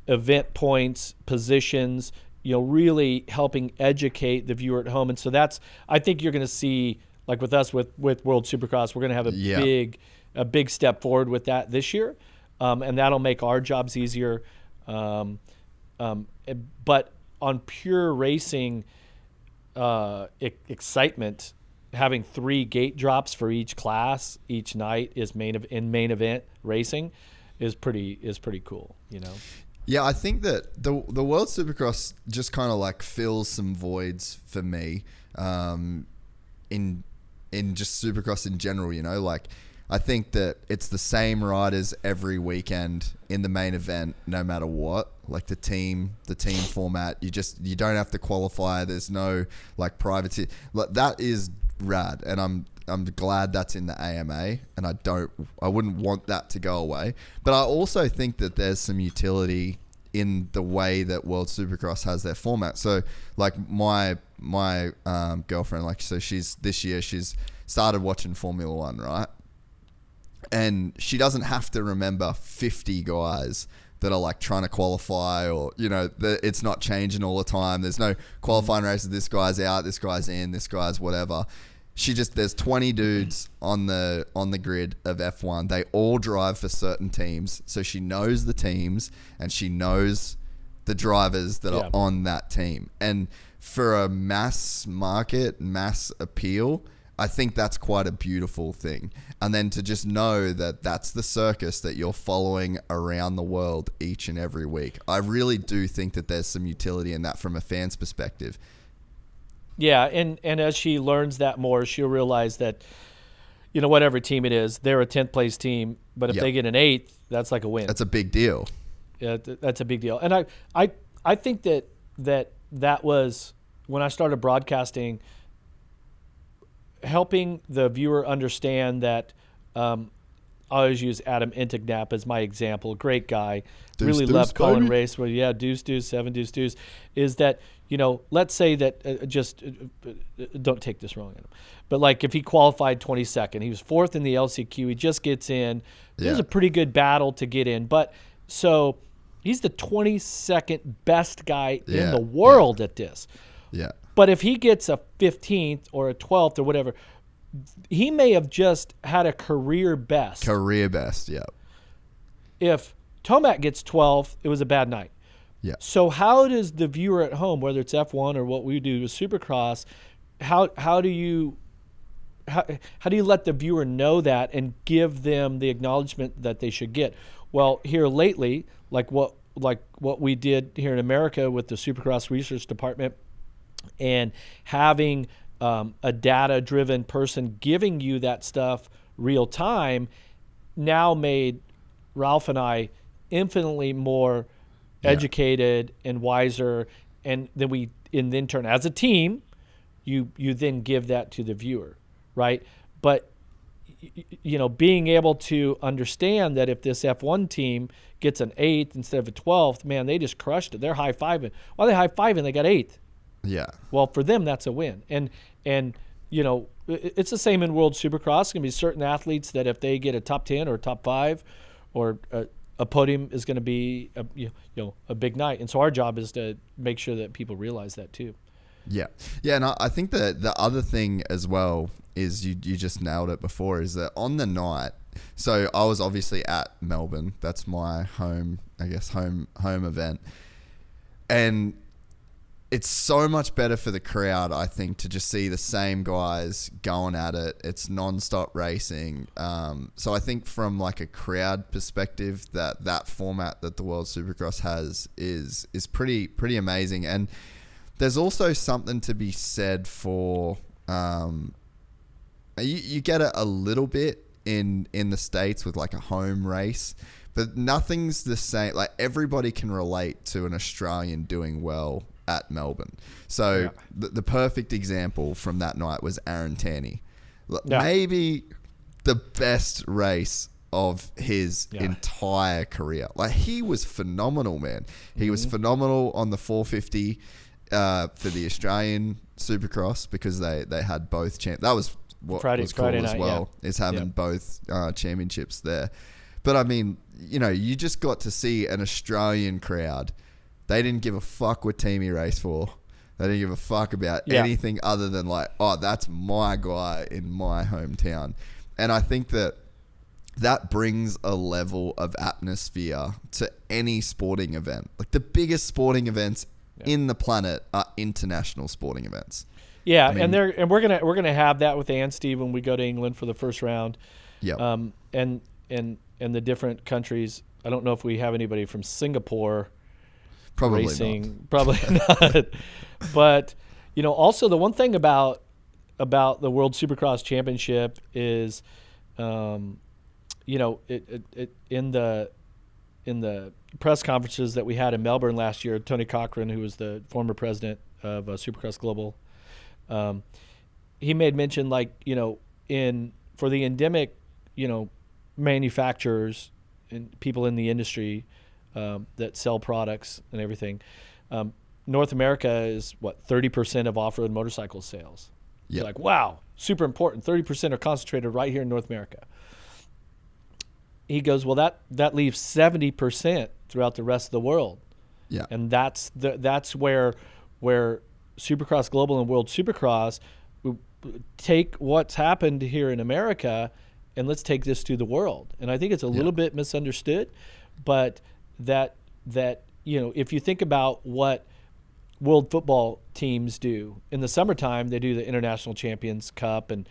event points, positions, really helping educate the viewer at home. And so I think you're going to see, like with us with World Supercross, we're going to have a big step forward with that this year, and that'll make our jobs easier. But on pure racing excitement, having 3 gate drops for each class each night in main event racing is pretty cool, Yeah, I think that the World Supercross just kind of like fills some voids for me in just Supercross in general, like I think that it's the same riders every weekend in the main event, no matter what. Like the team format, you don't have to qualify. There's no like privacy. Like that is rad, and I'm glad that's in the AMA, and I wouldn't want that to go away. But I also think that there's some utility in the way that World Supercross has their format. So like my girlfriend, like, so this year she's started watching Formula One, right? And she doesn't have to remember 50 guys that are like trying to qualify, or it's not changing all the time. There's no qualifying races. This guy's out, this guy's in, this guy's whatever. There's 20 dudes on the grid of F1. They all drive for certain teams, so she knows the teams and she knows the drivers that are on that team. And for a mass market, mass appeal, I think that's quite a beautiful thing. And then to just know that that's the circus that you're following around the world each and every week. I really do think that there's some utility in that from a fan's perspective. Yeah, and as she learns that more, she'll realize that, whatever team it is, they're a 10th place team, but if they get an 8th, that's like a win. That's a big deal. Yeah, that's a big deal. And I think that was, when I started broadcasting, helping the viewer understand that I always use Adam Entignap as my example. Great guy. Really loved calling race. Well, yeah, deuce, 7 deuce. Is that, let's say that, just don't take this wrong, Adam, but like if he qualified 22nd, he was 4th in the LCQ, he just gets in. It was a pretty good battle to get in. But so he's the 22nd best guy in the world at this. Yeah. But if he gets a 15th or a 12th or whatever, he may have just had a career best. Yeah. If Tomac gets 12th, it was a bad night. Yeah. So how does the viewer at home, whether it's F1 or what we do with Supercross, how do you let the viewer know that and give them the acknowledgement that they should get? Well, here lately, like what we did here in America with the Supercross Research Department, and having a data-driven person giving you that stuff real time now made Ralph and I infinitely more educated and wiser, and then in turn as a team, you then give that to the viewer, right? But being able to understand that if this F1 team gets an 8th instead of a 12th, man, they just crushed it. They're high-fiving. Why are they high-fiving? They got 8th. Yeah. Well, for them, that's a win. And it's the same in World Supercross. It's going to be certain athletes that if they get a top 10 or top 5 or a podium is going to be a big night. And so our job is to make sure that people realize that too. Yeah. Yeah, and I think that the other thing as well is you just nailed it before, is that on the night, so I was obviously at Melbourne. That's my home event. And it's so much better for the crowd, I think, to just see the same guys going at it. It's non-stop racing. So I think from like a crowd perspective, that format that the World Supercross has is pretty amazing. And there's also something to be said for you get it a little bit in the States with like a home race, but nothing's the same. Like everybody can relate to an Australian doing well at Melbourne. So the perfect example from that night was Aaron Taney. Maybe the best race of his entire career. Like he was phenomenal, man. He was phenomenal on the 450 for the Australian Supercross because they had both that was what Friday was cool as night, well, is having both championships there. But I mean, you just got to see an Australian crowd. They didn't give a fuck what team he raced for. They didn't give a fuck about anything other than like, oh, that's my guy in my hometown. And I think that brings a level of atmosphere to any sporting event. Like the biggest sporting events in the planet are international sporting events. Yeah, I mean, and we're gonna have that with Anstey when we go to England for the first round. Yeah. And the different countries. I don't know if we have anybody from Singapore. Probably racing. not. Probably not. But also the one thing about the World Supercross Championship is, it in the press conferences that we had in Melbourne last year, Tony Cochran, who was the former president of Supercross Global, he made mention for the endemic, manufacturers and people in the industry that sell products and everything. North America is 30% of off-road motorcycle sales. Yeah. Like, wow, super important. 30% are concentrated right here in North America. He goes, well, that leaves 70% throughout the rest of the world. Yeah. And that's where Supercross Global and World Supercross take what's happened here in America and let's take this to the world. And I think it's a little bit misunderstood, but that if you think about what world football teams do in the summertime, they do the International Champions Cup and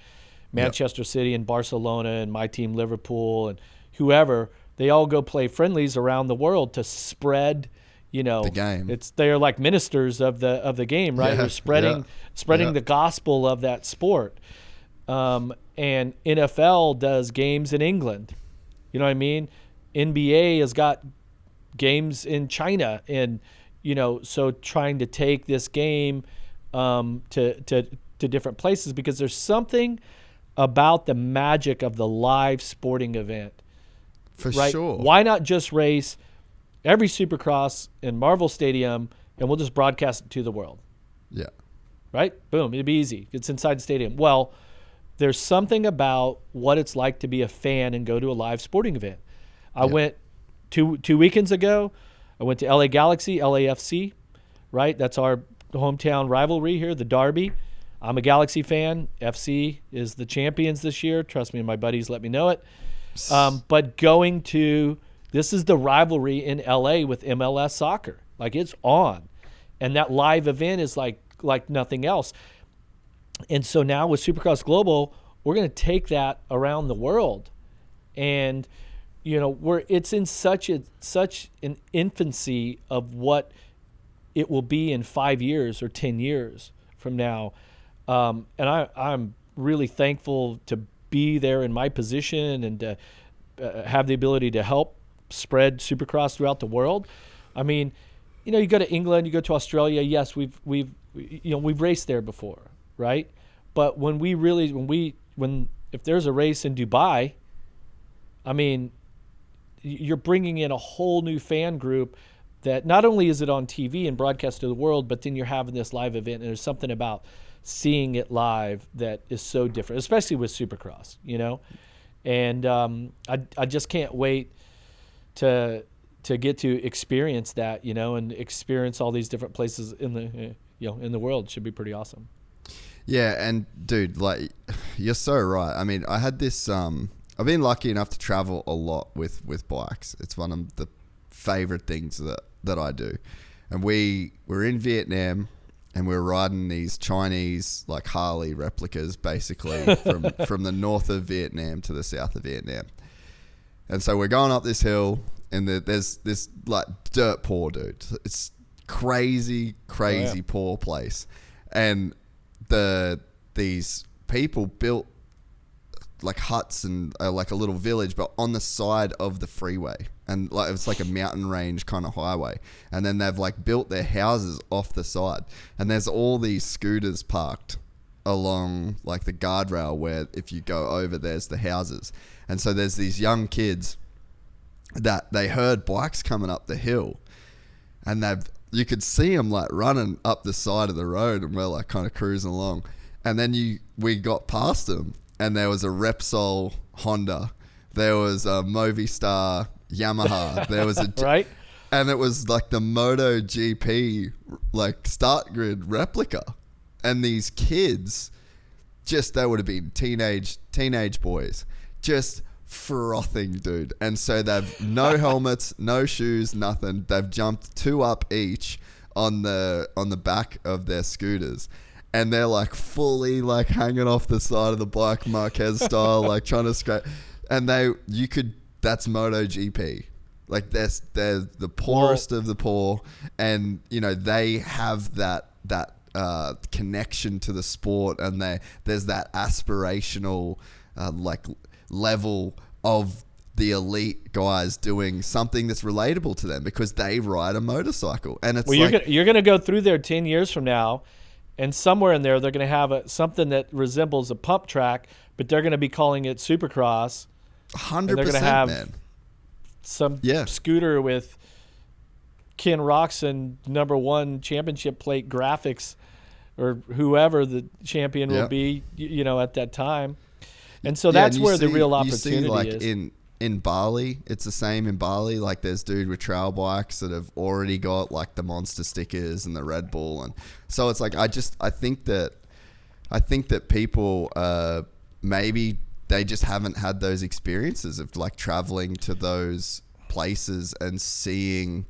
Manchester City and Barcelona and my team Liverpool and whoever, they all go play friendlies around the world to spread the game. They're like ministers of the game, right? They're spreading the gospel of that sport. And NFL does games in England. You know what I mean? NBA has got games in China, and so trying to take this game to different places, because there's something about the magic of the live sporting event. For right? sure. Why not just race every Supercross in Marvel Stadium and we'll just broadcast it to the world? Yeah. Right? Boom. It'd be easy. It's inside the stadium. Well, there's something about what it's like to be a fan and go to a live sporting event. I went two weekends ago. I went to LA Galaxy, LAFC, right? That's our hometown rivalry here, the Derby. I'm a Galaxy fan. FC is the champions this year. Trust me, my buddies let me know it. But this is the rivalry in LA with MLS soccer. Like, it's on. And that live event is like nothing else. And so now with Supercross Global, we're going to take that around the world. And, it's in such an infancy of what it will be in 5 years or 10 years from now. And I'm really thankful to be there in my position and to have the ability to help spread Supercross throughout the world. I mean, you go to England, you go to Australia. Yes, we've raced there before, right? But if there's a race in Dubai, I mean, you're bringing in a whole new fan group that not only is it on TV and broadcast to the world, but then you're having this live event, and there's something about seeing it live that is so different, especially with Supercross, And I just can't wait to get to experience that, and experience all these different places in the world. It should be pretty awesome. Yeah, and dude, like, you're so right. I mean, I had this. I've been lucky enough to travel a lot with bikes. It's one of the favorite things that I do. And we were in Vietnam, and we were riding these Chinese like Harley replicas, basically from the north of Vietnam to the south of Vietnam. And so we're going up this hill, and there's this like dirt poor, dude. It's crazy poor place. And these people built like huts and like a little village, but on the side of the freeway, and like it's like a mountain range kind of highway. And then they've like built their houses off the side, and there's all these scooters parked along like the guardrail where if you go over, there's the houses. And so there's these young kids that they heard bikes coming up the hill, and you could see them like running up the side of the road, and we're like kind of cruising along. And then we got past them, and there was a Repsol Honda. There was a Movistar Yamaha. There was a... right? And it was like the MotoGP like start grid replica. And these kids, they would have been teenage boys, just frothing, dude. And so they've no helmets, no shoes, nothing. They've jumped 2 up each on the back of their scooters. And they're like fully like hanging off the side of the bike, Marquez style, like trying to scrape. And that's MotoGP. Like they're the poorest of the poor, and they have that connection to the sport, and there's that aspirational like level of the elite guys doing something that's relatable to them because they ride a motorcycle. And it's you're gonna go through there 10 years from now, and somewhere in there they're gonna have something that resembles a pump track, but they're gonna be calling it Supercross. 100%, they're gonna have man. Some scooter with Ken Roczen #1 championship plate graphics, or whoever the champion will be, at that time. And so that's where the real opportunity is. In Bali, it's the same in Bali. Like there's dude with trail bikes that have already got like the Monster stickers and the Red Bull, and so it's like I think that people maybe they just haven't had those experiences of like traveling to those places and seeing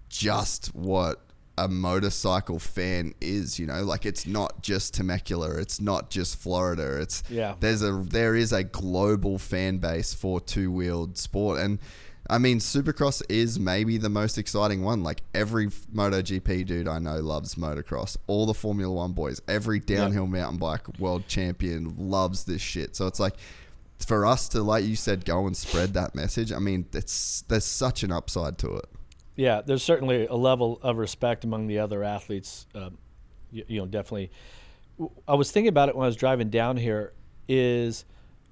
just what a motorcycle fan is, like it's not just Temecula, it's not just Florida, there is a global fan base for two-wheeled sport. And I mean, Supercross is maybe the most exciting one. Like every MotoGP dude I know loves motocross. All the Formula One boys, every downhill mountain bike world champion loves this shit. So it's like, for us to, like you said, go and spread that message, I mean, there's such an upside to it. Yeah, there's certainly a level of respect among the other athletes. Definitely. I was thinking about it when I was driving down here, is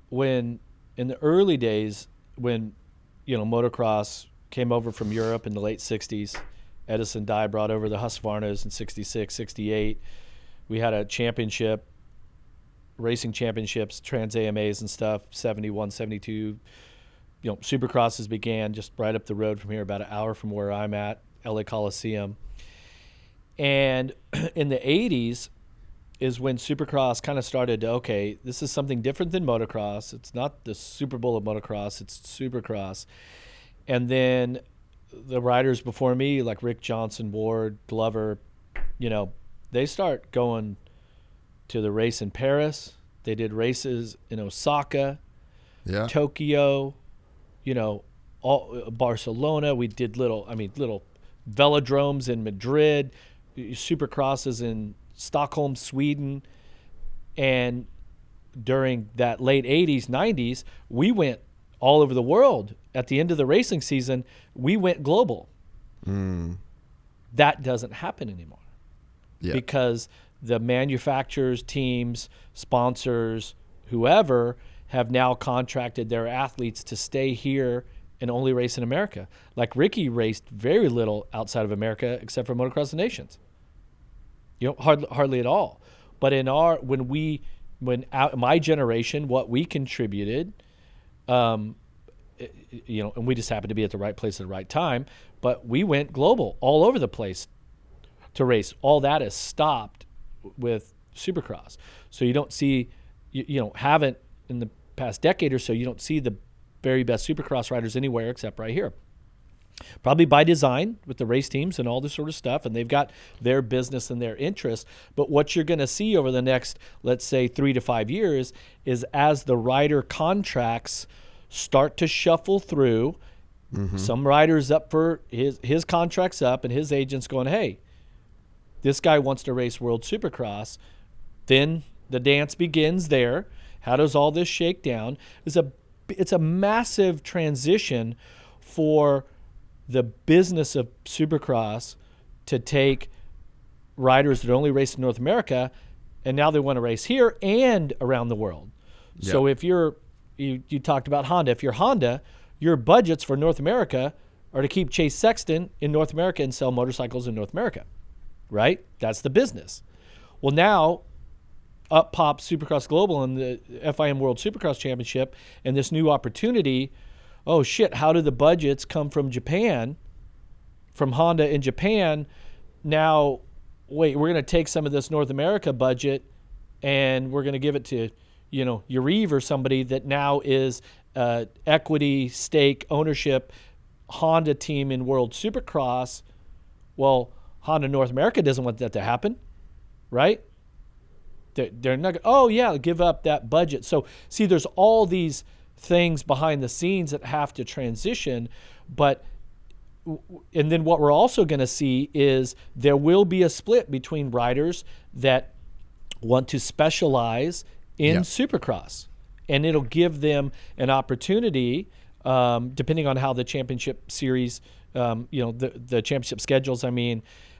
when in the early days when, motocross came over from Europe in the late 60s, Edison Dye brought over the Husqvarnas in 66, 68. We had a championship, racing championships, Trans AMAs and stuff, 71, 72. Supercrosses began just right up the road from here, about an hour from where I'm at, LA Coliseum. And in the 80s is when Supercross kind of started to, okay, this is something different than motocross. It's not the Super Bowl of motocross, it's Supercross. And then the riders before me, like Rick Johnson, Ward, Glover, they start going to the race in Paris. They did races in Osaka, Tokyo, all Barcelona. We did little velodromes in Madrid, Supercrosses in Stockholm, Sweden. And during that late 80s, 90s, we went all over the world. At the end of the racing season, we went global. That doesn't happen anymore because the manufacturers, teams, sponsors, whoever have now contracted their athletes to stay here and only race in America. Like Ricky raced very little outside of America except for Motocross of Nations. Hardly at all. But in my generation, what we contributed, and we just happened to be at the right place at the right time, but we went global all over the place to race. All that is stopped with Supercross. So you don't see, haven't in the past decade or so, you don't see the very best Supercross riders anywhere except right here. Probably by design with the race teams and all this sort of stuff, and they've got their business and their interest. But what you're going to see over the next, let's say, 3 to 5 years is as the rider contracts start to shuffle through, some riders up for his contract's up and his agent's going, hey, this guy wants to race World Supercross. Then the dance begins there. How does all this shake down? It's a massive transition for the business of Supercross to take riders that only race in North America, and now they want to race here and around the world. Yep. So if you talked about Honda. If you're Honda, your budgets for North America are to keep Chase Sexton in North America and sell motorcycles in North America, right? That's the business. Well, now up pops Supercross Global and the FIM World Supercross Championship and this new opportunity. Oh shit, how do the budgets come from Japan, from Honda in Japan? Now, wait, we're going to take some of this North America budget and we're going to give it to, Urive or somebody that now is equity, stake, ownership Honda team in World Supercross. Well, Honda North America doesn't want that to happen, right? They're not. Oh yeah, give up that budget. So see, there's all these things behind the scenes that have to transition, and then what we're also going to see is there will be a split between riders that want to specialize in Supercross, and it'll give them an opportunity, depending on how the championship series, the championship schedules,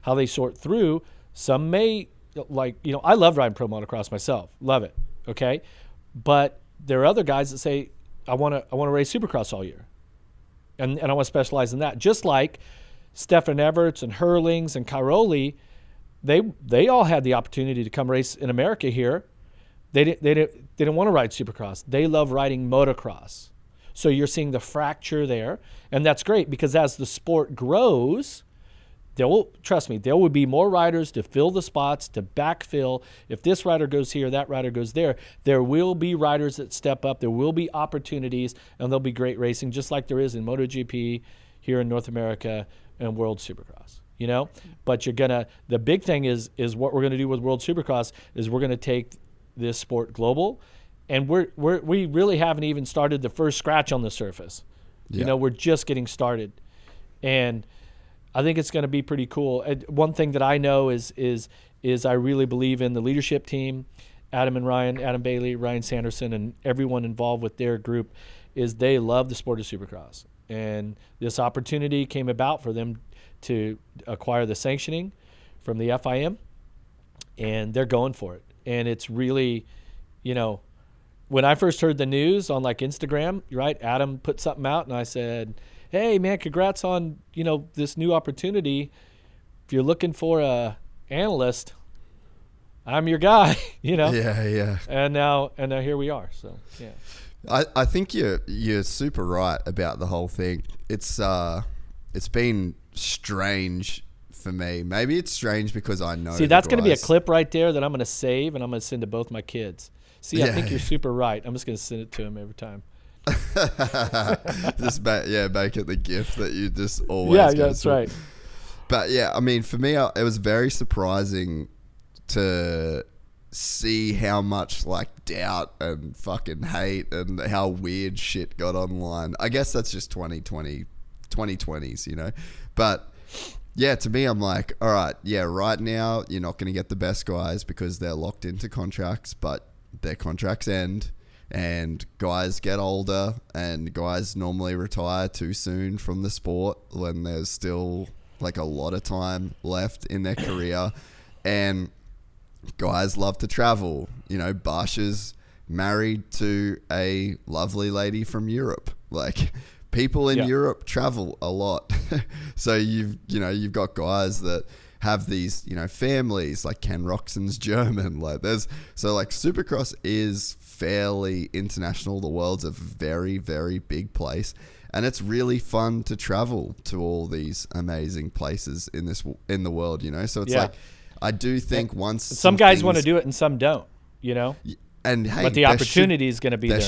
how they sort through. Some may, I love riding pro motocross myself, love it, okay? But there are other guys that say, I want to race Supercross all year, and I want to specialize in that. Just like Stefan Everts and Hurlings and Cairoli, they all had the opportunity to come race in America here. They didn't want to ride Supercross. They love riding motocross. So you're seeing the fracture there, and that's great because as the sport grows, there will be more riders to fill the spots, to backfill. If this rider goes here, that rider goes there, there will be riders that step up. There will be opportunities, and there'll be great racing, just like there is in MotoGP here in North America and World Supercross. But the big thing is what we're going to do with World Supercross is we're going to take this sport global, and we really haven't even started the first scratch on the surface. Yeah. We're just getting started, and I think it's going to be pretty cool. One thing that I know is I really believe in the leadership team, Adam Bailey, Ryan Sanderson, and everyone involved with their group, is they love the sport of Supercross. And this opportunity came about for them to acquire the sanctioning from the FIM, and they're going for it. And it's really, when I first heard the news on Instagram, right, Adam put something out, and I said, hey man, congrats on this new opportunity. If you're looking for a analyst, I'm your guy. Yeah. And now here we are. So yeah, I think you're super right about the whole thing. It's been strange for me. Maybe it's strange because I know. See, that's going to be a clip right there that I'm going to save and I'm going to send to both my kids. See, I think you're super right. I'm just going to send it to them every time. Just make it the gift that you just always that's right. But yeah, for me it was very surprising to see how much doubt and fucking hate and how weird shit got online. I guess that's just 2020s, but yeah, to me I'm like, all right, right now you're not going to get the best guys because they're locked into contracts, but their contracts end. And guys get older, and guys normally retire too soon from the sport when there's still a lot of time left in their career. And guys love to travel. Barsha's married to a lovely lady from Europe. People in Europe travel a lot. So you've got guys that have these, families, like Ken Roczen's German. Supercross is fairly international. The world's a very, very big place, and it's really fun to travel to all these amazing places in the world. So it's I do think once some guys want to do it and some don't. And hey, but the opportunity is going to be there.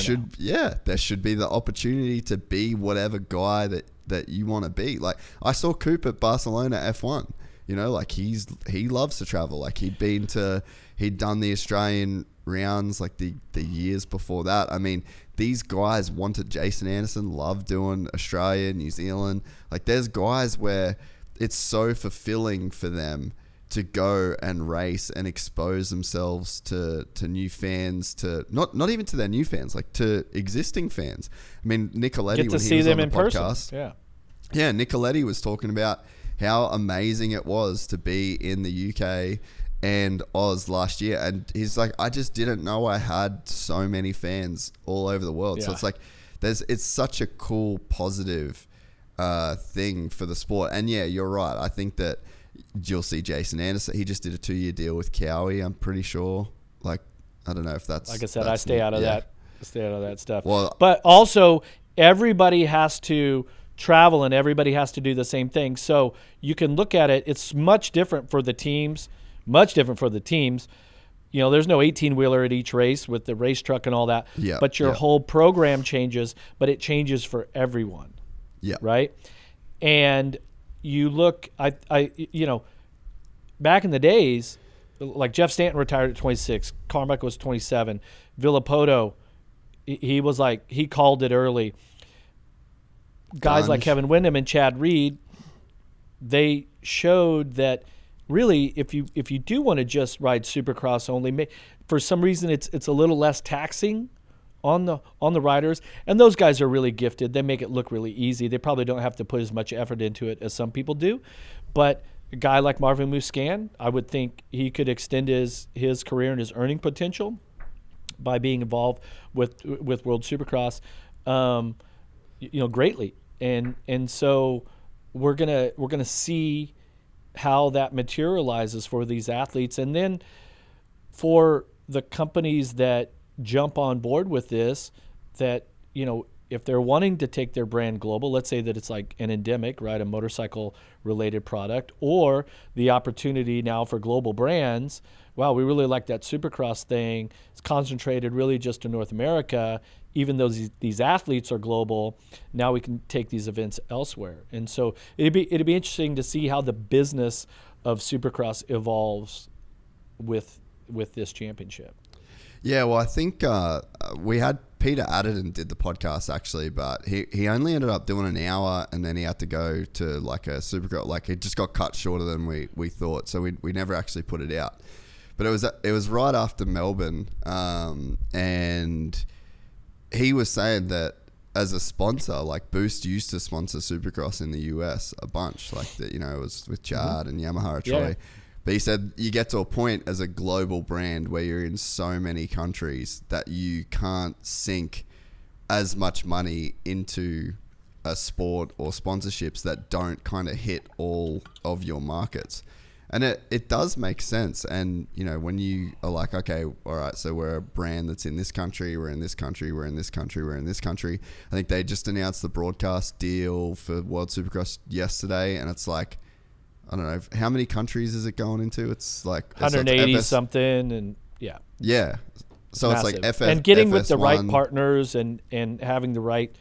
There should be the opportunity to be whatever guy that you want to be. I saw Coop at Barcelona F1. He loves to travel. He'd done the Australian rounds the years before that. These guys wanted. Jason Anderson loved doing Australia, New Zealand. There's guys where it's so fulfilling for them to go and race and expose themselves to new fans, to not even to their new fans, to existing fans. Nicoletti, get to see them in person. Yeah, Nicoletti was talking about how amazing it was to be in the UK and Oz last year, and he's like, I just didn't know I had so many fans all over the world. So it's such a cool, positive thing for the sport. And yeah, you're right. I think that you'll see Jason Anderson. He just did a 2-year deal with Cowie, I'm pretty sure. I don't know if that's like I said. I stay out of that. Stay out of that stuff. Well, but also everybody has to travel and everybody has to do the same thing. So you can look at it. It's much different for the teams. Much different for the teams. You know, there's no 18-wheeler at each race with the race truck and all that. Yeah. But your whole program changes, but it changes for everyone. Yeah. Right? And you look, you know, back in the days, like Jeff Stanton retired at 26. Carmichael was 27. Villapoto, he was like, he called it early. Guys like Kevin Windham and Chad Reed, they showed that really, if you do want to just ride Supercross only, for some reason it's a little less taxing on the riders, and those guys are really gifted. They make it look really easy. They probably don't have to put as much effort into it as some people do. But a guy like Marvin Muscan, I would think he could extend his career and his earning potential by being involved with World Supercross, you know, greatly. And so we're gonna see how that materializes for these athletes, and then for the companies that jump on board with this, that, you know, if they're wanting to take their brand global, let's say that it's like an endemic, right, a motorcycle related product, or the opportunity now for global brands. Wow, we really like that Supercross thing. It's concentrated really just in North America. Even though these athletes are global, now we can take these events elsewhere. And so it'd be interesting to see how the business of Supercross evolves with this championship. Yeah, well, I think we had Peter Adderton did the podcast actually, but he only ended up doing an hour, and then he had to go to like a Supercross. Like it just got cut shorter than we thought, so we never actually put it out. But it was right after Melbourne, and he was saying that as a sponsor, like Boost used to sponsor Supercross in the US a bunch, like that, you know, it was with Chad and Yamaha or Troy. But he said you get to a point as a global brand where you're in so many countries that you can't sink as much money into a sport or sponsorships that don't kind of hit all of your markets. And it does make sense. And, you know, when you are like, okay, all right, so we're a brand that's in this country, we're in this country, we're in this country, we're in this country. I think they just announced the broadcast deal for World Supercross yesterday, and it's like, I don't know, how many countries is it going into? It's like 180 something, and yeah. Yeah. So massive. It's like FS, and getting FS1. with the right partners and having the right,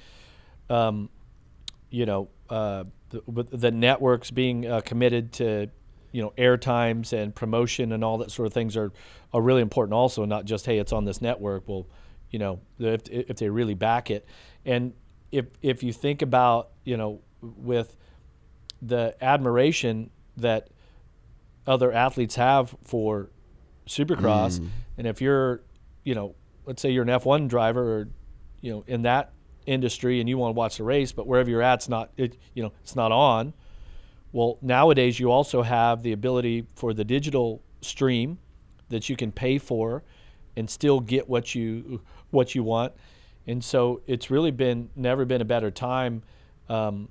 you know, the networks being committed to, you know, air times and promotion and all that sort of things are really important also, not just, hey, it's on this network. Well, you know, if they really back it. And if you think about, you know, with the admiration that other athletes have for Supercross, and if you're, you know, let's say you're an F1 driver or, you know, in that industry and you want to watch the race, but wherever you're at, it's not on. Well, nowadays you also have the ability for the digital stream that you can pay for and still get what you want. And so it's really never been a better time to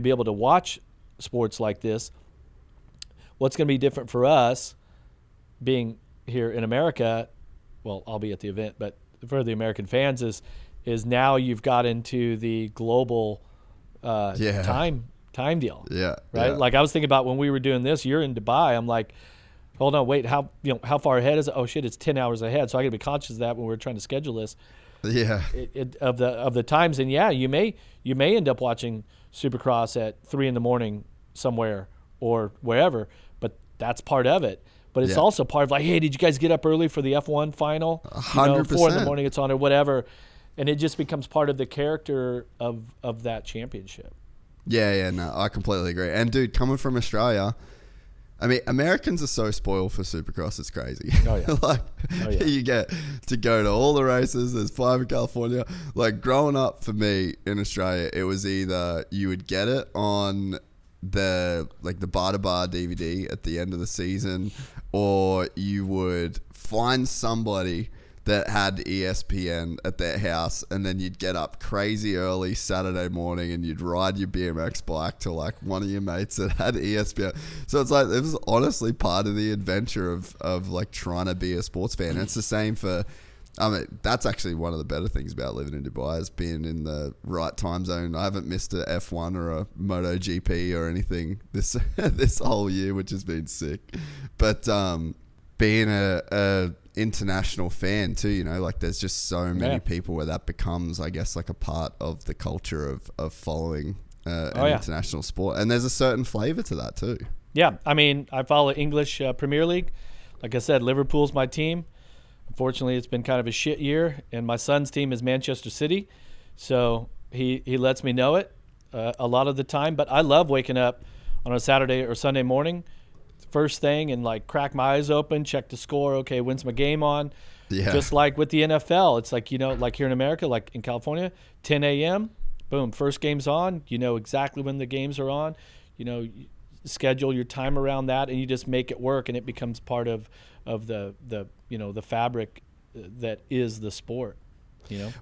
be able to watch sports like this. What's going to be different for us being here in America, well, I'll be at the event, but for the American fans is now you've got into the global time deal. Yeah. Right? Yeah. Like I was thinking about when we were doing this, you're in Dubai. I'm like, hold on, wait, how far ahead is it? Oh shit, it's 10 hours ahead. So I got to be conscious of that when we're trying to schedule this. Yeah. Of the times. And yeah, you may end up watching Supercross at 3 a.m. somewhere or wherever, but that's part of it. But it's also part of like, hey, did you guys get up early for the F1 final? 100%. 4 a.m. it's on or whatever. And it just becomes part of the character of that championship. Yeah, no, I completely agree. And dude, coming from Australia, I mean, Americans are so spoiled for Supercross, it's crazy. Oh, yeah. You get to go to all the races. There's 5 in California. Like growing up for me in Australia, it was either you would get it on the bar to bar DVD at the end of the season, or you would find somebody that had ESPN at their house, and then you'd get up crazy early Saturday morning and you'd ride your BMX bike to like one of your mates that had ESPN. So it's like, it was honestly part of the adventure of like trying to be a sports fan. And it's the same for, I mean, that's actually one of the better things about living in Dubai, is being in the right time zone. I haven't missed a F1 or a MotoGP or anything this whole year, which has been sick. But being a international fan too, you know, like there's just so many people where that becomes, I guess, like a part of the culture of following an international sport. And there's a certain flavor to that too. Yeah, I mean, I follow English Premier League. Like I said, Liverpool's my team. Unfortunately, it's been kind of a shit year, and my son's team is Manchester City, so he lets me know it a lot of the time. But I love waking up on a Saturday or Sunday morning, first thing, and like crack my eyes open, check the score. Okay, when's my game on? Yeah. Just like with the NFL, it's like, you know, like here in America, like in California, 10 a.m., boom, first game's on. You know exactly when the games are on. You know, schedule your time around that, and you just make it work, and it becomes part of the you know, the fabric that is the sport, you know.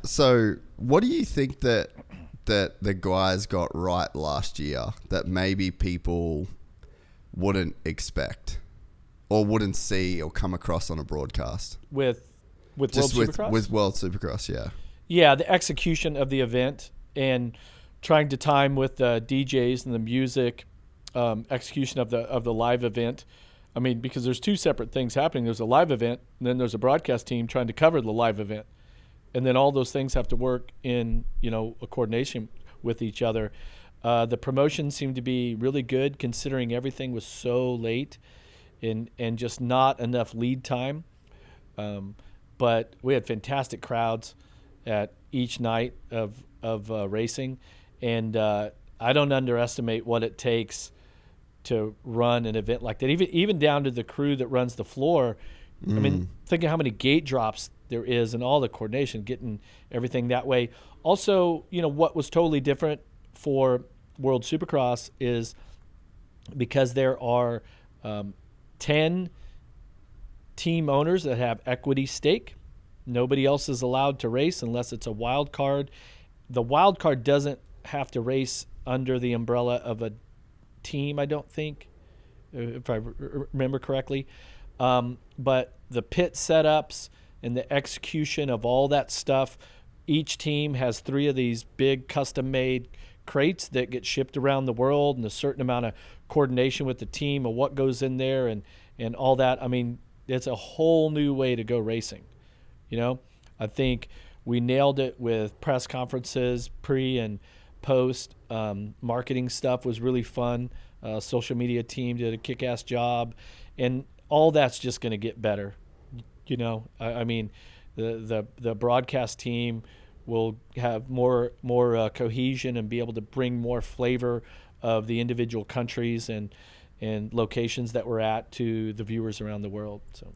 So what do you think that the guys got right last year that maybe people wouldn't expect or wouldn't see or come across on a broadcast with World Supercross? With World Supercross, yeah, the execution of the event and trying to time with the DJs and the music, execution of the live event. I mean, because there's two separate things happening. There's a live event, and then there's a broadcast team trying to cover the live event. And then all those things have to work in, you know, a coordination with each other. The promotion seemed to be really good considering everything was so late and just not enough lead time. But we had fantastic crowds at each night of racing. And I don't underestimate what it takes to run an event like that, even down to the crew that runs the floor. I mean, think of how many gate drops there is and all the coordination, getting everything that way. Also, you know, what was totally different for World Supercross is because there are 10 team owners that have equity stake. Nobody else is allowed to race unless it's a wild card. The wild card doesn't have to race under the umbrella of a team, I don't think, if I remember correctly. But the pit setups and the execution of all that stuff, each team has 3 of these big custom-made crates that get shipped around the world, and a certain amount of coordination with the team of what goes in there and all that. I mean, it's a whole new way to go racing. You know, I think we nailed it with press conferences, pre and post. Marketing stuff was really fun. Social media team did a kick-ass job, and all that's just going to get better. You know, I mean, the broadcast team will have more cohesion and be able to bring more flavor of the individual countries and locations that we're at to the viewers around the world. So.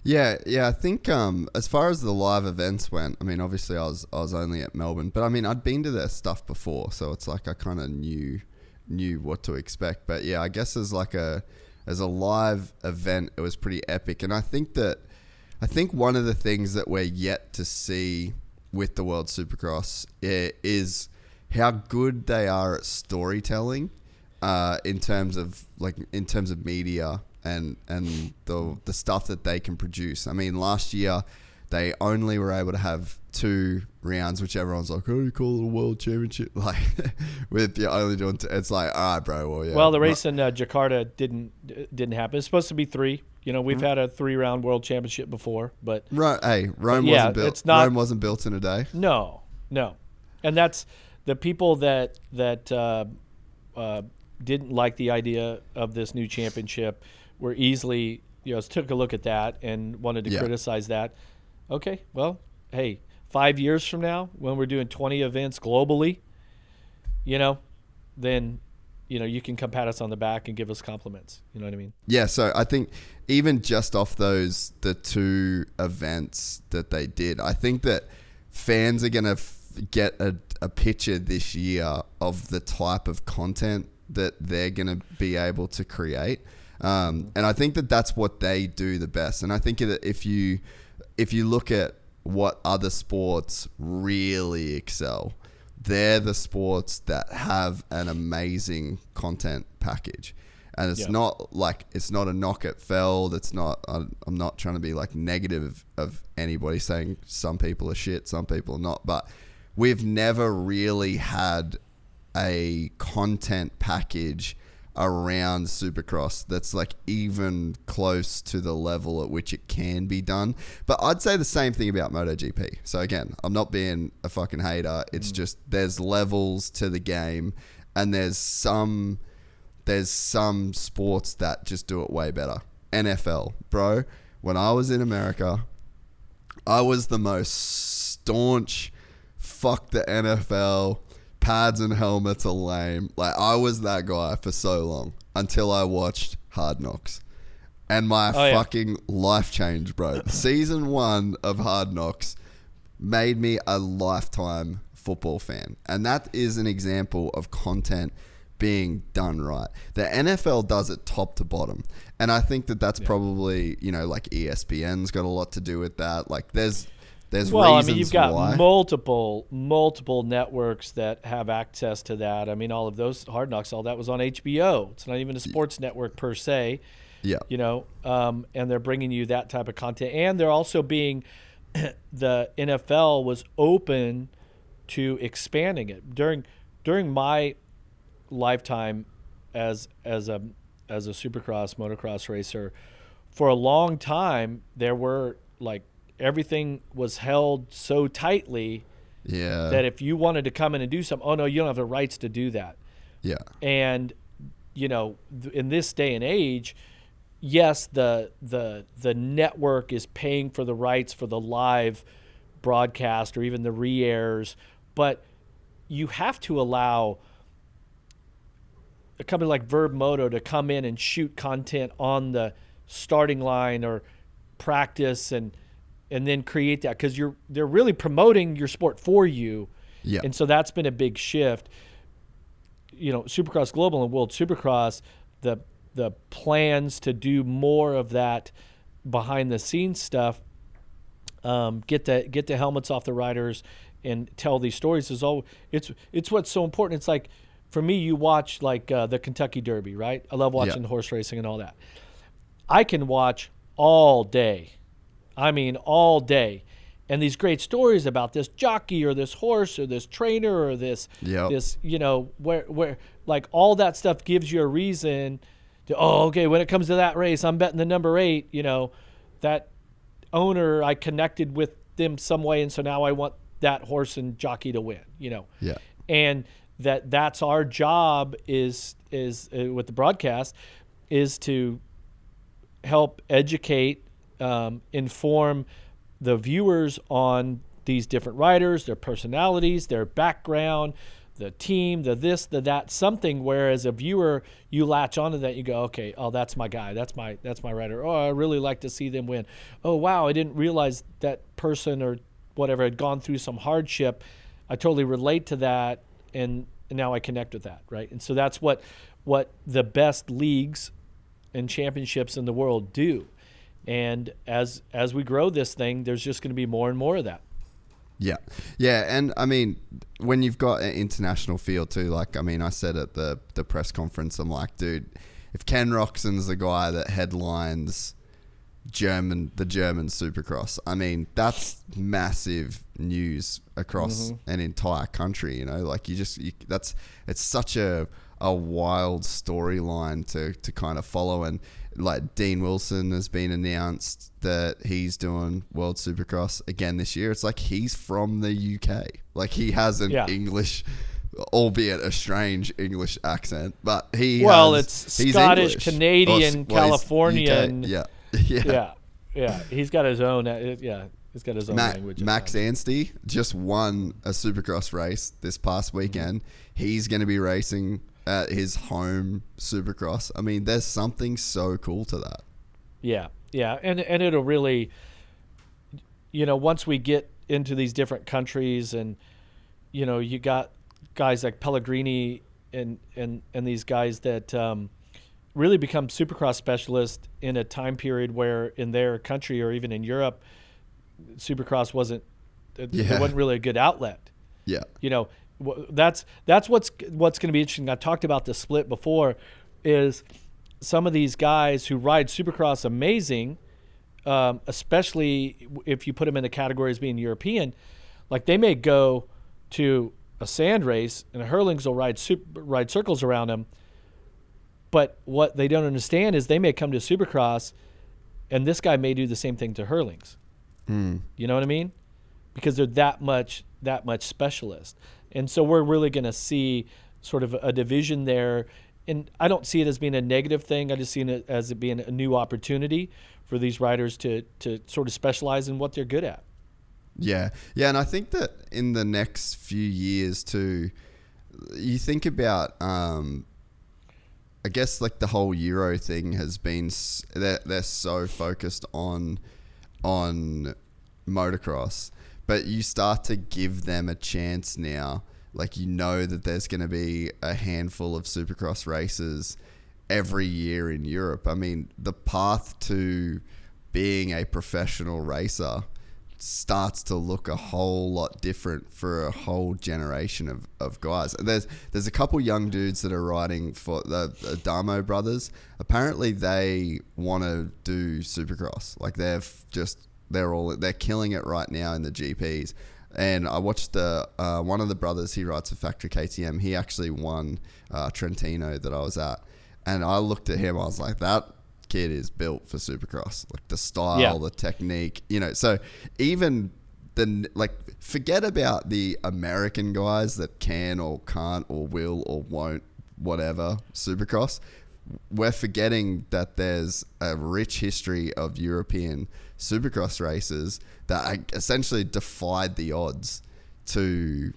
Yeah. I think as far as the live events went, I mean, obviously I was only at Melbourne, but I mean, I'd been to their stuff before, so it's like I kind of knew what to expect. But yeah, I guess as a live event, it was pretty epic. And I think one of the things that we're yet to see with the World Supercross is how good they are at storytelling in terms of media and the stuff that they can produce. I mean, last year they only were able to have 2 rounds, which everyone's like, oh, you call it a world championship? Like, with you only doing it's like, all right, bro. Well, yeah. Well, the race in Jakarta didn't happen. It's supposed to be 3. You know, we've had a 3-round world championship before, but Rome wasn't built. Rome wasn't built in a day. No, and that's the people that didn't like the idea of this new championship were easily, you know, took a look at that and wanted to criticize that. Okay, well, hey, 5 years from now, when we're doing 20 events globally, you know, then, you know, you can come pat us on the back and give us compliments. You know what I mean? Yeah, so I think even just off the 2 events that they did, I think that fans are going to get a picture this year of the type of content that they're going to be able to create. And I think that that's what they do the best. And I think that if you look at what other sports really excel, they're the sports that have an amazing content package. And it's not like, it's not a knock at Feld. It's not, I'm not trying to be like negative of anybody, saying some people are shit, some people are not, but we've never really had a content package around Supercross that's like even close to the level at which it can be done. But I'd say the same thing about MotoGP. So again, I'm not being a fucking hater. It's just, there's levels to the game, and there's some sports that just do it way better. NFL, bro. When I was in America, I was the most staunch, fuck the NFL, pads and helmets are lame. Like, I was that guy for so long until I watched Hard Knocks. And my fucking life changed, bro. Season 1 of Hard Knocks made me a lifetime football fan. And that is an example of content being done right. The NFL does it top to bottom. And I think that that's probably, you know, like ESPN's got a lot to do with that. Like, there's well, reasons I mean, you've got why. multiple networks that have access to that. I mean, all of those Hard Knocks, all that was on HBO. It's not even a sports network per se. Yeah. You know, and they're bringing you that type of content. And they're also being, the NFL was open to expanding it. During my lifetime as a Supercross, motocross racer, for a long time, there were like, everything was held so tightly that if you wanted to come in and do something, oh no, you don't have the rights to do that. Yeah. And, you know, in this day and age, yes, the network is paying for the rights for the live broadcast or even the re-airs, but you have to allow a company like Verb Moto to come in and shoot content on the starting line or practice and then create that, because they're really promoting your sport for you. Yeah. And so that's been a big shift. You know, Supercross Global and World Supercross, the plans to do more of that behind the scenes stuff, get the helmets off the riders and tell these stories is all. It's what's so important. It's like, for me, you watch like the Kentucky Derby, right? I love watching horse racing and all that. I can watch all day. I mean, all day. And these great stories about this jockey or this horse or this trainer or this, you know, where like all that stuff gives you a reason to, when it comes to that race, I'm betting the number 8, you know, that owner, I connected with them some way. And so now I want that horse and jockey to win, you know? Yeah. And that's our job is with the broadcast, is to help educate, inform the viewers on these different riders, their personalities, their background, the team, the this, the that, something where as a viewer you latch onto that, you go, okay, oh, that's my guy, that's my rider. Oh, I really like to see them win. Oh wow, I didn't realize that person or whatever had gone through some hardship. I totally relate to that, and now I connect with that, right? And so that's what the best leagues and championships in the world do. And as we grow this thing, there's just going to be more and more of that. Yeah. Yeah. And I mean, when you've got an international field too, like, I mean, I said at the press conference, I'm like, dude, if Ken Roczen's the guy that headlines the German Supercross, I mean, that's massive news across an entire country, you know, like it's such a wild storyline to kind of follow. And like Dean Wilson has been announced that he's doing World Supercross again this year. It's like he's from the UK. Like he has an English, albeit a strange English accent, but he's Scottish, English. Canadian, Californian. Yeah. He's got his own. He's got his own language. Max Anstey just won a Supercross race this past weekend. He's going to be racing at his home Supercross. I mean, there's something so cool to that. Yeah, and it'll really, you know, once we get into these different countries, and you know, you got guys like Pellegrini and these guys that really become Supercross specialists in a time period where in their country or even in Europe, Supercross wasn't really a good outlet. Yeah. You know, that's what's going to be interesting. I talked about the split before, is some of these guys who ride Supercross amazing, especially if you put them in the category as being European, like they may go to a sand race and the Hurlings will ride circles around them. But what they don't understand is they may come to Supercross and this guy may do the same thing to Hurlings. You know what I mean? Because they're that much specialist. And so we're really going to see sort of a division there. And I don't see it as being a negative thing. I just see it as it being a new opportunity for these riders to sort of specialize in what they're good at. Yeah. Yeah, and I think that in the next few years too, you think about, I guess like the whole Euro thing has been, they're so focused on motocross, but you start to give them a chance now. Like, you know that there's going to be a handful of Supercross races every year in Europe. I mean, the path to being a professional racer starts to look a whole lot different for a whole generation of guys. There's a couple young dudes that are riding for the Damo brothers. Apparently they want to do Supercross. Like they're killing it right now in the GPs. And I watched one of the brothers, he rides for Factory KTM. He actually won Trentino that I was at. And I looked at him, I was like, that kid is built for Supercross. Like the style, the technique, you know. So even forget about the American guys that can or can't or will or won't, whatever, Supercross. We're forgetting that there's a rich history of European Supercross races that essentially defied the odds to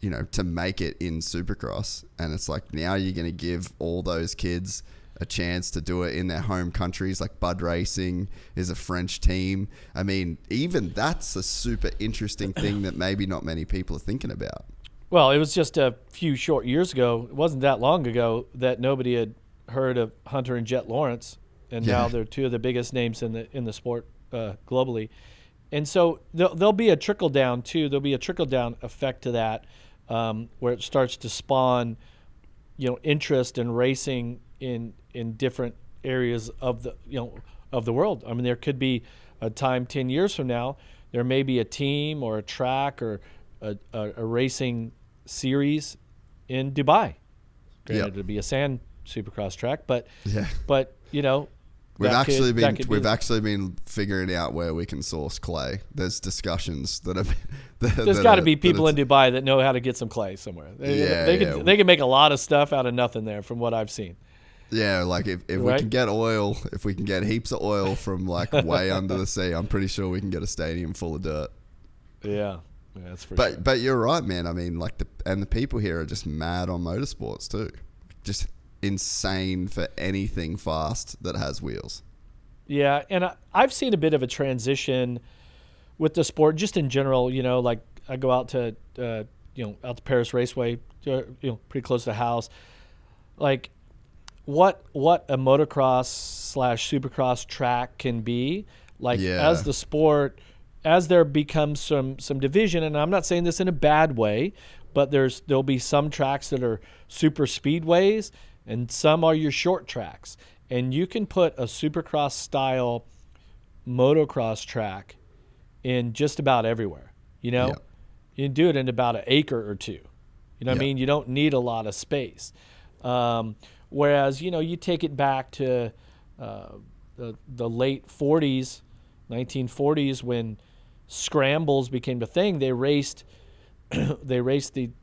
make it in Supercross. And it's like, now you're going to give all those kids a chance to do it in their home countries. Like Bud Racing is a French team. I mean, even that's a super interesting thing that maybe not many people are thinking about. Well, it was just a few short years ago. It wasn't that long ago that nobody had heard of Hunter and Jet Lawrence, and now they're two of the biggest names in the sport globally. And so there'll be a trickle down too. There'll be a trickle down effect to that, where it starts to spawn, interest in racing in different areas of the world. I mean, there could be a time 10 years from now, there may be a team or a track or a racing series in Dubai. Granted, it'd be a sand Supercross track, but we've actually been figuring out where we can source clay. There's discussions that have. There's got to be people in Dubai that know how to get some clay somewhere. They can make a lot of stuff out of nothing there, from what I've seen. Yeah, like if we can get oil, if we can get heaps of oil from like way under the sea, I'm pretty sure we can get a stadium full of dirt. Yeah, that's for sure. But you're right, man. I mean, like the people here are just mad on motorsports too. Just insane for anything fast that has wheels. Yeah, and I've seen a bit of a transition with the sport just in general. Like I go out to out to Paris Raceway, pretty close to the house. Like what a motocross / supercross track can be. Like as the sport, as there becomes some division, and I'm not saying this in a bad way, but there'll be some tracks that are super speedways and some are your short tracks. And you can put a supercross style motocross track in just about everywhere. You can do it in about an acre or two. What I mean? You don't need a lot of space. Whereas, you take it back to the late 40s, 1940s, when scrambles became the thing. They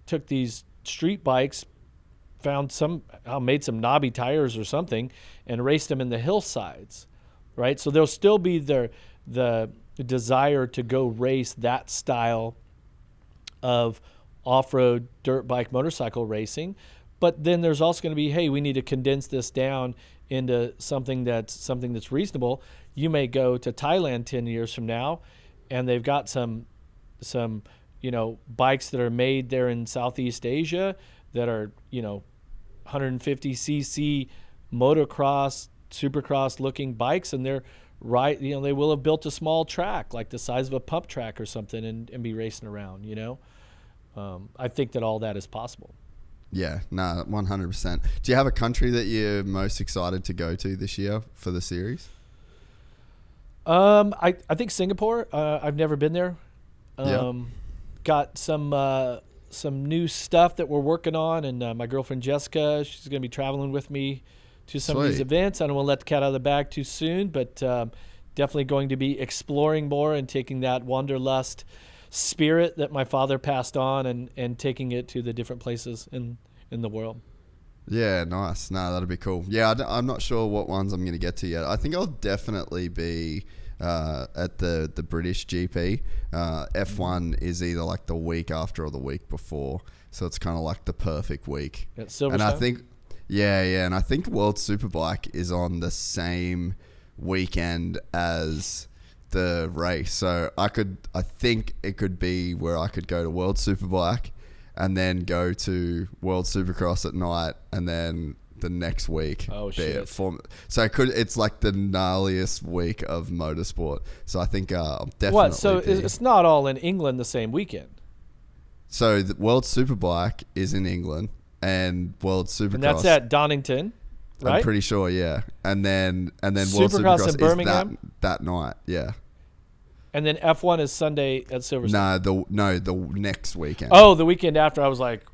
took these street bikes, made some knobby tires or something, and raced them in the hillsides, right? So there'll still be the desire to go race that style of off-road dirt bike motorcycle racing. But then there's also going to be, hey, we need to condense this down into something that's reasonable. You may go to Thailand 10 years from now, and they've got some bikes that are made there in Southeast Asia that are 150 cc motocross, supercross looking bikes, and they're right. They will have built a small track like the size of a pump track or something and be racing around. I think that all that is possible. Yeah, no, 100%. Do you have a country that you're most excited to go to this year for the series? I think Singapore. I've never been there. Got some new stuff that we're working on, and my girlfriend Jessica, she's going to be traveling with me to some of these events. I don't want to let the cat out of the bag too soon, but definitely going to be exploring more and taking that wanderlust spirit that my father passed on and taking it to the different places in the world. Yeah, nice. No, that'd be cool. Yeah, I'm not sure what ones I'm going to get to yet. I think I'll definitely be at the British GP. F1 is either like the week after or the week before, so it's kind of like the perfect week. At Silverstone? And I think, and I think World Superbike is on the same weekend as the race, so I think it could be where I could go to World Superbike and then go to World Supercross at night, and then the next week. Oh shit! So it's like the gnarliest week of motorsport. So I think I'll definitely. What? So it's not all in England the same weekend. So the World Superbike is in England, and World Supercross. And that's at Donington, right? I'm pretty sure, yeah. And then World Supercross Supercross in Birmingham? is that night, yeah. And then F1 is Sunday at Silverstone. No, the next weekend. Oh, the weekend after. I was like,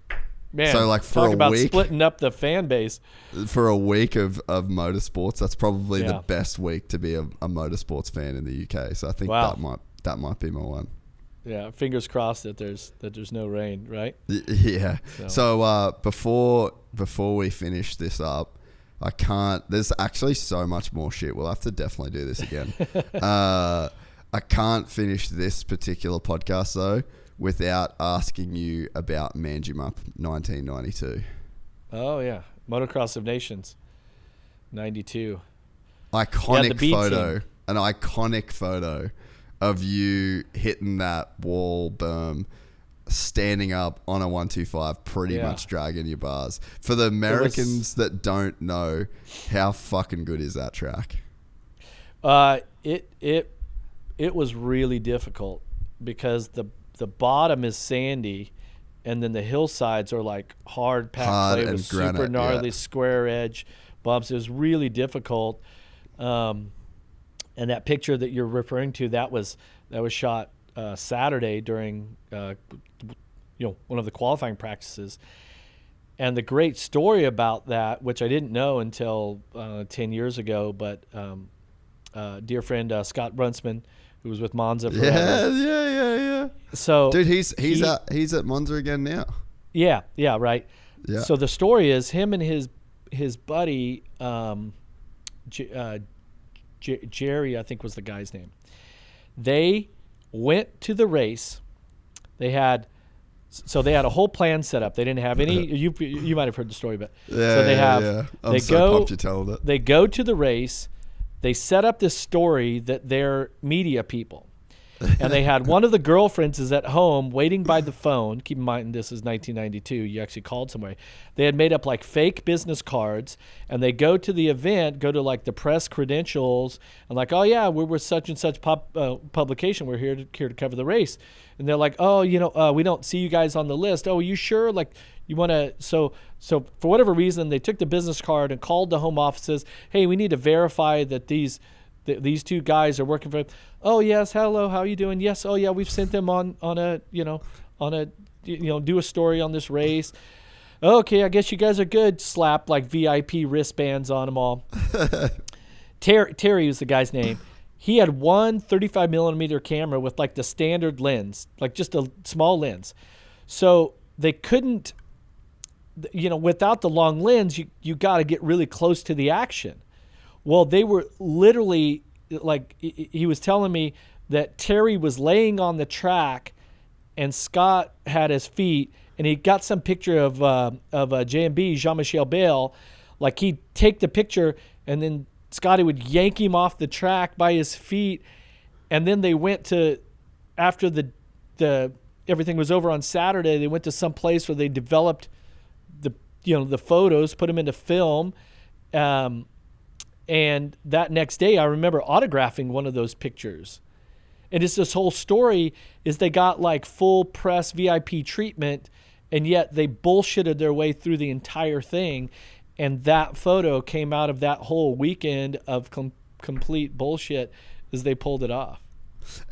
man. So like for talk a about week, splitting up the fan base. For a week of motorsports, that's probably Yeah. the best week to be a motorsports fan in the UK. So I think Wow. that might be my one. Yeah, fingers crossed that there's no rain, right? Yeah. So before we finish this up, I can't. There's actually so much more shit. We'll have to definitely do this again. I can't finish this particular podcast though without asking you about Manjimup 1992. Oh yeah, Motocross of Nations, 92. Iconic photo, an iconic photo of you hitting that wall berm, standing up on a 125, pretty much dragging your bars. For the Americans that don't know, how fucking good is that track? It was really difficult because the bottom is sandy, and then the hillsides are like hard packed clay with granite, super gnarly square edge bumps. It was really difficult. And that picture that you're referring to, that was shot Saturday during one of the qualifying practices. And the great story about that, which I didn't know until 10 years ago, but dear friend Scott Brunsman, who was with Monza forever. Yeah. So dude, he's at Monza again now. Yeah, right. Yeah. So the story is him and his buddy Jerry, I think was the guy's name. They went to the race. They had a whole plan set up. They didn't have any. You might have heard the story, but I'm so pumped you're telling it. They go to the race. They set up this story that they're media people. And they had one of the girlfriends is at home waiting by the phone. Keep in mind, this is 1992. You actually called somewhere. They had made up like fake business cards, and they go to the event, go to like the press credentials, and like, oh yeah, we're such and such publication. We're here to cover the race. And they're like, oh, we don't see you guys on the list. Oh, are you sure? Like, you want to? So for whatever reason, they took the business card and called the home offices. Hey, we need to verify that these two guys are working for. Oh yes, hello, how are you doing? Yes, oh yeah, we've sent them on a do a story on this race. Okay, I guess you guys are good. Slap like VIP wristbands on them all. Terry was the guy's name. He had one 35 millimeter camera with like the standard lens, like just a small lens. So they couldn't, without the long lens, you got to get really close to the action. Well, they were literally, like, he was telling me that Terry was laying on the track and Scott had his feet, and he got some picture of JMB, Jean-Michel Bale. Like, he'd take the picture, and then Scotty would yank him off the track by his feet, and then they went to, after the everything was over on Saturday, they went to some place where they developed the photos, put them into film, And that next day, I remember autographing one of those pictures. And it's this whole story is they got like full press VIP treatment, and yet they bullshitted their way through the entire thing. And that photo came out of that whole weekend of complete bullshit as they pulled it off.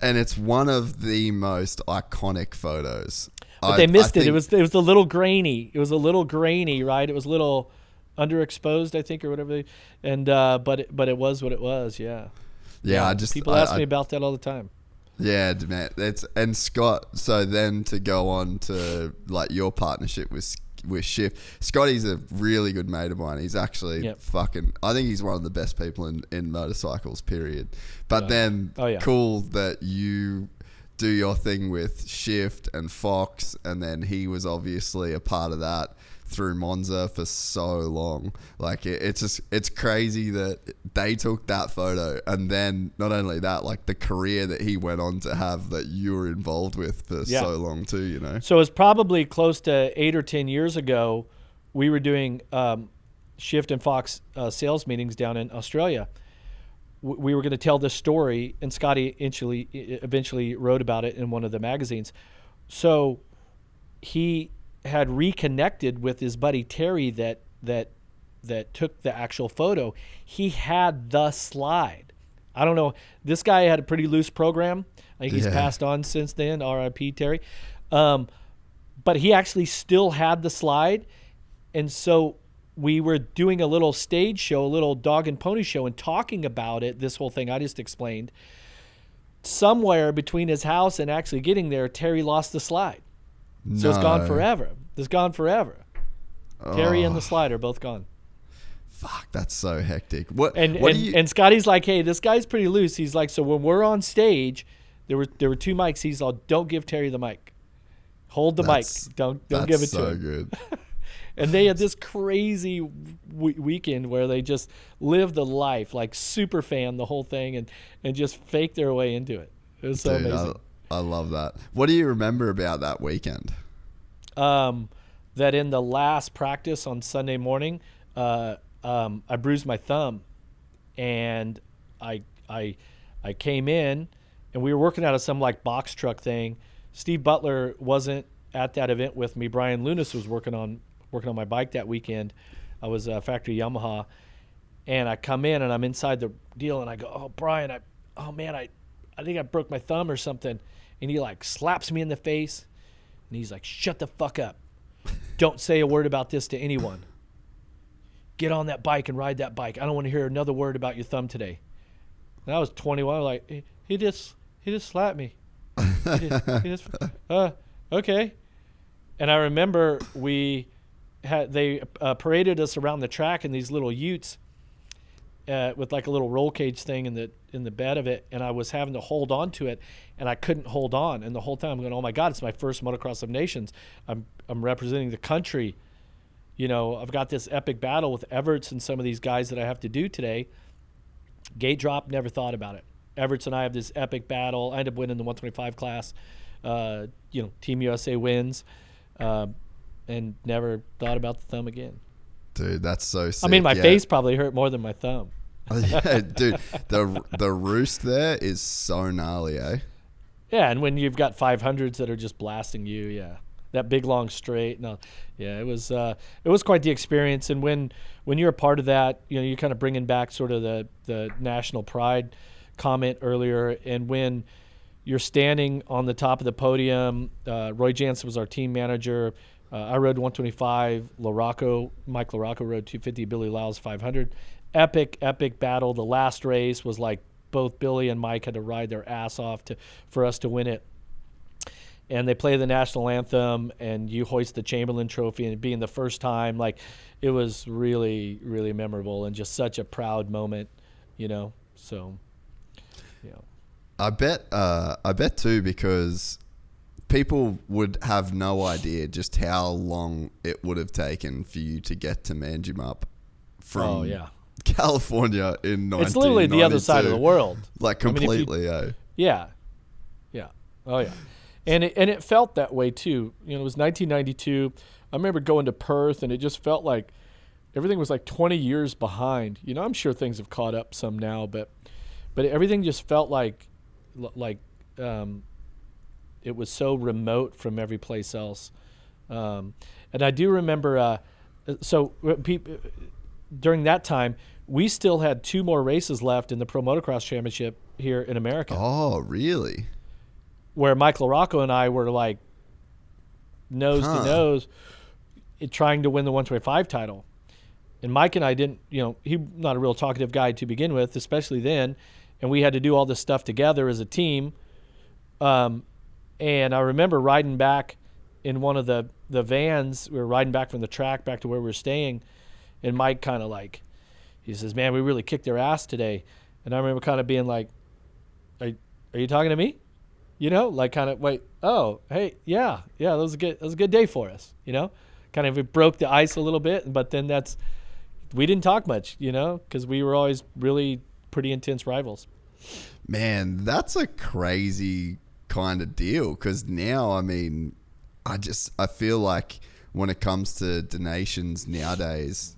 And it's one of the most iconic photos. But they missed it. It was a little grainy. It was a little grainy, right? It was a little underexposed, I think, or whatever. And but it was what it was. Yeah. Yeah. People ask me about that all the time. Yeah, man. And Scott. So then to go on to like your partnership with Shift. Scotty's a really good mate of mine. He's actually I think he's one of the best people in motorcycles, period. But then cool that you do your thing with Shift and Fox, and then he was obviously a part of that through Monza for so long. Like it's crazy that they took that photo, and then not only that, like the career that he went on to have that you were involved with for so long too, you know. So it's probably close to 8 or 10 years ago, we were doing Shift and Fox sales meetings down in Australia. We were going to tell this story, and Scotty eventually wrote about it in one of the magazines. So he had reconnected with his buddy Terry that took the actual photo. He had the slide. I don't know. This guy had a pretty loose program. I think he's passed on since then. R.I.P. Terry. But he actually still had the slide. And so we were doing a little stage show, a little dog and pony show, and talking about it, this whole thing I just explained. Somewhere between his house and actually getting there, Terry lost the slide. So it's gone forever. It's gone forever. Terry and the slide are both gone. Fuck, that's so hectic. And Scotty's like, hey, this guy's pretty loose. He's like, so when we're on stage, there were 2 mics. He's all, don't give Terry the mic. Hold the mic. Don't give it to him. Good. And they had this crazy weekend where they just lived the life, like super fan the whole thing, and just faked their way into it. It was so amazing. I love that. What do you remember about that weekend? That in the last practice on Sunday morning, I bruised my thumb, and I came in, and we were working out of some like box truck thing. Steve Butler wasn't at that event with me. Brian Lunas was working on my bike that weekend. I was factory Yamaha, and I come in and I'm inside the deal, and I go, oh, Brian, I think I broke my thumb or something. And he like slaps me in the face, and he's like, shut the fuck up. Don't say a word about this to anyone. Get on that bike and ride that bike. I don't want to hear another word about your thumb today. And I was 21. I was like, he just slapped me. Okay. And I remember they paraded us around the track in these little utes with like a little roll cage thing in the bed of it, and I was having to hold on to it, and I couldn't hold on. And the whole time I'm going, oh my God, it's my first Motocross of Nations. I'm representing the country. You know, I've got this epic battle with Everts and some of these guys that I have to do today. Gate drop, never thought about it. Everts and I have this epic battle. I end up winning the 125 class. Team USA wins, and never thought about the thumb again. Dude, that's so sick. I mean, my face probably hurt more than my thumb. Yeah, dude, the roost there is so gnarly, eh? Yeah, and when you've got 500s that are just blasting you, that big long straight. No, yeah, it was quite the experience. And when you're a part of that, you know, you're kind of bringing back sort of the national pride comment earlier, and when you're standing on the top of the podium, Roy Jansen was our team manager. I rode 125. Mike LaRocco rode 250. Billy Lyles 500. Epic battle. The last race was like both Billy and Mike had to ride their ass off for us to win it. And they play the national anthem, and you hoist the Chamberlain Trophy, and being the first time, like, it was really, really memorable and just such a proud moment, you know. So, yeah. I bet too, because people would have no idea just how long it would have taken for you to get to Manjimup from California in 1992. It's literally the other side of the world. Like, completely, Yeah. Oh, yeah. And it felt that way, too. You know, it was 1992. I remember going to Perth, and it just felt like everything was like 20 years behind. You know, I'm sure things have caught up some now, but everything just felt like it was so remote from every place else. And I do remember, during that time, we still had 2 more races left in the Pro Motocross Championship here in America. Oh, really? Where Mike LaRocco and I were like nose to nose trying to win the 125 title. And Mike and I didn't, he's not a real talkative guy to begin with, especially then. And we had to do all this stuff together as a team. And I remember riding back in one of the vans. We were riding back from the track back to where we were staying. And Mike kind of like, he says, man, we really kicked their ass today. And I remember kind of being like, are you talking to me? Like kind of, wait, oh, hey, yeah, that was a good day for us, Kind of it broke the ice a little bit, but then we didn't talk much, because we were always really pretty intense rivals. Man, that's a crazy kind of deal, because now, I mean, I feel like when it comes to donations nowadays,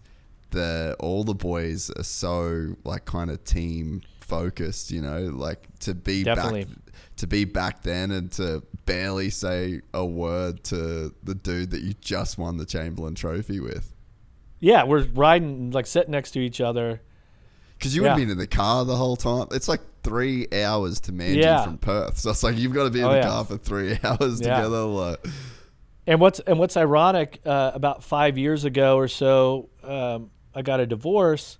all the boys are so like kind of team focused, like to be back then and to barely say a word to the dude that you just won the Chamberlain Trophy with. Yeah, we're riding, like sitting next to each other. Because you would have been in the car the whole time. It's like 3 hours to Manjimup from Perth. So it's like you've got to be in the car for 3 hours together. Like. And what's ironic, about 5 years ago or so, I got a divorce.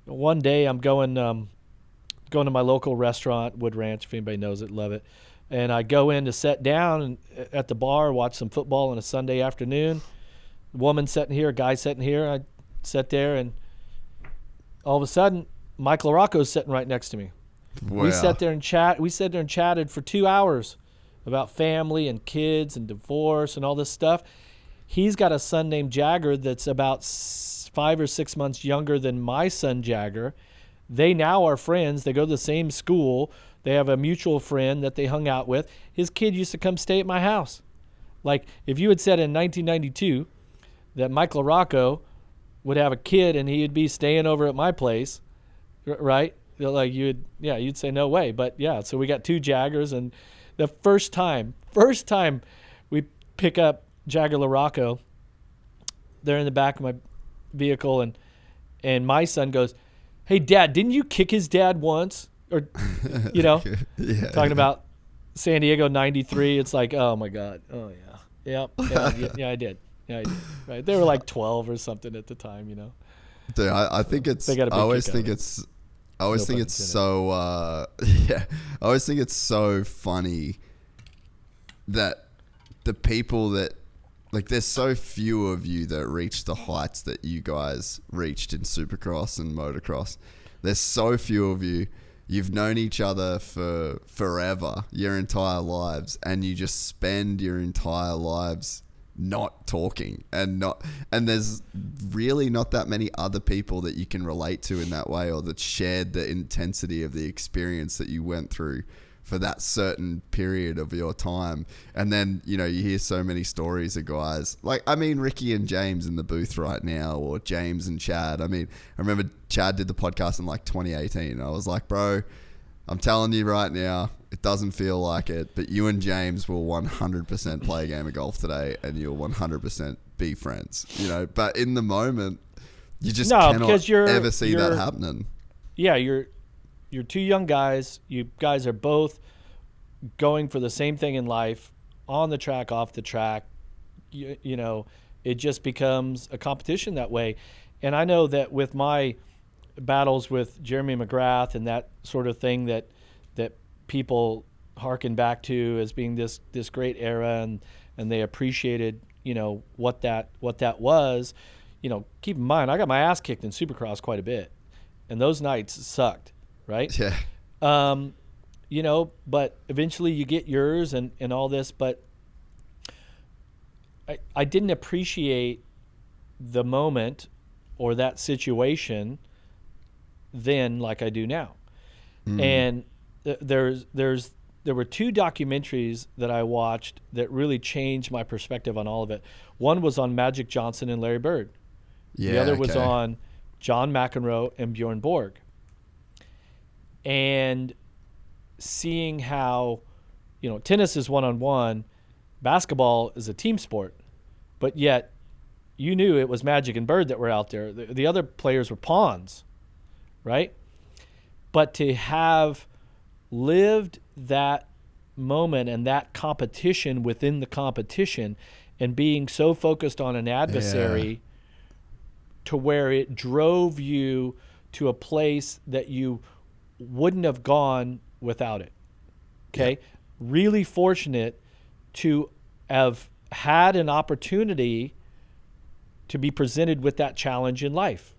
One day I'm going to my local restaurant, Wood Ranch, if anybody knows it, love it. And I go in to sit down at the bar, watch some football on a Sunday afternoon. Woman sitting here, guy sitting here. I sat there, and all of a sudden, Mike LaRocco's sitting right next to me. Wow. We sat there and chatted for 2 hours about family and kids and divorce and all this stuff. He's got a son named Jagger that's about 5 or 6 months younger than my son Jagger. They now are friends. They go to the same school. They have a mutual friend that they hung out with. His kid used to come stay at my house. Like, if you had said in 1992 that Mike LaRocco would have a kid and he'd be staying over at my place, right? Like, you'd say no way. But yeah, so we got 2 Jaggers, and the first time we pick up Jagger LaRocco, they're in the back of my vehicle, and my son goes, "Hey, Dad, didn't you kick his dad once?" Or, talking about San Diego '93. It's like, oh my God, oh yeah, I did, right? They were like 12 or something at the time, Dude, I think it's. I always think it's so. I always think it's so funny that the people that. Like, there's so few of you that reach the heights that you guys reached in Supercross and Motocross. There's so few of you. You've known each other for forever, your entire lives, and you just spend your entire lives not talking and there's really not that many other people that you can relate to in that way, or that shared the intensity of the experience that you went through for that certain period of your time. And then, you hear so many stories of guys like, I mean, Ricky and James in the booth right now, or James and Chad. I mean, I remember Chad did the podcast in like 2018. I was like, bro, I'm telling you right now, it doesn't feel like it, but you and James will 100% play a game of golf today, and you'll 100% be friends, but in the moment you just cannot ever see that happening. Yeah. You're 2 young guys. You guys are both going for the same thing in life, on the track, off the track. It just becomes a competition that way. And I know that with my battles with Jeremy McGrath and that sort of thing that people harken back to as being this great era, and they appreciated, what that was. Keep in mind, I got my ass kicked in Supercross quite a bit, and those nights sucked. Right? Yeah. But eventually you get yours and all this, but I didn't appreciate the moment or that situation then like I do now. And there were 2 documentaries that I watched that really changed my perspective on all of it. One was on Magic Johnson and Larry Bird. Yeah, the other was on John McEnroe and Bjorn Borg. And seeing how, tennis is one-on-one, basketball is a team sport, but yet you knew it was Magic and Bird that were out there. The other players were pawns, right? But to have lived that moment and that competition within the competition and being so focused on an adversary to where it drove you to a place that you wouldn't have gone without it. Okay? Yeah. Really fortunate to have had an opportunity to be presented with that challenge in life.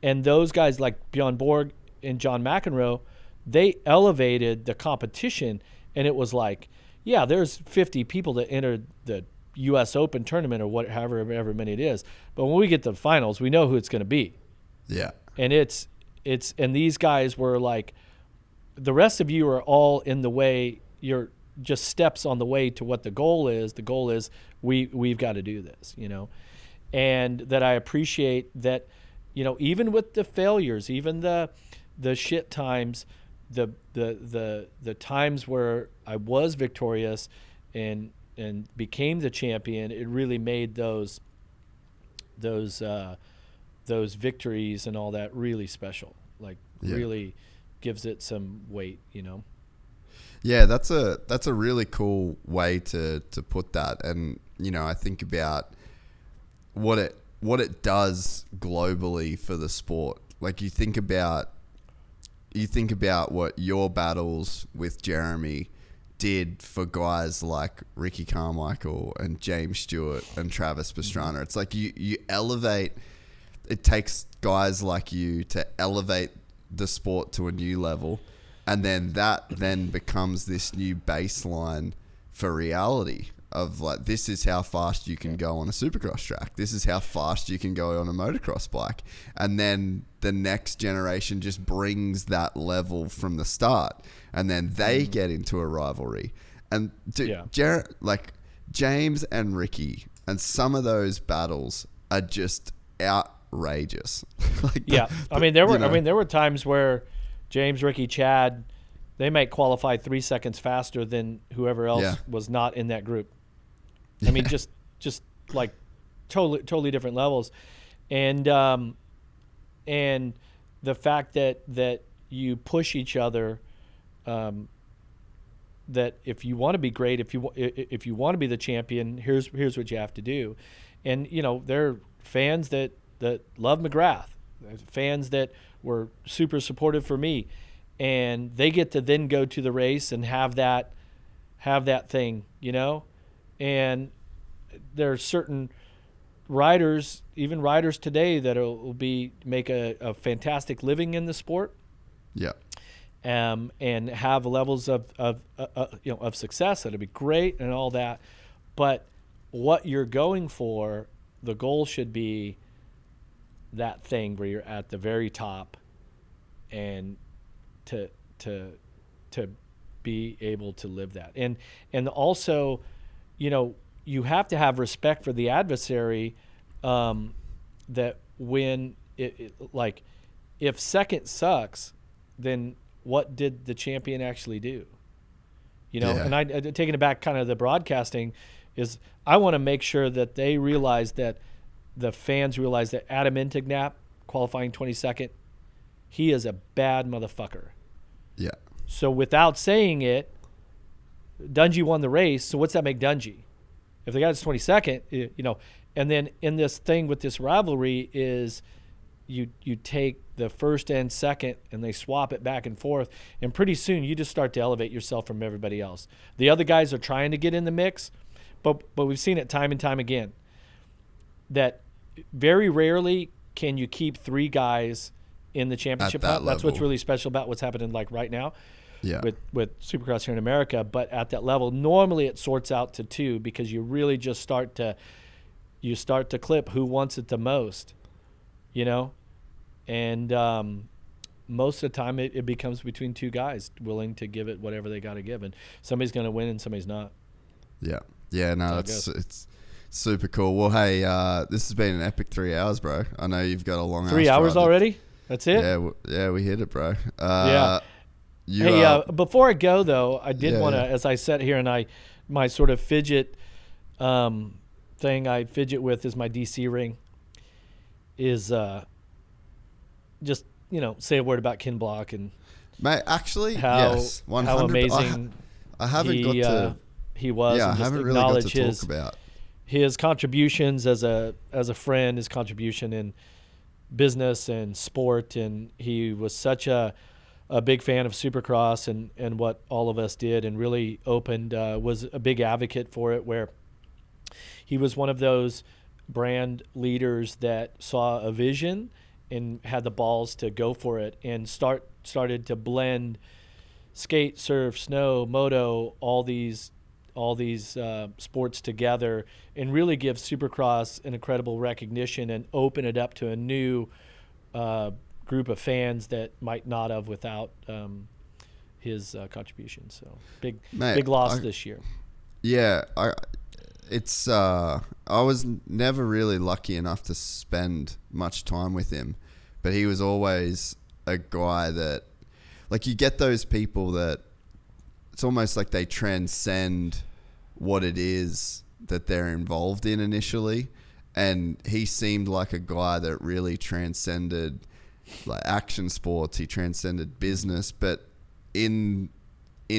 And those guys like Bjorn Borg and John McEnroe, they elevated the competition, and it was like, yeah, there's 50 people that entered the U.S. Open tournament or however many it is. But when we get to the finals, we know who it's going to be. Yeah. And and these guys were like, the rest of you are all in the way. You're just steps on the way to what the goal is. The goal is we've got to do this, and that I appreciate that, even with the failures, even the shit times, the times where I was victorious and became the champion, it really made those victories and all that really special. Like really gives it some weight, Yeah, that's a really cool way to put that. And I think about what it does globally for the sport. Like you think about what your battles with Jeremy did for guys like Ricky Carmichael and James Stewart and Travis Pastrana. It's like you elevate. It takes guys like you to elevate the sport to a new level, and then that becomes this new baseline for reality of like, this is how fast you can go on a supercross track. This is how fast you can go on a motocross bike. And then the next generation just brings that level from the start, and then they get into a rivalry. And James and Ricky, and some of those battles are just outrageous. There were times where James, Ricky, Chad, they might qualify 3 seconds faster than whoever else was not in that group. I mean, just like totally different levels, and the fact that you push each other, that if you want to be great, if you want to be the champion, here's what you have to do. And there are fans that love McGrath, fans that were super supportive for me, and they get to then go to the race and have that thing, and there are certain riders, even riders today, that will make a fantastic living in the sport. Yeah. And have levels of success. That'll be great and all that. But what you're going for, the goal should be that thing where you're at the very top, and to be able to live that. And also, you have to have respect for the adversary, that when if second sucks, then what did the champion actually do? And I taking it back, kind of the broadcasting is, I want to make sure that they realize, that the fans realize, that Adam Intignap, qualifying 22nd, he is a bad motherfucker. Yeah. So without saying it, Dungey won the race. So what's that make Dungey? If the guy's 22nd, and then in this thing with this rivalry is, you take the first and second and they swap it back and forth, and pretty soon you just start to elevate yourself from everybody else. The other guys are trying to get in the mix, but we've seen it time and time again that very rarely can you keep three guys in the championship hunt. That's what's really special about what's happening like right now. Yeah. With Supercross here in America. But at that level, normally it sorts out to two, because you really just start to clip who wants it the most, and most of the time it becomes between two guys willing to give it whatever they got to give, and somebody's going to win and somebody's not. Yeah. No, it's Super cool. Well, hey, this has been an epic 3 hours, bro. I know you've got a long 3 hours already? That's it? Yeah, we hit it, bro. Yeah. Before I go, though, I did want to, as I sat here and my sort of fidget thing I fidget with is my DC ring, is just, say a word about Ken Block and mate, actually, yes, 100%. How amazing I haven't got to. He was. Yeah, I haven't really got to talk about his contributions as a friend, his contribution in business and sport, and he was such a big fan of Supercross and what all of us did, and really opened, was a big advocate for it, where he was one of those brand leaders that saw a vision and had the balls to go for it and started to blend skate, surf, snow, moto, all these sports together, and really give Supercross an incredible recognition and open it up to a new group of fans that might not have without his contribution. So big loss this year. Yeah, I was never really lucky enough to spend much time with him, but he was always a guy that, like, you get those people that it's almost like they transcend what it is that they're involved in initially. And he seemed like a guy that really transcended like action sports. He transcended business, but in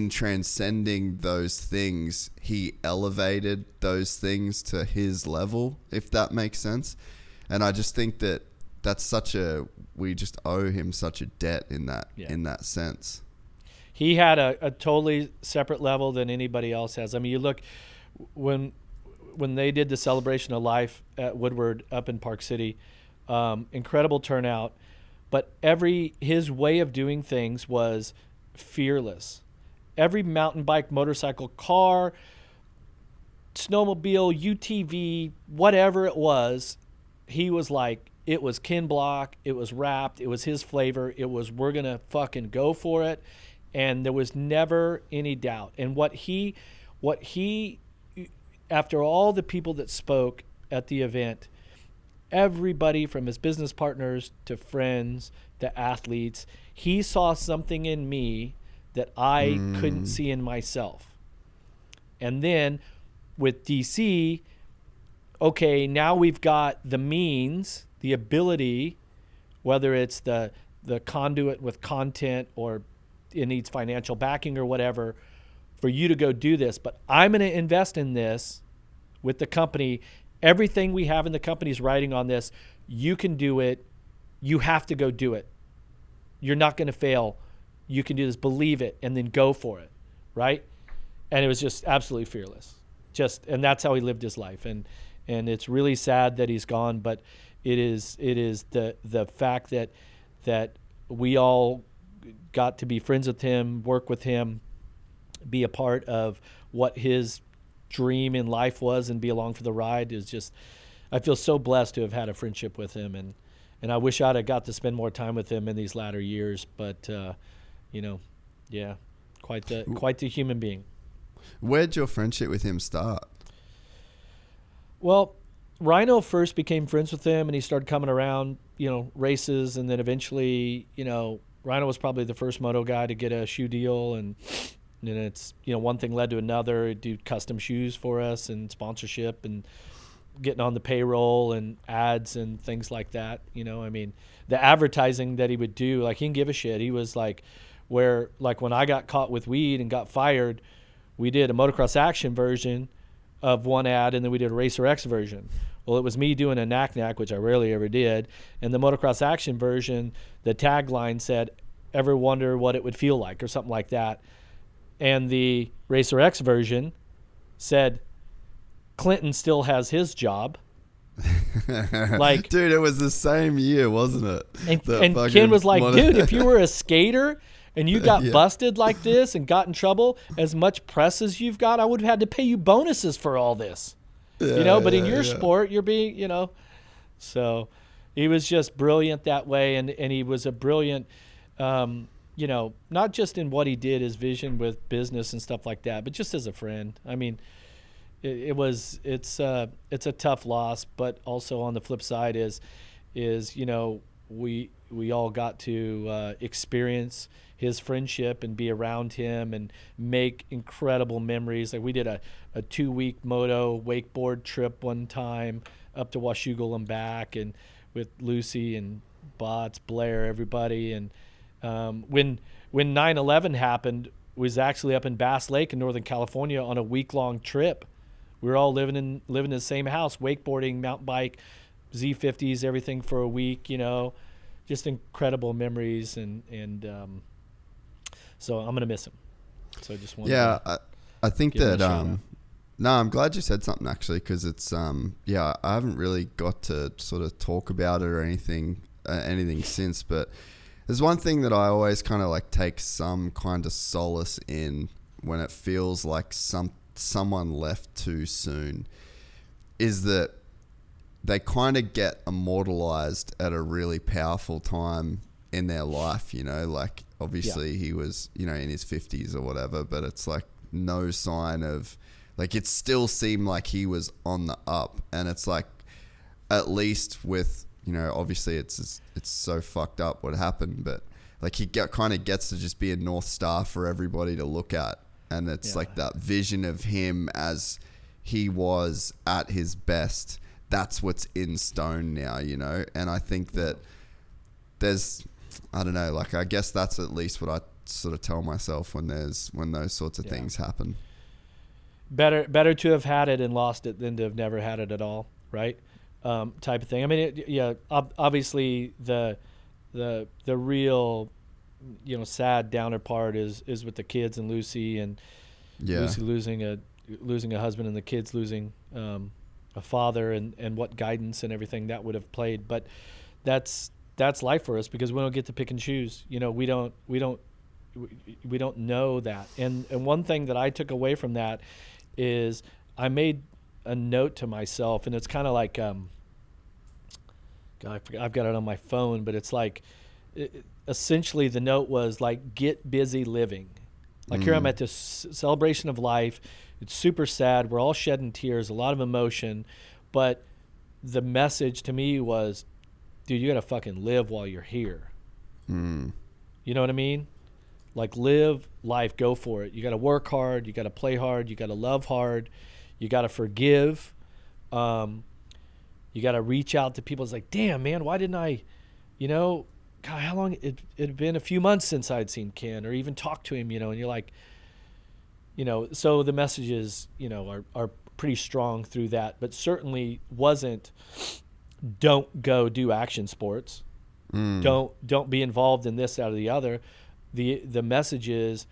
transcending those things, he elevated those things to his level, if that makes sense. And I just think that we just owe him such a debt in that sense. He had a totally separate level than anybody else has. I mean, you look when they did the celebration of life at Woodward up in Park City, incredible turnout, but his way of doing things was fearless. Every mountain bike, motorcycle, car, snowmobile, UTV, whatever it was, he was like, it was Ken Block, it was wrapped, it was his flavor, it was, we're going to fucking go for it. And there was never any doubt. And what he, after all the people that spoke at the event, everybody from his business partners to friends to athletes, he saw something in me that I couldn't see in myself. And then with DC, okay, now we've got the means, the ability, whether it's the conduit with content or it needs financial backing or whatever, for you to go do this. But I'm going to invest in this with the company. Everything we have in the company is riding on this. You can do it. You have to go do it. You're not going to fail. You can do this. Believe it, and then go for it, right? And it was just absolutely fearless. And that's how he lived his life. And it's really sad that he's gone, but it is the fact that we all got to be friends with him, work with him, be a part of what his dream in life was, and be along for the ride is just, I feel so blessed to have had a friendship with him, and I wish I'd have got to spend more time with him in these latter years, but quite the human being. Where'd your friendship with him start? Well, Rhino first became friends with him, and he started coming around, races, and then eventually, Rhino was probably the first moto guy to get a shoe deal, and then it's, one thing led to another. He'd do custom shoes for us and sponsorship and getting on the payroll and ads and things like that. I mean, the advertising that he would do, like, he didn't give a shit. He was like, when I got caught with weed and got fired, we did a Motocross Action version of one ad, and then we did a Racer X version. Well, it was me doing a knack, which I rarely ever did. And the Motocross Action version, the tagline said, "Ever wonder what it would feel like?" or something like that. And the Racer X version said, "Clinton still has his job." Like, dude, it was the same year, wasn't it? And Ken was like, dude, if you were a skater and you got busted like this and got in trouble, as much press as you've got, I would have had to pay you bonuses for all this. But in your sport, you're being, So he was just brilliant that way, and he was a brilliant, not just in what he did, his vision with business and stuff like that, but just as a friend. I mean, it's a tough loss, but also on the flip side is we all got to experience his friendship and be around him and make incredible memories. Like we did a 2-week moto wakeboard trip one time up to Washougal and back, and with Lucy and Bots, Blair, everybody. And when 9/11 happened, was actually up in Bass Lake in Northern California on a week-long trip. We were all living in the same house, wakeboarding, mountain bike, Z50s, everything for a week. Just incredible memories, and so I'm gonna miss him. So I just want I think that no, I'm glad you said something actually, because it's I haven't really got to sort of talk about it or anything since, but there's one thing that I always kind of like take some kind of solace in when it feels like someone left too soon, is that they kind of get immortalized at a really powerful time in their life, like obviously he was, in his 50s or whatever, but it's like no sign of, like it still seemed like he was on the up. And it's like, at least with, obviously it's so fucked up what happened, but like he kind of gets to just be a North Star for everybody to look at. And it's like that vision of him as he was at his best. That's what's in stone now, And I think that there's, I don't know, like I guess that's at least what I sort of tell myself when those sorts of things happen. Better to have had it and lost it than to have never had it at all, right? Type of thing. I mean, obviously the real, sad downer part is with the kids and Lucy, and Lucy losing a husband, and the kids losing a father, and what guidance and everything that would have played. But that's life for us, because we don't get to pick and choose. We don't know that. And one thing that I took away from that is I made a note to myself, and it's kind of like God, I've got it on my phone, but it's like essentially the note was like, get busy living. Like here I'm at this celebration of life. It's super sad. We're all shedding tears, a lot of emotion. But the message to me was, dude, you got to fucking live while you're here. You know what I mean? Like live life, go for it. You got to work hard. You got to play hard. You got to love hard. You got to forgive. You got to reach out to people. It's like, damn, man, why didn't I, God, how long it had been a few months since I'd seen Ken or even talked to him, and you're like, so the messages, are pretty strong through that, but certainly wasn't, don't go do action sports. Don't be involved in this, that, or the other. The message is,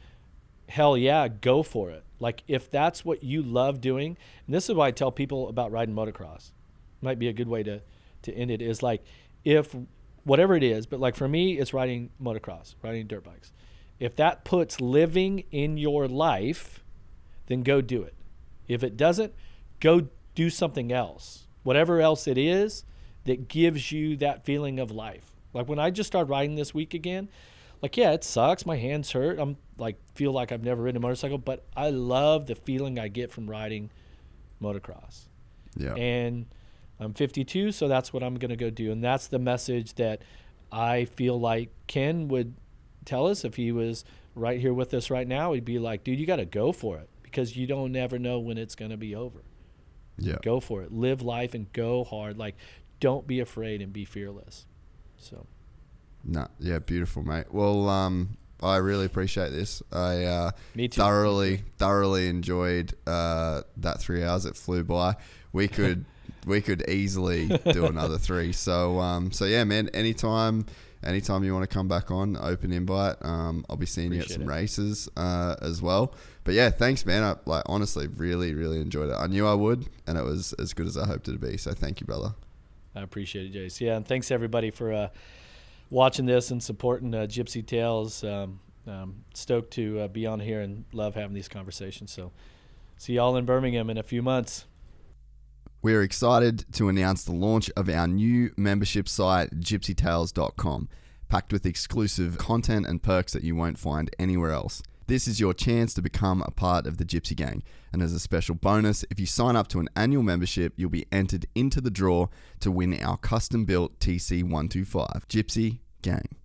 hell yeah, go for it. Like if that's what you love doing, and this is why I tell people about riding motocross, might be a good way to end it, is like, if whatever it is, but like for me, it's riding motocross, riding dirt bikes. If that puts living in your life, then go do it. If it doesn't, go do something else. Whatever else it is that gives you that feeling of life. Like when I just started riding this week again, like, yeah, it sucks. My hands hurt. I'm like, feel like I've never ridden a motorcycle, but I love the feeling I get from riding motocross. Yeah. And I'm 52, so that's what I'm going to go do. And that's the message that I feel like Ken would tell us if he was right here with us right now. He'd be like, dude, you got to go for it, because you don't ever know when it's going to be over. Yeah. Go for it. Live life and go hard. Like, don't be afraid and be fearless. So. No, yeah, beautiful, mate. Well, I really appreciate this. I Me too. thoroughly enjoyed that 3 hours. It flew by. We could easily do another 3. So yeah, man. Anytime you want to come back on, open invite. I'll be seeing you at some races as well. But yeah, thanks, man. I honestly really enjoyed it. I knew I would, and it was as good as I hoped it to be. So thank you, brother. I appreciate it, Jace. Yeah, and thanks everybody for watching this and supporting Gypsy Tales. Stoked to be on here and love having these conversations. So see y'all in Birmingham in a few months. We're excited to announce the launch of our new membership site, gypsytales.com, packed with exclusive content and perks that you won't find anywhere else. This is your chance to become a part of the Gypsy Gang. And as a special bonus, if you sign up to an annual membership, you'll be entered into the draw to win our custom-built TC125. Gypsy Gang.